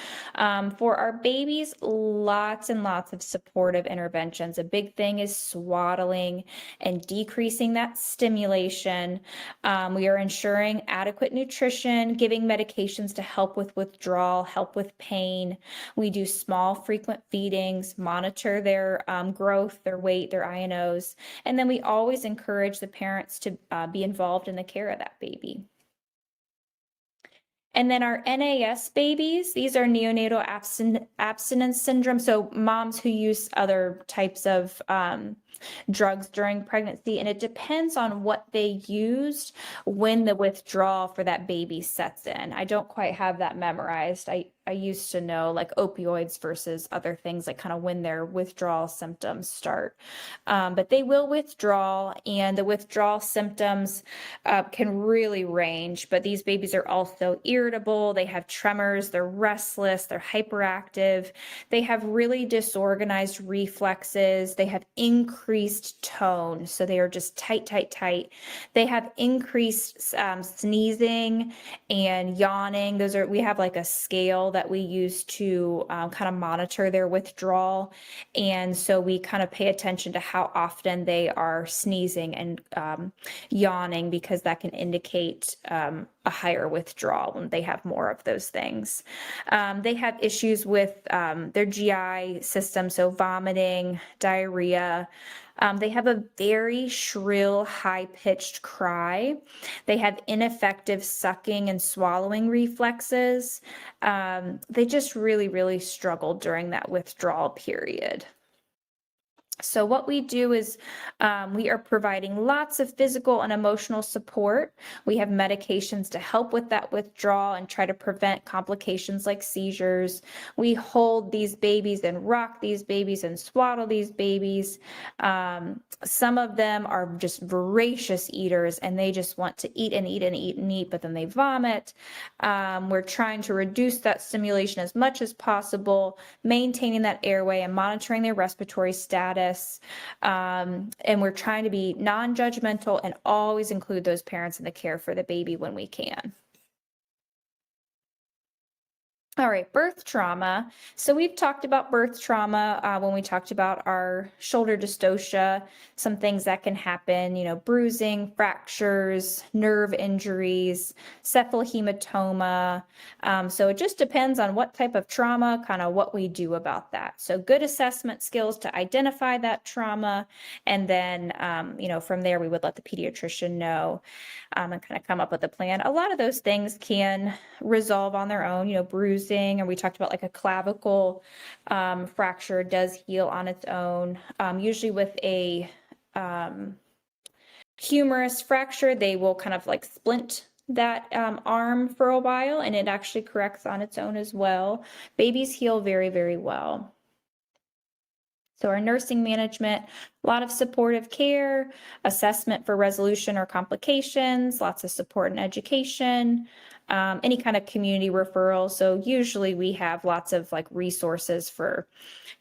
For our babies, lots and lots of supportive interventions. A big thing is swaddling and decreasing that stimulation. We are ensuring adequate nutrition, giving medications to help with withdrawal, help with pain. We do small, frequent feedings, monitor their growth, their weight, their INOs, and then we always encourage the parents to be involved in the care of that baby. And then our NAS babies, these are neonatal abstinence syndrome. So moms who use other types of drugs during pregnancy, and it depends on what they used when the withdrawal for that baby sets in. I don't quite have that memorized. I used to know like opioids versus other things, like kind of when their withdrawal symptoms start. But they will withdraw, and the withdrawal symptoms can really range. But these babies are also irritable. They have tremors. They're restless. They're hyperactive. They have really disorganized reflexes. They have increased tone. So they are just tight, tight, tight. They have increased sneezing and yawning. We have like a scale that we use to kind of monitor their withdrawal. And so we kind of pay attention to how often they are sneezing and yawning, because that can indicate a higher withdrawal when they have more of those things. They have issues with their GI system, so vomiting, diarrhea. They have a very shrill, high-pitched cry. They have ineffective sucking and swallowing reflexes. They just really, really struggle during that withdrawal period. So what we do is we are providing lots of physical and emotional support. We have medications to help with that withdrawal and try to prevent complications like seizures. We hold these babies and rock these babies and swaddle these babies. Some of them are just voracious eaters, and they just want to eat and eat and eat and eat, but then they vomit. We're trying to reduce that stimulation as much as possible, maintaining that airway and monitoring their respiratory status. And we're trying to be non-judgmental and always include those parents in the care for the baby when we can. All right, birth trauma. So we've talked about birth trauma when we talked about our shoulder dystocia, some things that can happen, bruising, fractures, nerve injuries, cephalohematoma. So it just depends on what type of trauma, kind of what we do about that. So good assessment skills to identify that trauma. And then, from there, we would let the pediatrician know and kind of come up with a plan. A lot of those things can resolve on their own, bruising, or we talked about like a clavicle fracture does heal on its own. Usually with a humerus fracture, they will kind of like splint that arm for a while, and it actually corrects on its own as well. Babies heal very, very well. So our nursing management, a lot of supportive care, assessment for resolution or complications, lots of support and education, any kind of community referral. So usually we have lots of like resources for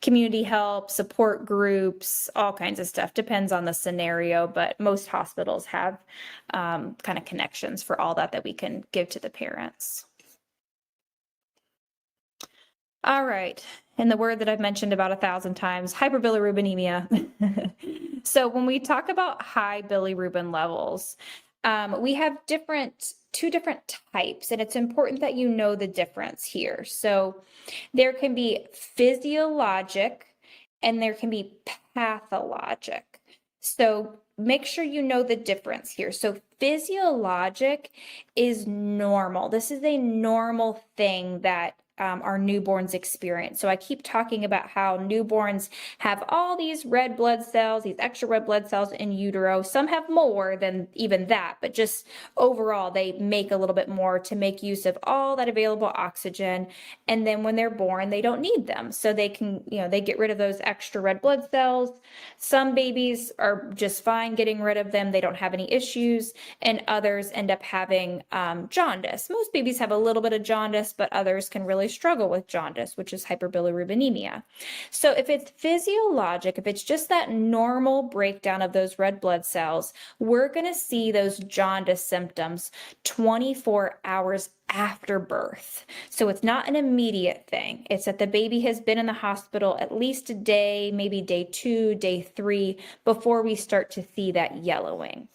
community help, support groups, all kinds of stuff. Depends on the scenario, but most hospitals have kind of connections for all that we can give to the parents. All right, and the word that I've mentioned about 1,000 times, hyperbilirubinemia. So when we talk about high bilirubin levels, we have two different types, and it's important that you know the difference here. So there can be physiologic and there can be pathologic. So make sure you know the difference here. So physiologic is normal. This is a normal thing that our newborns experience. So I keep talking about how newborns have all these red blood cells, these extra red blood cells in utero. Some have more than even that, but just overall, they make a little bit more to make use of all that available oxygen. And then when they're born, they don't need them. So they can, they get rid of those extra red blood cells. Some babies are just fine getting rid of them. They don't have any issues. And others end up having jaundice. Most babies have a little bit of jaundice, but others can really struggle with jaundice, which is hyperbilirubinemia. So if it's physiologic, if it's just that normal breakdown of those red blood cells, we're going to see those jaundice symptoms 24 hours after birth. So it's not an immediate thing. It's that the baby has been in the hospital at least a day, maybe day 2, day 3, before we start to see that yellowing.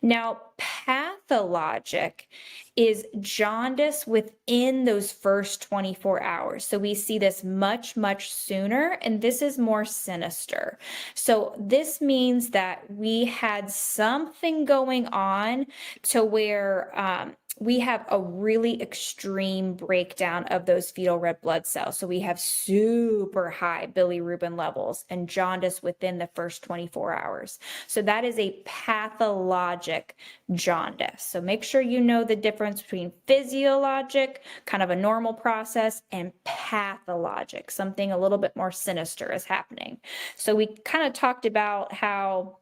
Now, pathologic is jaundice within those first 24 hours. So we see this much, much sooner, and this is more sinister. So this means that we had something going on to where we have a really extreme breakdown of those fetal red blood cells. So we have super high bilirubin levels and jaundice within the first 24 hours. So that is a pathologic jaundice. So make sure you know the difference between physiologic, kind of a normal process, and pathologic, something a little bit more sinister is happening. So we kind of talked about how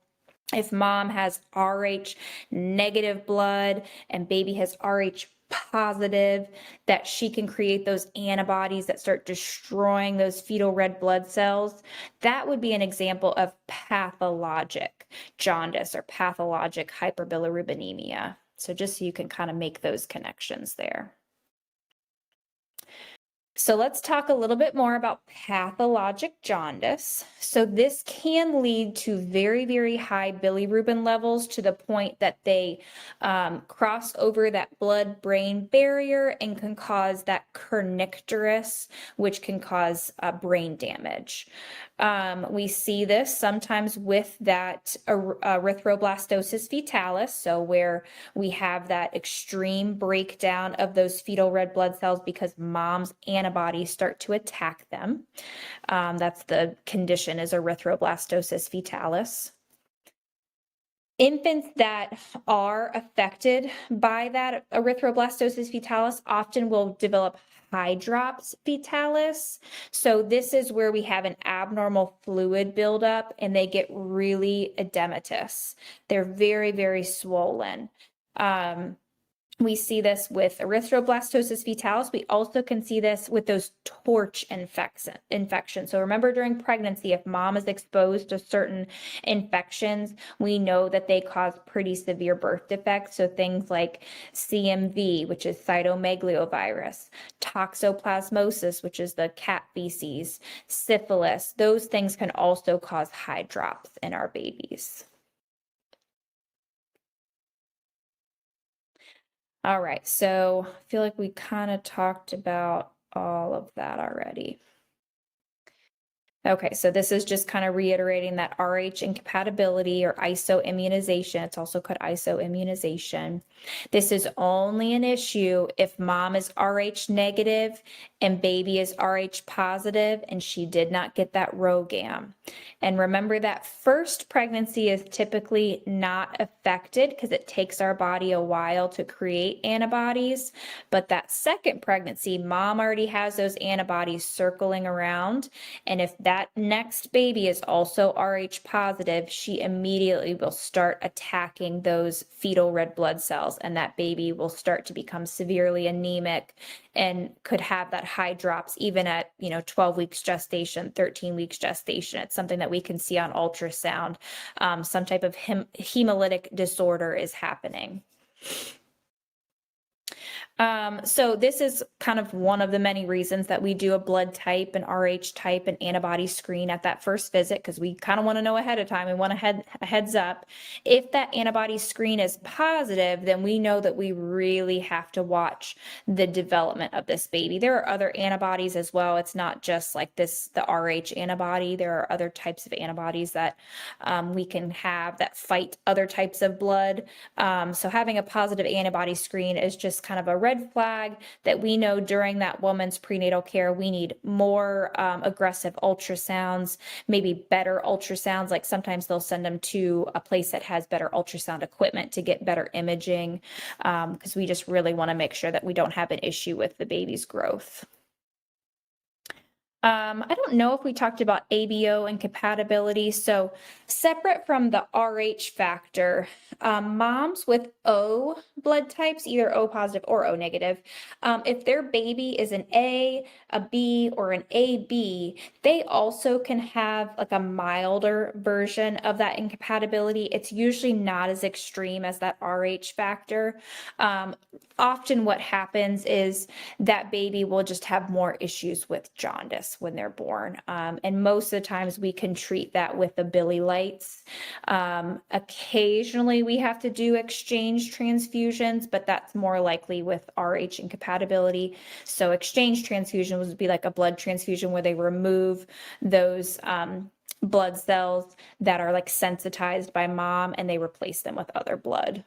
if mom has Rh negative blood and baby has Rh positive, that she can create those antibodies that start destroying those fetal red blood cells. That would be an example of pathologic jaundice or pathologic hyperbilirubinemia. So just so you can kind of make those connections there. So let's talk a little bit more about pathologic jaundice. So this can lead to very, very high bilirubin levels to the point that they cross over that blood-brain barrier and can cause that kernicterus, which can cause brain damage. We see this sometimes with that erythroblastosis fetalis, so where we have that extreme breakdown of those fetal red blood cells because mom's antibodies start to attack them. That's the condition, is erythroblastosis fetalis. Infants that are affected by that erythroblastosis fetalis often will develop hydrops fetalis. So this is where we have an abnormal fluid buildup and they get really edematous. They're very, very swollen. We see this with erythroblastosis fetalis. We also can see this with those torch infections. So remember, during pregnancy, if mom is exposed to certain infections, we know that they cause pretty severe birth defects. So things like CMV, which is cytomegalovirus, toxoplasmosis, which is the cat feces, syphilis, those things can also cause hydrops in our babies. All right, so I feel like we kind of talked about all of that already. Okay, so this is just kind of reiterating that Rh incompatibility or isoimmunization. It's also called isoimmunization. This is only an issue if mom is Rh negative and baby is Rh positive and she did not get that RhoGAM. And remember that first pregnancy is typically not affected because it takes our body a while to create antibodies. But that second pregnancy, mom already has those antibodies circling around. And if that next baby is also Rh positive, she immediately will start attacking those fetal red blood cells, and that baby will start to become severely anemic and could have that hydrops even at 12 weeks gestation, 13 weeks gestation. It's something that we can see on ultrasound. Some type of hemolytic disorder is happening. So this is kind of one of the many reasons that we do a blood type, an Rh type, an antibody screen at that first visit, because we kind of want to know ahead of time. We want a heads up. If that antibody screen is positive, then we know that we really have to watch the development of this baby. There are other antibodies as well. It's not just like this, the Rh antibody. There are other types of antibodies that we can have that fight other types of blood. So having a positive antibody screen is just kind of a red flag that we know during that woman's prenatal care, we need more aggressive ultrasounds, maybe better ultrasounds. Like sometimes they'll send them to a place that has better ultrasound equipment to get better imaging, because we just really want to make sure that we don't have an issue with the baby's growth. I don't know if we talked about ABO incompatibility. So separate from the Rh factor, moms with O blood types, either O positive or O negative, if their baby is an A, a B, or an AB, they also can have like a milder version of that incompatibility. It's usually not as extreme as that Rh factor. Often what happens is that baby will just have more issues with jaundice when they're born. And most of the times we can treat that with the Billy Lights. Occasionally we have to do exchange transfusions, but that's more likely with Rh incompatibility. So exchange transfusion would be like a blood transfusion where they remove those blood cells that are like sensitized by mom and they replace them with other blood.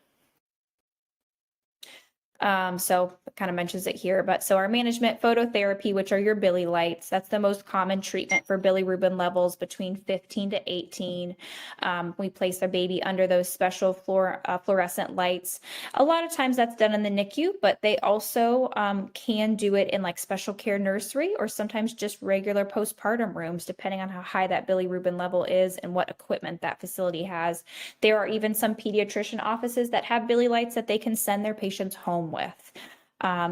So it kind of mentions it here, but so our management phototherapy, which are your Billy lights, that's the most common treatment for bilirubin levels between 15 to 18. We place our baby under those special fluorescent lights. A lot of times that's done in the NICU, but they also can do it in like special care nursery or sometimes just regular postpartum rooms, depending on how high that bilirubin level is and what equipment that facility has. There are even some pediatrician offices that have Billy lights that they can send their patients home with.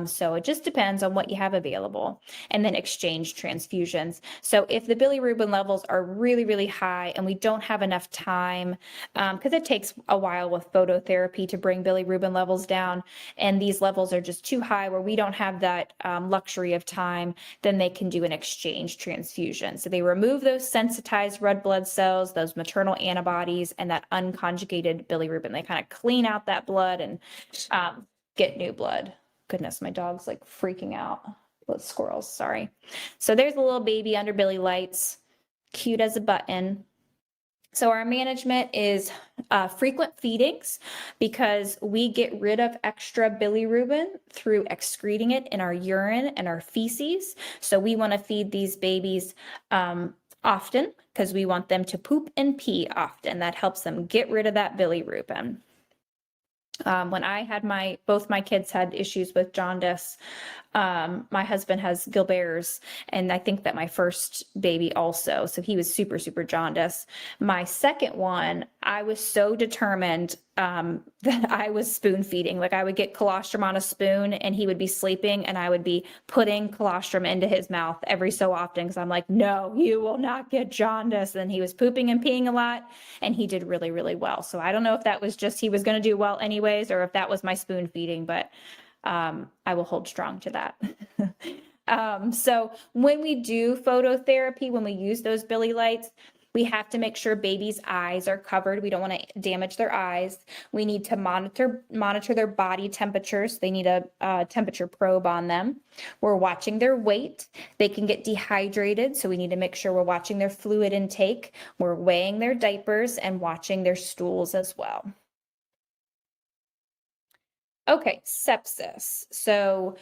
So it just depends on what you have available. And then exchange transfusions. So if the bilirubin levels are really, really high and we don't have enough time, because it takes a while with phototherapy to bring bilirubin levels down, and these levels are just too high where we don't have that luxury of time, then they can do an exchange transfusion. So they remove those sensitized red blood cells, those maternal antibodies, and that unconjugated bilirubin. They kind of clean out that blood and get new blood. Goodness, my dog's like freaking out. Those squirrels, sorry. So there's a little baby under Billy lights, cute as a button. So our management is frequent feedings because we get rid of extra bilirubin through excreting it in our urine and our feces. So we want to feed these babies often because we want them to poop and pee often. That helps them get rid of that bilirubin. When I had both my kids had issues with jaundice. My husband has Gilbert's, and I think that my first baby also. So he was super, super jaundice. My second one, I was so determined that I was spoon feeding. Like I would get colostrum on a spoon and he would be sleeping and I would be putting colostrum into his mouth every so often because I'm like, no, you will not get jaundice. And he was pooping and peeing a lot and he did really, really well. So I don't know if that was just he was going to do well anyways or if that was my spoon feeding, but I will hold strong to that. So when we do phototherapy, when we use those Billy lights, we have to make sure babies' eyes are covered. We don't want to damage their eyes. We need to monitor their body temperatures. They need a temperature probe on them. We're watching their weight. They can get dehydrated, so we need to make sure we're watching their fluid intake. We're weighing their diapers and watching their stools as well. Okay, sepsis. So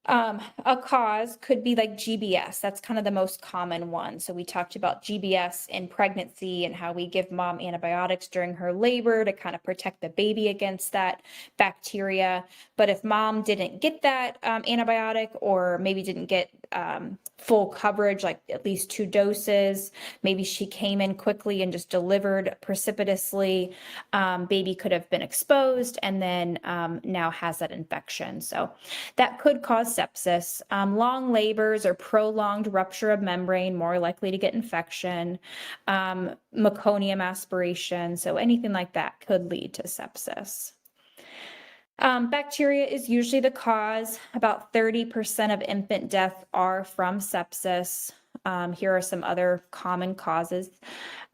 a cause could be like GBS. That's kind of the most common one. So we talked about GBS in pregnancy and how we give mom antibiotics during her labor to kind of protect the baby against that bacteria. But if mom didn't get that antibiotic or maybe didn't get full coverage, like at least 2 doses, maybe she came in quickly and just delivered precipitously, baby could have been exposed and then now has that infection. So that could cause sepsis. Long labors or prolonged rupture of membrane, more likely to get infection. Meconium aspiration, so anything like that could lead to sepsis. Bacteria is usually the cause. About 30% of infant death are from sepsis. Here are some other common causes.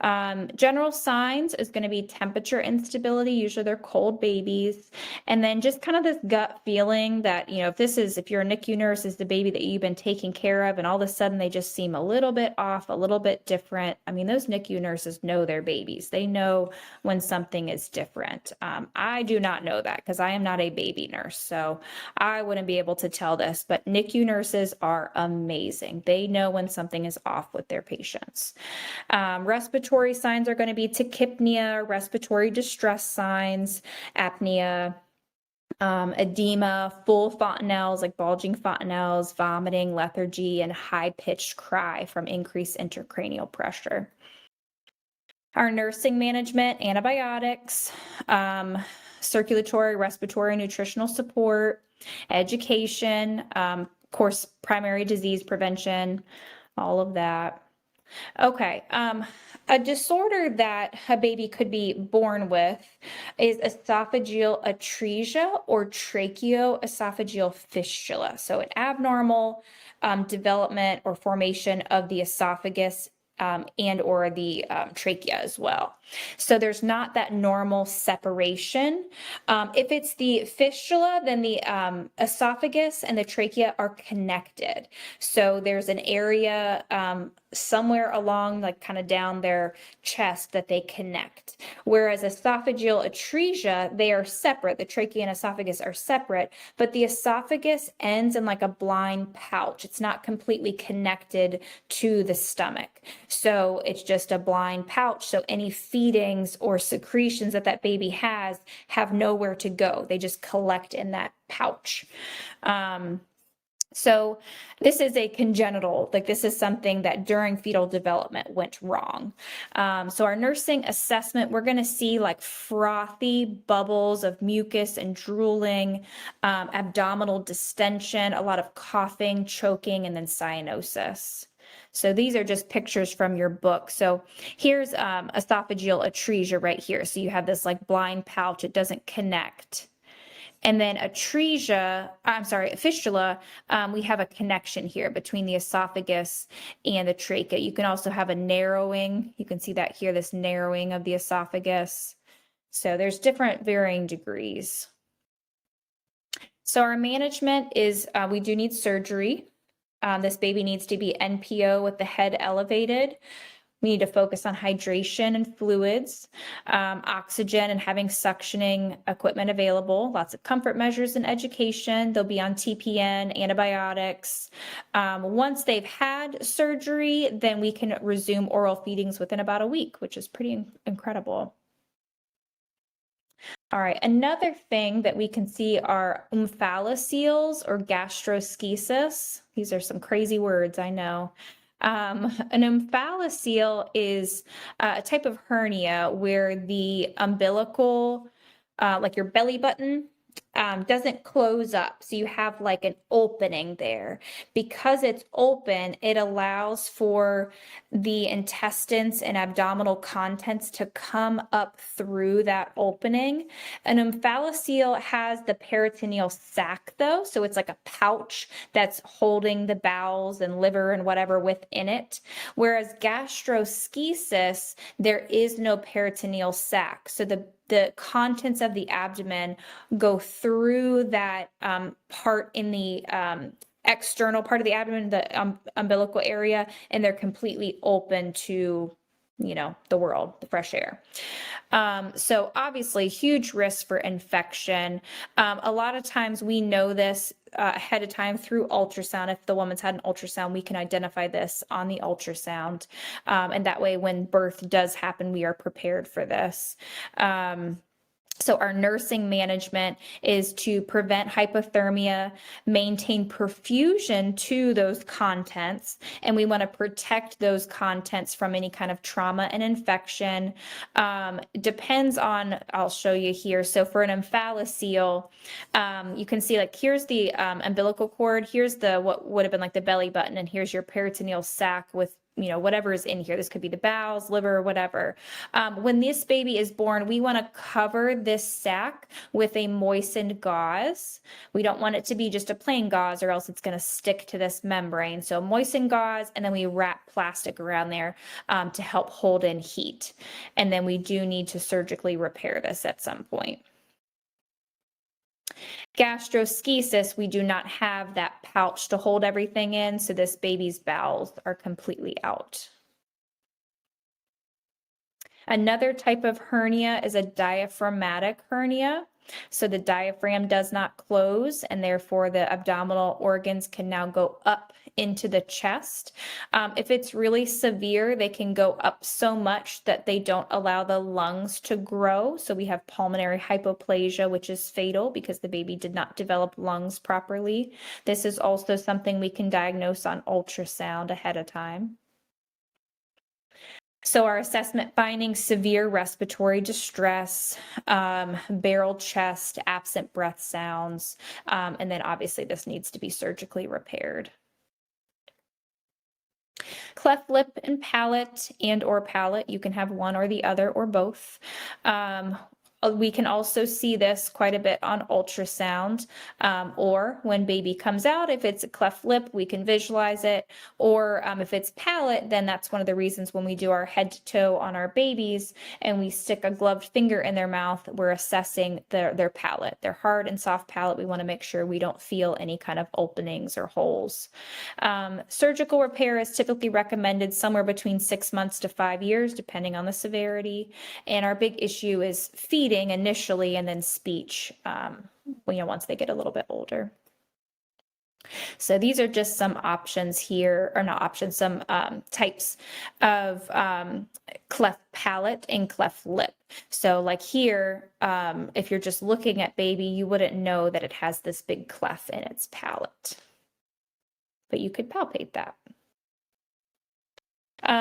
General signs is going to be temperature instability. Usually they're cold babies. And then just kind of this gut feeling that, you know, if you're a NICU nurse, is the baby that you've been taking care of, and all of a sudden they just seem a little bit off, a little bit different. I mean, those NICU nurses know their babies. They know when something is different. I do not know that because I am not a baby nurse, so I wouldn't be able to tell this, but NICU nurses are amazing. They know when something is off with their patients. Respiratory signs are going to be tachypnea, respiratory distress signs, apnea, edema, full fontanelles like bulging fontanelles, vomiting, lethargy, and high-pitched cry from increased intracranial pressure. Our nursing management, antibiotics, circulatory, respiratory, nutritional support, education, of course, primary disease prevention, all of that. Okay, a disorder that a baby could be born with is esophageal atresia or tracheoesophageal fistula. So an abnormal development or formation of the esophagus and or the trachea as well. So there's not that normal separation. If it's the fistula, then the esophagus and the trachea are connected. So there's an area somewhere along, like kind of down their chest, that they connect. Whereas esophageal atresia, they are separate. The trachea and esophagus are separate, but the esophagus ends in like a blind pouch. It's not completely connected to the stomach. So it's just a blind pouch. So any feedings or secretions that that baby has have nowhere to go. They just collect in that pouch. So this is a congenital, like this is something that during fetal development went wrong. So our nursing assessment, we're going to see like frothy bubbles of mucus and drooling, abdominal distension, a lot of coughing, choking, and then cyanosis. So these are just pictures from your book. So here's esophageal atresia right here. So you have this like blind pouch, it doesn't connect. And then a fistula, we have a connection here between the esophagus and the trachea. You can also have a narrowing. You can see that here, this narrowing of the esophagus. So there's different varying degrees. So our management is we do need surgery. This baby needs to be NPO with the head elevated. We need to focus on hydration and fluids, oxygen, and having suctioning equipment available. Lots of comfort measures and education. They'll be on TPN, antibiotics. Once they've had surgery, then we can resume oral feedings within about a week, which is pretty incredible. All right, another thing that we can see are omphalocele or gastroschisis. These are some crazy words, I know. An omphalocele is a type of hernia where the umbilical, like your belly button, doesn't close up. So you have like an opening there. Because it's open, it allows for the intestines and abdominal contents to come up through that opening. An omphalocele has the peritoneal sac though. So it's like a pouch that's holding the bowels and liver and whatever within it. Whereas gastroschisis, there is no peritoneal sac. So the contents of the abdomen go through that part in the external part of the abdomen, the umbilical area, and they're completely open to, you know, the world, the fresh air. So obviously huge risk for infection. A lot of times we know this ahead of time through ultrasound. If the woman's had an ultrasound, we can identify this on the ultrasound. And that way when birth does happen, we are prepared for this. So our nursing management is to prevent hypothermia, maintain perfusion to those contents, and we want to protect those contents from any kind of trauma and infection. Depends on, I'll show you here. So for an omphalocele, you can see like here's the umbilical cord, here's the what would have been like the belly button, and here's your peritoneal sac with, you know, whatever is in here. This could be the bowels, liver, whatever. When this baby is born, we want to cover this sac with a moistened gauze. We don't want it to be just a plain gauze or else it's going to stick to this membrane. So moistened gauze, and then we wrap plastic around there to help hold in heat. And then we do need to surgically repair this at some point. Gastroschisis, we do not have that pouch to hold everything in, so this baby's bowels are completely out. Another type of hernia is a diaphragmatic hernia. So the diaphragm does not close, and therefore the abdominal organs can now go up into the chest. If it's really severe, they can go up so much that they don't allow the lungs to grow. So we have pulmonary hypoplasia, which is fatal because the baby did not develop lungs properly. This is also something we can diagnose on ultrasound ahead of time. So our assessment findings: severe respiratory distress, barrel chest, absent breath sounds, and then obviously this needs to be surgically repaired. Cleft lip and palate or palate, you can have one or the other or both. We can also see this quite a bit on ultrasound, or when baby comes out, if it's a cleft lip, we can visualize it. Or if it's palate, then that's one of the reasons when we do our head to toe on our babies and we stick a gloved finger in their mouth, we're assessing their palate, their hard and soft palate. We want to make sure we don't feel any kind of openings or holes. Surgical repair is typically recommended somewhere between 6 months to 5 years, depending on the severity. And our big issue is feeding initially and then speech, once they get a little bit older. So these are just some options here, or not options, some types of cleft palate and cleft lip. So like here, if you're just looking at baby, you wouldn't know that it has this big cleft in its palate, but you could palpate that.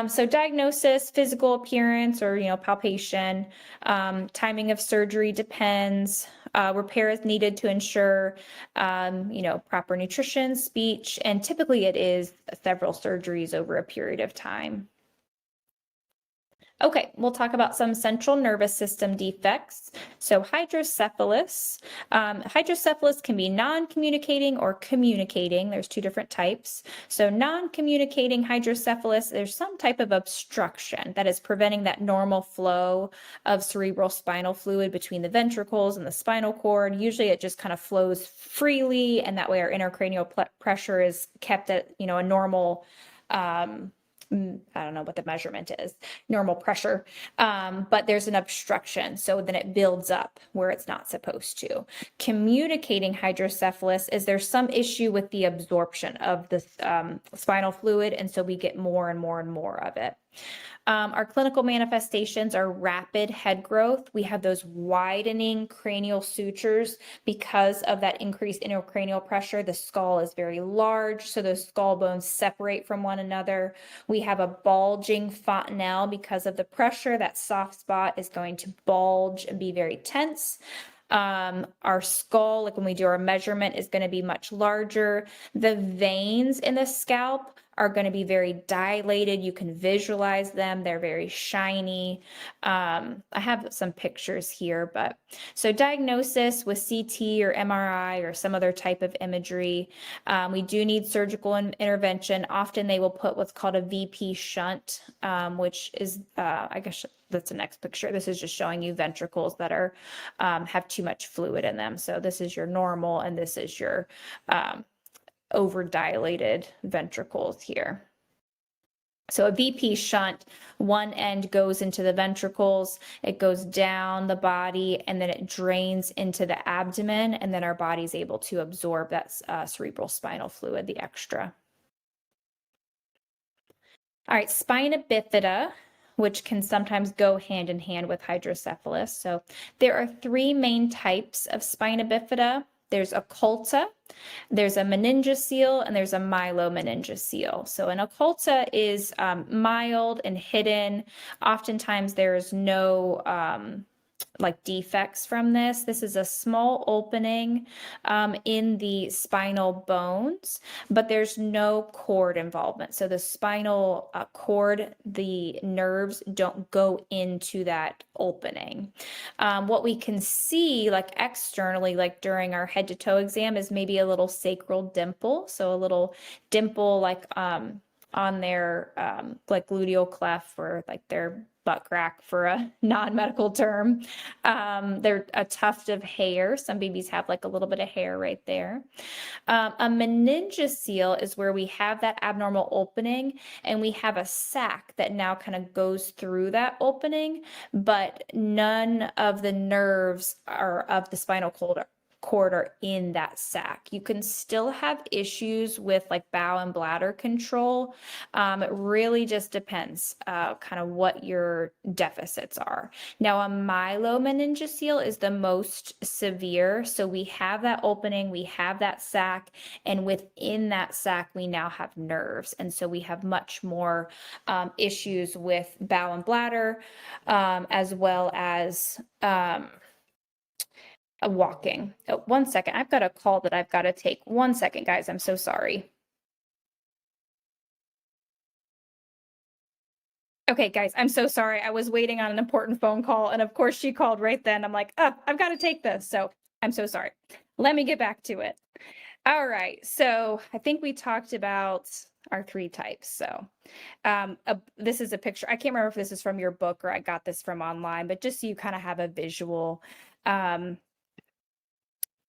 So diagnosis, physical appearance, or, palpation, timing of surgery depends. Repair is needed to ensure, proper nutrition, speech, and typically it is several surgeries over a period of time. Okay, we'll talk about some central nervous system defects. So hydrocephalus. Hydrocephalus can be non-communicating or communicating. There's two different types. So non-communicating hydrocephalus, there's some type of obstruction that is preventing that normal flow of cerebral spinal fluid between the ventricles and the spinal cord. Usually it just kind of flows freely, and that way our intracranial pressure is kept at, a normal, I don't know what the measurement is, normal pressure, but there's an obstruction. So then it builds up where it's not supposed to. Communicating hydrocephalus is there's some issue with the absorption of the spinal fluid, and so we get more and more and more of it. Our clinical manifestations are rapid head growth. We have those widening cranial sutures because of that increased intracranial pressure. The skull is very large, so those skull bones separate from one another. We have a bulging fontanelle because of the pressure. That soft spot is going to bulge and be very tense. Our skull, like when we do our measurement, is going to be much larger. The veins in the scalp are going to be very dilated. You can visualize them. They're very shiny. I have some pictures here, but so diagnosis with CT or MRI or some other type of imagery. We do need surgical intervention. Often they will put what's called a VP shunt, which is, I guess that's the next picture. This is just showing you ventricles that are have too much fluid in them. So this is your normal, and this is your over-dilated ventricles here. So a VP shunt, one end goes into the ventricles, it goes down the body, and then it drains into the abdomen, and then our body's able to absorb that cerebral spinal fluid, the extra. All right, spina bifida, which can sometimes go hand in hand with hydrocephalus. So there are three main types of spina bifida. There's occulta, there's a meningocele, and there's a myelomeningocele. So an occulta is mild and hidden. Oftentimes there's no defects from this. This is a small opening in the spinal bones, but there's no cord involvement. So the spinal cord, the nerves don't go into that opening. What we can see externally, during our head to toe exam, is maybe a little sacral dimple. So a little dimple on their gluteal cleft, or their butt crack for a non-medical term. They're a tuft of hair. Some babies have a little bit of hair right there. A meningocele is where we have that abnormal opening, and we have a sac that now kind of goes through that opening, but none of the nerves of the spinal cord are in that sac. You can still have issues with bowel and bladder control. It really just depends kind of what your deficits are. Now, a myelomeningocele is the most severe. So we have that opening, we have that sac, and within that sac, we now have nerves. And so we have much more issues with bowel and bladder, as well as walking. Oh, 1 second. I've got a call that I've got to take. 1 second, guys. I'm so sorry. Okay, guys, I'm so sorry. I was waiting on an important phone call, and of course she called right then. I'm like, oh, I've got to take this. So I'm so sorry. Let me get back to it. All right, so I think we talked about our 3 types. So this is a picture. I can't remember if this is from your book or I got this from online, but just so you kind of have a visual.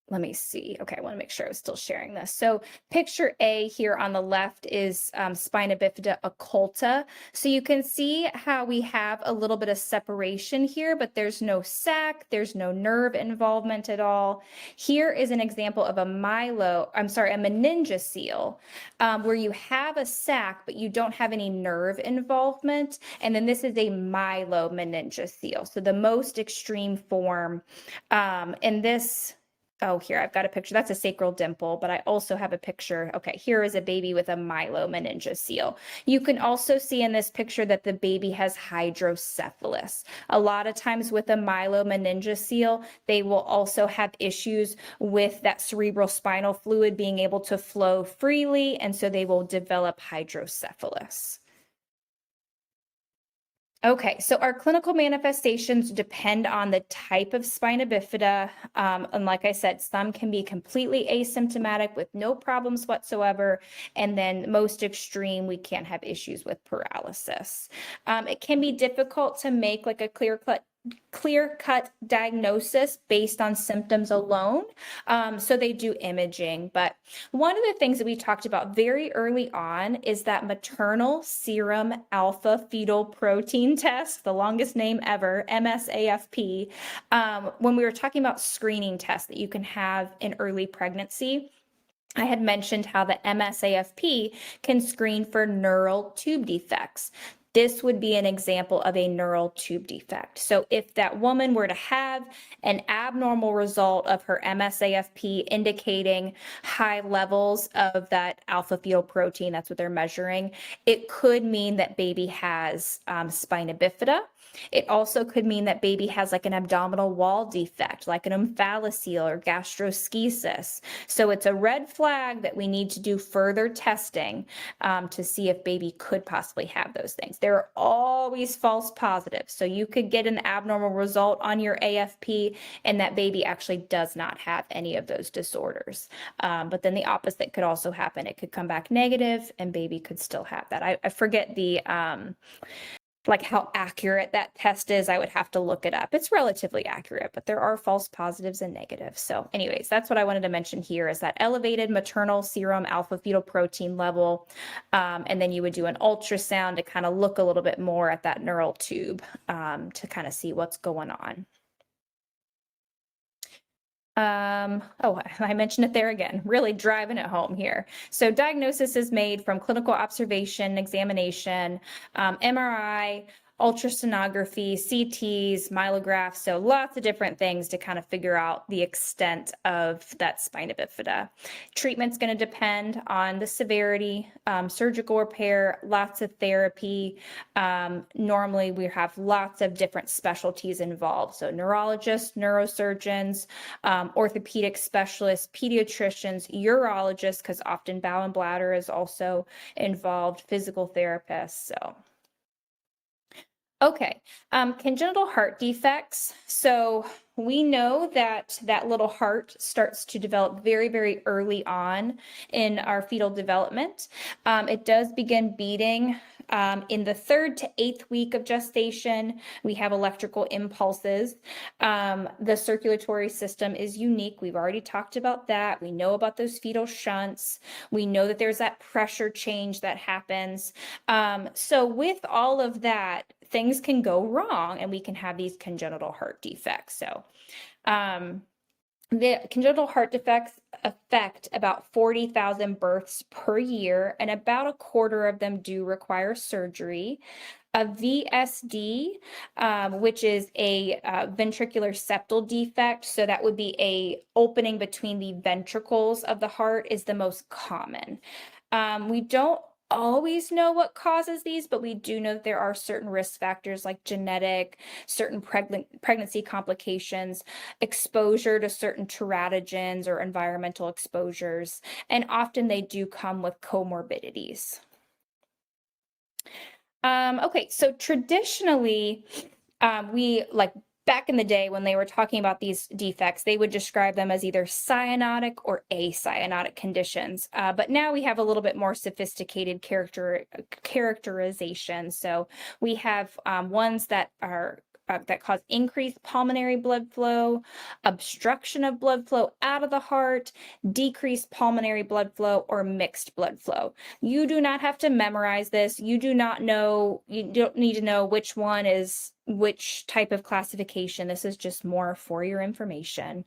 Let me see. Okay, I want to make sure I was still sharing this. So picture A here on the left is spina bifida occulta. So you can see how we have a little bit of separation here, but there's no sac, there's no nerve involvement at all. Here is an example of a meningocele, where you have a sac, but you don't have any nerve involvement. And then this is a myelomeningocele. So the most extreme form. And this, oh, here, I've got a picture. That's a sacral dimple, but I also have a picture. Okay, here is a baby with a myelomeningocele. You can also see in this picture that the baby has hydrocephalus. A lot of times with a myelomeningocele, they will also have issues with that cerebral spinal fluid being able to flow freely, and so they will develop hydrocephalus. Okay, so our clinical manifestations depend on the type of spina bifida. And like I said, some can be completely asymptomatic with no problems whatsoever. And then most extreme, we can have issues with paralysis. It can be difficult to make like a clear-cut diagnosis based on symptoms alone. So they do imaging. But one of the things that we talked about very early on is that maternal serum alpha fetal protein test, the longest name ever, MSAFP. When we were talking about screening tests that you can have in early pregnancy, I had mentioned how the MSAFP can screen for neural tube defects. This would be an example of a neural tube defect. So if that woman were to have an abnormal result of her MSAFP indicating high levels of that alpha fetal protein, that's what they're measuring, it could mean that baby has spina bifida. It also could mean that baby has like an abdominal wall defect, like an omphalocele or gastroschisis. So it's a red flag that we need to do further testing to see if baby could possibly have those things. There are always false positives. So you could get an abnormal result on your AFP and that baby actually does not have any of those disorders. But then the opposite could also happen. It could come back negative and baby could still have that. I forget the like how accurate that test is. I would have to look it up. It's relatively accurate, but there are false positives and negatives. So anyways, that's what I wanted to mention here is that elevated maternal serum alpha fetal protein level. And then you would do an ultrasound to kind of look a little bit more at that neural tube to kind of see what's going on. Oh, I mentioned it there again, really driving it home here. So diagnosis is made from clinical observation, examination, MRI, ultrasonography, CTs, myelographs, so lots of different things to kind of figure out the extent of that spina bifida. Treatment's going to depend on the severity, surgical repair, lots of therapy. Normally we have lots of different specialties involved. So neurologists, neurosurgeons, orthopedic specialists, pediatricians, urologists, because often bowel and bladder is also involved, physical therapists, so. Okay, congenital heart defects. So we know that that little heart starts to develop very, very early on in our fetal development. It does begin beating in the 3rd to 8th week of gestation. We have electrical impulses. The circulatory system is unique. We've already talked about that. We know about those fetal shunts. We know that there's that pressure change that happens. So with all of that, things can go wrong and we can have these congenital heart defects. So the congenital heart defects affect about 40,000 births per year, and about a quarter of them do require surgery. A VSD, which is a ventricular septal defect, so that would be a opening between the ventricles of the heart, is the most common. We don't always know what causes these, but we do know that there are certain risk factors like genetic, certain pregnancy complications, exposure to certain teratogens or environmental exposures, and often they do come with comorbidities. Okay, so traditionally, we like back in the day when they were talking about these defects, they would describe them as either cyanotic or acyanotic conditions. But now we have a little bit more sophisticated characterization. So we have ones that are that cause increased pulmonary blood flow, obstruction of blood flow out of the heart, decreased pulmonary blood flow, or mixed blood flow. You do not have to memorize this. You don't need to know which one is which type of classification. This is just more for your information.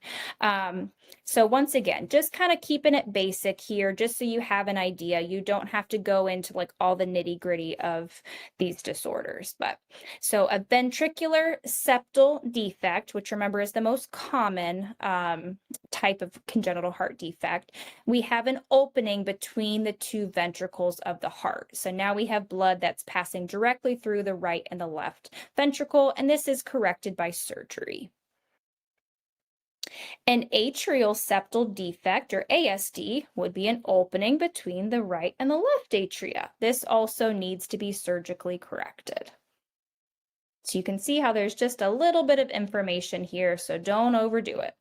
So once again, just kind of keeping it basic here, just so you have an idea. You don't have to go into like all the nitty gritty of these disorders. But so a ventricular septal defect, which remember is the most common type of congenital heart defect, we have an opening between the two ventricles of the heart. So now we have blood that's passing directly through the right and the left ventricle, and this is corrected by surgery. An atrial septal defect, or ASD, would be an opening between the right and the left atria. This also needs to be surgically corrected. So you can see how there's just a little bit of information here, so don't overdo it.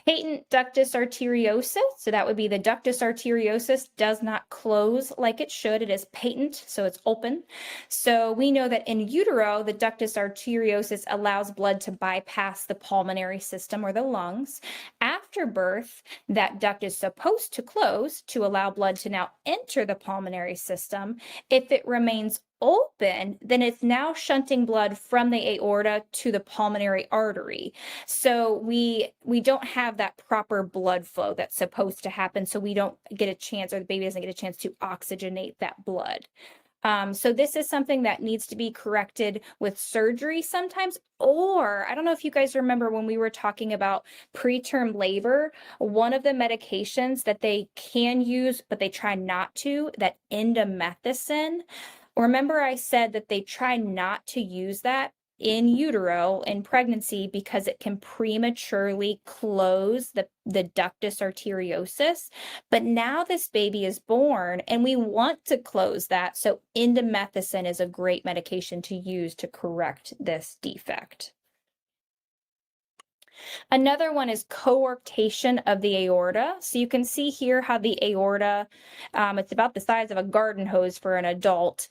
Patent ductus arteriosus, so that would be the ductus arteriosus does not close like it should. It is patent, so it's open. So we know that in utero, the ductus arteriosus allows blood to bypass the pulmonary system or the lungs. After birth, that duct is supposed to close to allow blood to now enter the pulmonary system. If it remains open, then it's now shunting blood from the aorta to the pulmonary artery. So we don't have that proper blood flow that's supposed to happen. So we don't get a chance, or the baby doesn't get a chance to oxygenate that blood. So this is something that needs to be corrected with surgery sometimes, or I don't know if you guys remember when we were talking about preterm labor, one of the medications that they can use, but they try not to, that indomethacin. Remember I said that they try not to use that in utero in pregnancy because it can prematurely close the ductus arteriosus. But now this baby is born and we want to close that. So indomethacin is a great medication to use to correct this defect. Another one is coarctation of the aorta. So you can see here how the aorta, it's about the size of a garden hose for an adult.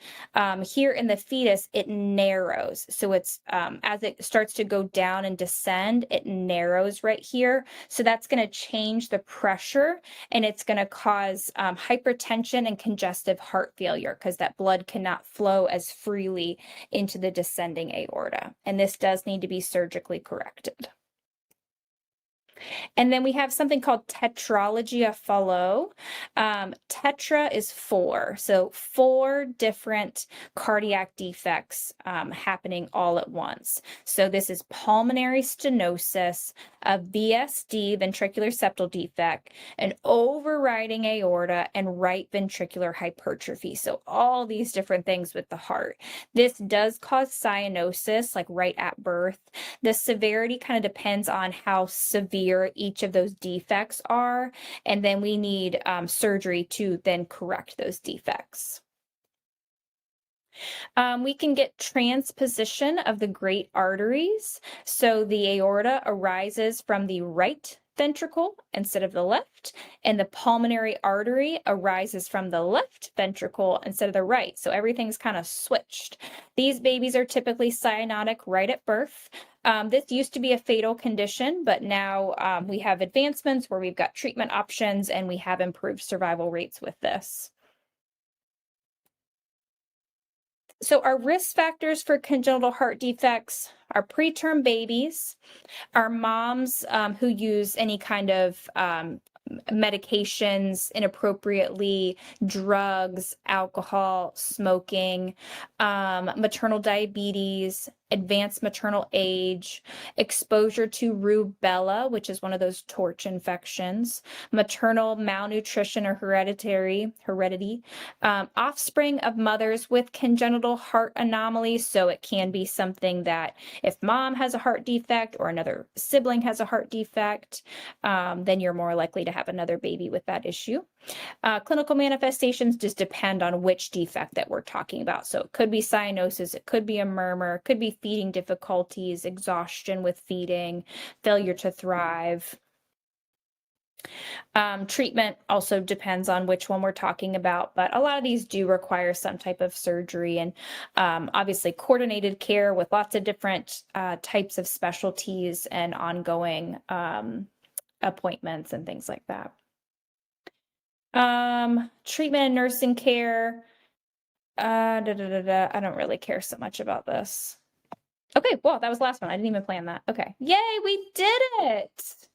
Here in the fetus, it narrows. So it's as it starts to go down and descend, it narrows right here. So that's going to change the pressure and it's going to cause hypertension and congestive heart failure because that blood cannot flow as freely into the descending aorta. And this does need to be surgically corrected. And then we have something called tetralogia Fallot. Tetra is 4. So 4 different cardiac defects happening all at once. So this is pulmonary stenosis, a VSD, ventricular septal defect, an overriding aorta, and right ventricular hypertrophy. So all these different things with the heart. This does cause cyanosis, like right at birth. The severity kind of depends on how severe each of those defects are, and then we need surgery to then correct those defects. We can get transposition of the great arteries. So the aorta arises from the right ventricle instead of the left, and the pulmonary artery arises from the left ventricle instead of the right. So everything's kind of switched. These babies are typically cyanotic right at birth. This used to be a fatal condition, but now we have advancements where we've got treatment options and we have improved survival rates with this. So our risk factors for congenital heart defects are preterm babies, our moms who use any kind of medications inappropriately, drugs, alcohol, smoking, maternal diabetes, advanced maternal age, exposure to rubella, which is one of those torch infections, maternal malnutrition or heredity, offspring of mothers with congenital heart anomalies. So it can be something that if mom has a heart defect or another sibling has a heart defect, then you're more likely to have another baby with that issue. Clinical manifestations just depend on which defect that we're talking about. So it could be cyanosis, it could be a murmur, it could be feeding difficulties, exhaustion with feeding, failure to thrive. Treatment also depends on which one we're talking about, but a lot of these do require some type of surgery and obviously coordinated care with lots of different types of specialties and ongoing appointments and things like that. Treatment and nursing care. I don't really care so much about this. Okay, well, that was the last one. I didn't even plan that. Okay. Yay, we did it.